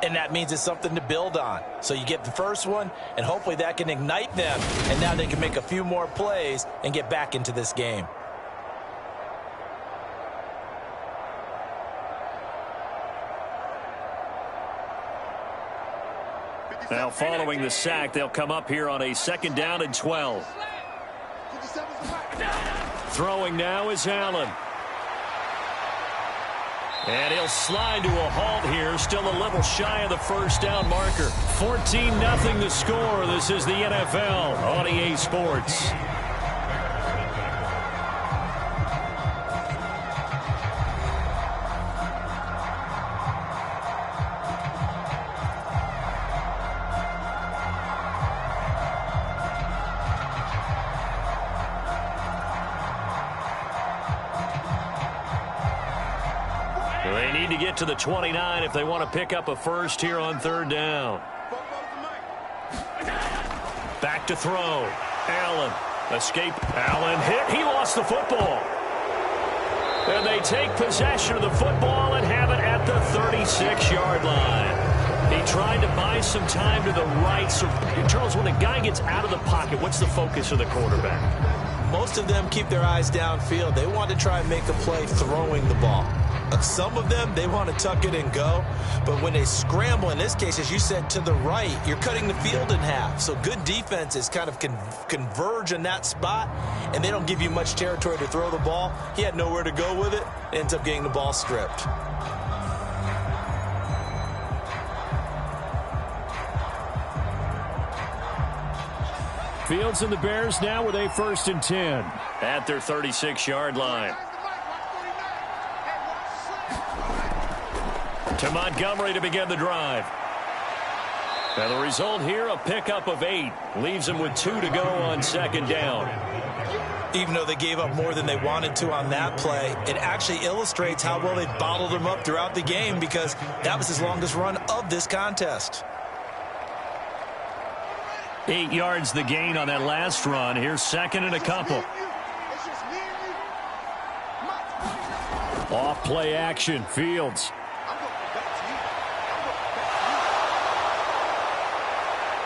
and that means it's something to build on. So you get the first one, and hopefully that can ignite them, and now they can make a few more plays and get back into this game. Now following the sack, they'll come up here on a 2nd down and 12. Throwing now is Allen. And he'll slide to a halt here, still a little shy of the 1st down marker. 14-0 the score. This is the NFL on EA Sports. They need to get to the 29 if they want to pick up a 1st here on 3rd down. Back to throw. Allen. Escape. Allen hit. He lost the football. And they take possession of the football and have it at the 36-yard line. He tried to buy some time to the right. So, Charles, when a guy gets out of the pocket, what's the focus of the quarterback? Most of them keep their eyes downfield. They want to try and make a play throwing the ball. Some of them, they want to tuck it and go. But when they scramble, in this case, as you said, to the right, you're cutting the field in half. So good defenses kind of converge in that spot, and they don't give you much territory to throw the ball. He had nowhere to go with it. Ends up getting the ball stripped. Fields and the Bears now with a 1st and 10. At their 36-yard line. To Montgomery to begin the drive. And the result here, a pickup of 8. Leaves them with 2 to go on second down. Even though they gave up more than they wanted to on that play, it actually illustrates how well they bottled them up throughout the game, because that was his longest run of this contest. 8 yards the gain on that last run. Here's second and a couple. Off play action, Fields.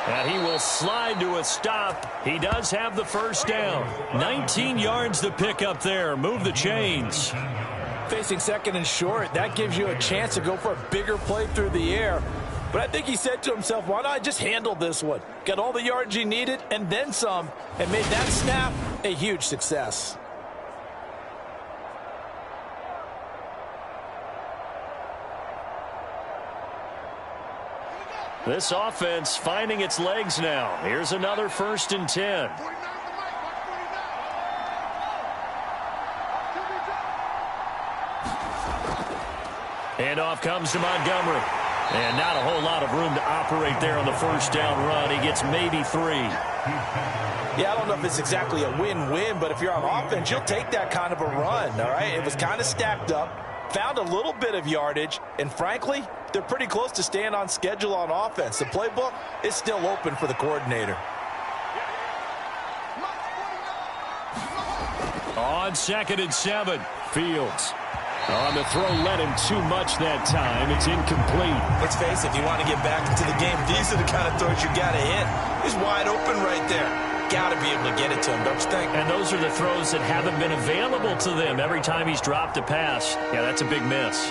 And he will slide to a stop. He does have the first down. 19 yards to pick up there. Move the chains. Facing second and short, that gives you a chance to go for a bigger play through the air. But I think he said to himself, why not just handle this one? Got all the yards he needed and then some, and made that snap a huge success. This offense finding its legs now. Here's another 1st and 10. Handoff comes to Montgomery. And not a whole lot of room to operate there on the first down run. He gets maybe 3. Yeah, I don't know if it's exactly a win-win, but if you're on offense, you'll take that kind of a run, all right? It was kind of stacked up. Found a little bit of yardage, and frankly, they're pretty close to staying on schedule on offense. The playbook is still open for the coordinator. On 2nd and 7, Fields. On the throw, led him too much that time. It's incomplete. Let's face it, if you want to get back into the game, these are the kind of throws you got to hit. He's wide open right there. Got to be able to get it to him, don't you think? And those are the throws that haven't been available to them every time he's dropped a pass. Yeah, that's a big miss.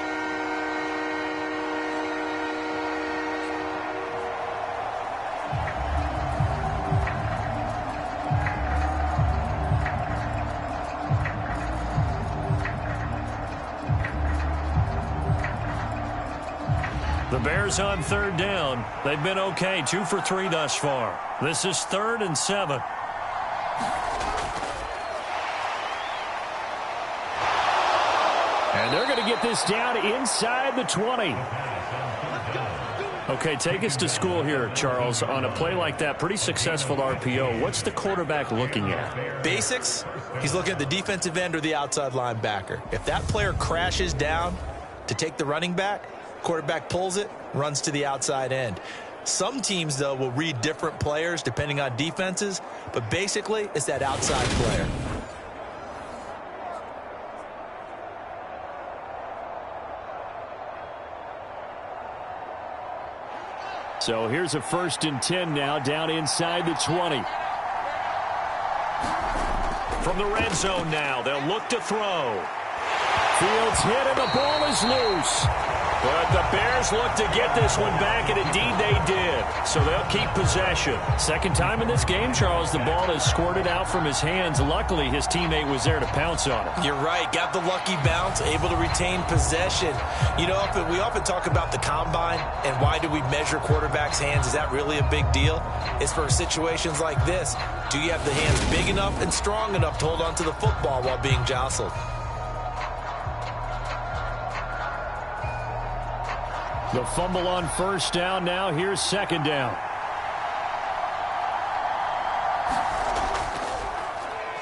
The Bears on 3rd down. They've been okay, 2 for 3 thus far. This is 3rd and 7. And they're going to get this down inside the 20. Okay, take us to school here, Charles. On a play like that, pretty successful RPO. What's the quarterback looking at? Basics. He's looking at the defensive end or the outside linebacker. If that player crashes down to take the running back, quarterback pulls it, runs to the outside end. Some teams, though, will read different players depending on defenses, but basically it's that outside player. So here's a 1st and 10 now, down inside the 20. From the red zone now, they'll look to throw. Fields hit and the ball is loose. But the Bears look to get this one back, and indeed they did. So they'll keep possession. Second time in this game, Charles, the ball is squirted out from his hands. Luckily, his teammate was there to pounce on it. You're right. Got the lucky bounce, able to retain possession. You know, we often talk about the combine and why do we measure quarterbacks' hands. Is that really a big deal? It's for situations like this. Do you have the hands big enough and strong enough to hold on to the football while being jostled? The fumble on 1st down now. Here's 2nd down.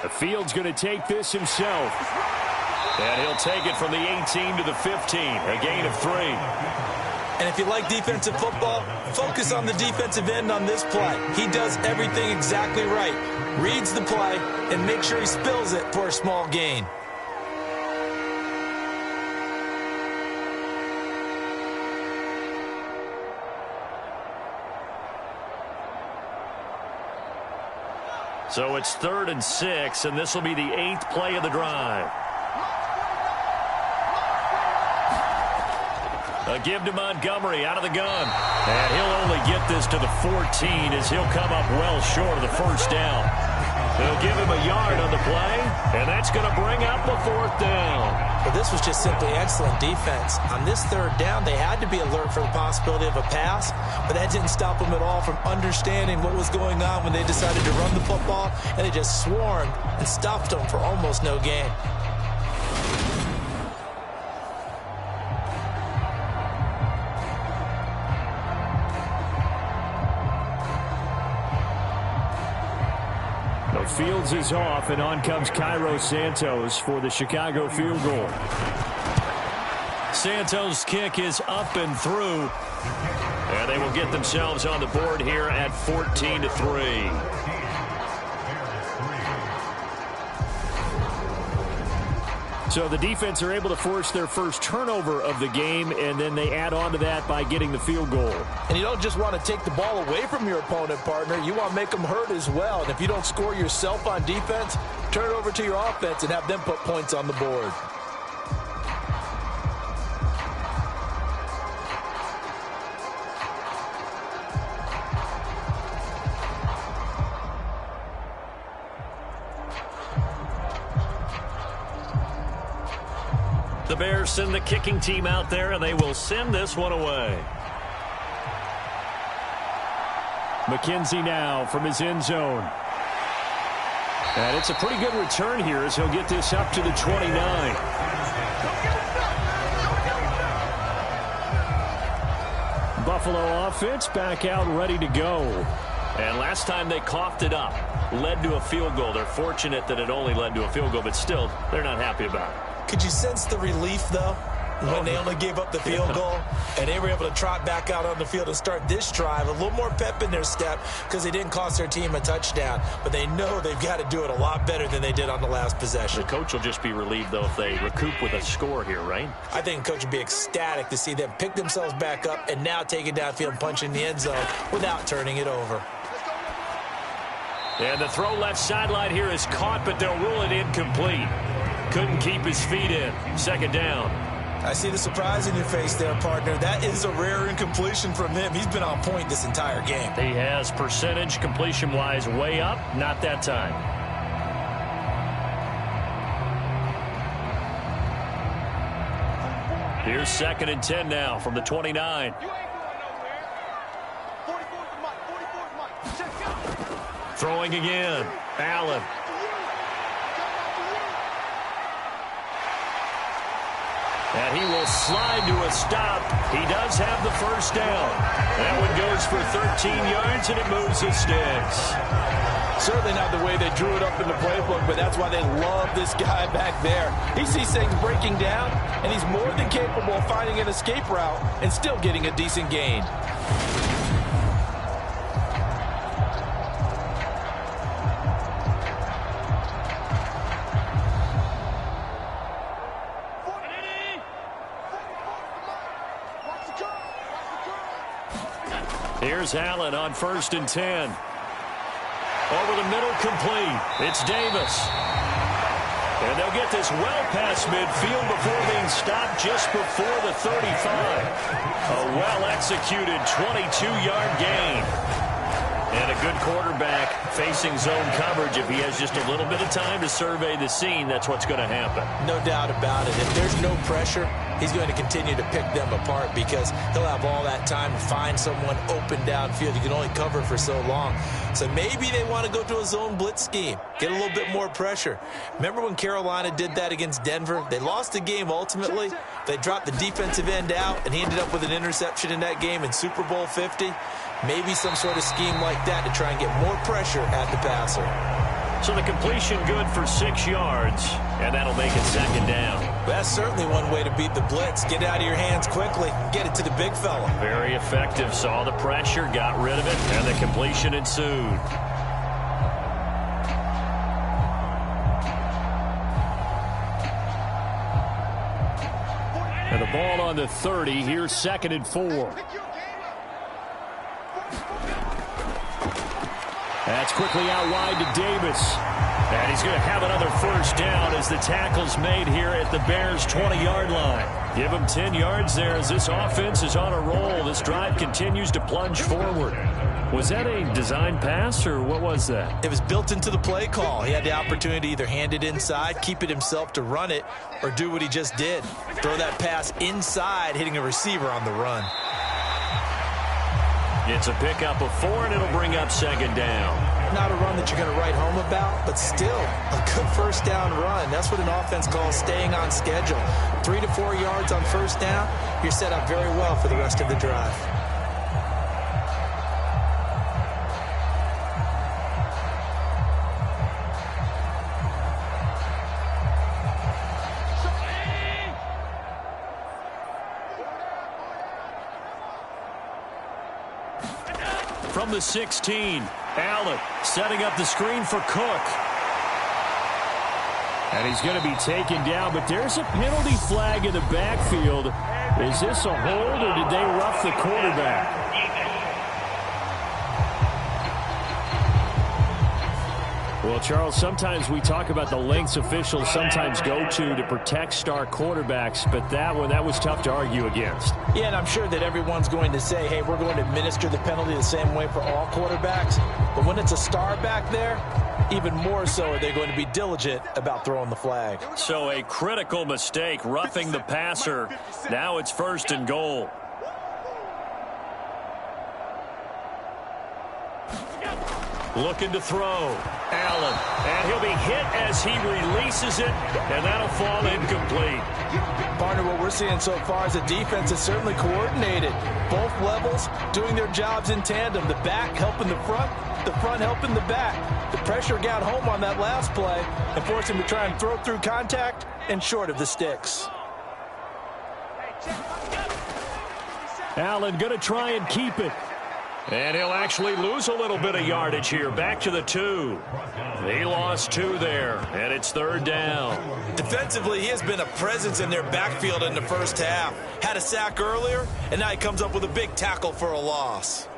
The Field's going to take this himself. And he'll take it from the 18 to the 15. A gain of 3. And if you like defensive football, focus on the defensive end on this play. He does everything exactly right. Reads the play and makes sure he spills it for a small gain. So it's 3rd and 6, and this will be the 8th play of the drive. A give to Montgomery out of the gun. And he'll only get this to the 14 as he'll come up well short of the first down. They'll give him a yard on the play, and that's going to bring up the 4th down. But this was just simply excellent defense. On this 3rd down, they had to be alert for the possibility of a pass, but that didn't stop them at all from understanding what was going on when they decided to run the football, and they just swarmed and stopped them for almost no gain. Fields is off, and on comes Cairo Santos for the Chicago field goal. Santos' kick is up and through, and they will get themselves on the board here at 14-3. So the defense are able to force their first turnover of the game, and then they add on to that by getting the field goal. And you don't just want to take the ball away from your opponent, partner. You want to make them hurt as well. And if you don't score yourself on defense, turn it over to your offense and have them put points on the board. The Bears send the kicking team out there, and they will send this one away. McKenzie now from his end zone. And it's a pretty good return here as he'll get this up to the 29. Buffalo offense back out ready to go. And last time they coughed it up, led to a field goal. They're fortunate that it only led to a field goal, but still, they're not happy about it. Could you sense the relief, though, when they only gave up the field goal and they were able to trot back out on the field and start this drive? A little more pep in their step because they didn't cost their team a touchdown, but they know they've got to do it a lot better than they did on the last possession. The coach will just be relieved, though, if they recoup with a score here, right? I think the coach would be ecstatic to see them pick themselves back up and now take it downfield and punch in the end zone without turning it over. And the throw left sideline here is caught, but they'll rule it incomplete. Couldn't keep his feet in. Second down. I see the surprise in your face there, partner. That is a rare incompletion from him. He's been on point this entire game. He has percentage completion-wise way up. Not that time. Here's 2nd and 10 now from the 29. You ain't going nowhere. 44's the mic. 44's the mic. Check out. Throwing again. Allen. And he will slide to a stop. He does have the first down. That one goes for 13 yards, and it moves the sticks. Certainly not the way they drew it up in the playbook, but that's why they love this guy back there. He sees things breaking down, and he's more than capable of finding an escape route and still getting a decent gain. Here's Allen on 1st and 10. Over the middle, complete. It's Davis. And they'll get this well past midfield before being stopped just before the 35. A well-executed 22-yard gain. And a good quarterback facing zone coverage. If he has just a little bit of time to survey the scene, that's what's going to happen. No doubt about it. If there's no pressure, he's going to continue to pick them apart because he'll have all that time to find someone open downfield. You can only cover for so long. So maybe they want to go to a zone blitz scheme, get a little bit more pressure. Remember when Carolina did that against Denver? They lost the game ultimately. They dropped the defensive end out, and he ended up with an interception in that game in Super Bowl 50. Maybe some sort of scheme like that to try and get more pressure at the passer. So the completion good for 6 yards, and that'll make it 2nd down. That's certainly one way to beat the blitz. Get it out of your hands quickly and get it to the big fella. Very effective. Saw the pressure, got rid of it, and the completion ensued. And the ball on the 30. Here's 2nd and 4. That's quickly out wide to Davis. And he's going to have another first down as the tackle's made here at the Bears' 20-yard line. Give him 10 yards there as this offense is on a roll. This drive continues to plunge forward. Was that a design pass, or what was that? It was built into the play call. He had the opportunity to either hand it inside, keep it himself to run it, or do what he just did. Throw that pass inside, hitting a receiver on the run. It's a pickup of 4, and it'll bring up 2nd down. Not a run that you're going to write home about, but still a good first down run. That's what an offense calls staying on schedule. 3 to 4 yards on first down, you're set up very well for the rest of the drive. From the 16, Allen setting up the screen for Cook. And he's going to be taken down, but there's a penalty flag in the backfield. Is this a hold, or did they rough the quarterback? Well, Charles, sometimes we talk about the lengths officials sometimes go to protect star quarterbacks, but that was tough to argue against. Yeah, and I'm sure that everyone's going to say, hey, we're going to administer the penalty the same way for all quarterbacks. But when it's a star back there, even more so are they going to be diligent about throwing the flag. So a critical mistake, roughing the passer. Now it's 1st and goal. Looking to throw. Allen. And he'll be hit as he releases it, and that'll fall incomplete. Partner, what we're seeing so far is the defense is certainly coordinated. Both levels doing their jobs in tandem. The back helping the front helping the back. The pressure got home on that last play and forced him to try and throw through contact and short of the sticks. Allen going to try and keep it. And he'll actually lose a little bit of yardage here. Back to the 2. He lost 2 there, and it's 3rd down. Defensively, he has been a presence in their backfield in the first half. Had a sack earlier, and now he comes up with a big tackle for a loss.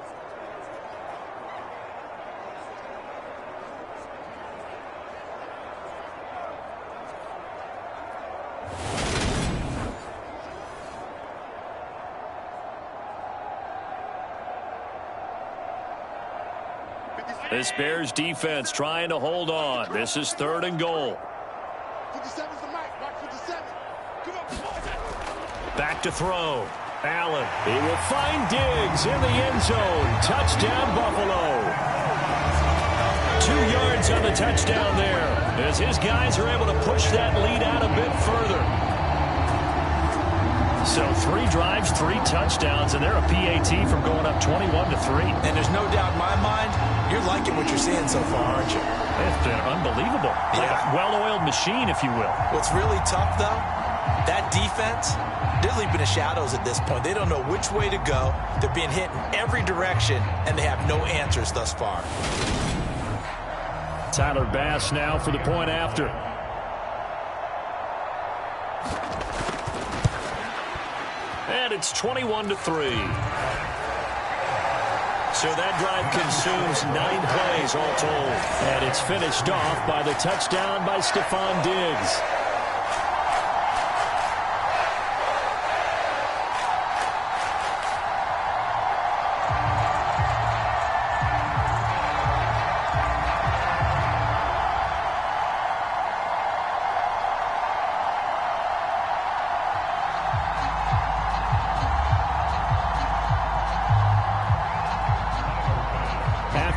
This Bears defense trying to hold on. This is 3rd and goal. 57's the mic. Watch 57. Come on. Back to throw. Allen. He will find Diggs in the end zone. Touchdown, Buffalo. 2 yards on the touchdown there, as his guys are able to push that lead out a bit further. So 3 drives, 3 touchdowns, and they're a PAT from going up 21-3. And there's no doubt in my mind, you're liking what you're seeing so far, aren't you? It's been unbelievable. Like a well-oiled machine, if you will. What's really tough, though, that defense, they're leaping the shadows at this point. They don't know which way to go. They're being hit in every direction, and they have no answers thus far. Tyler Bass now for the point after. And it's 21-3. So that drive consumes 9 plays all told. And it's finished off by the touchdown by Stephon Diggs.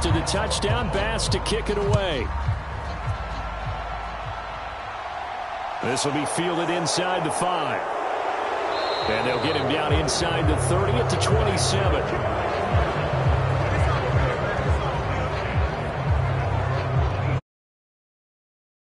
To the touchdown, Bass to kick it away. This will be fielded inside the 5. And they'll get him down inside the 30 at the 27.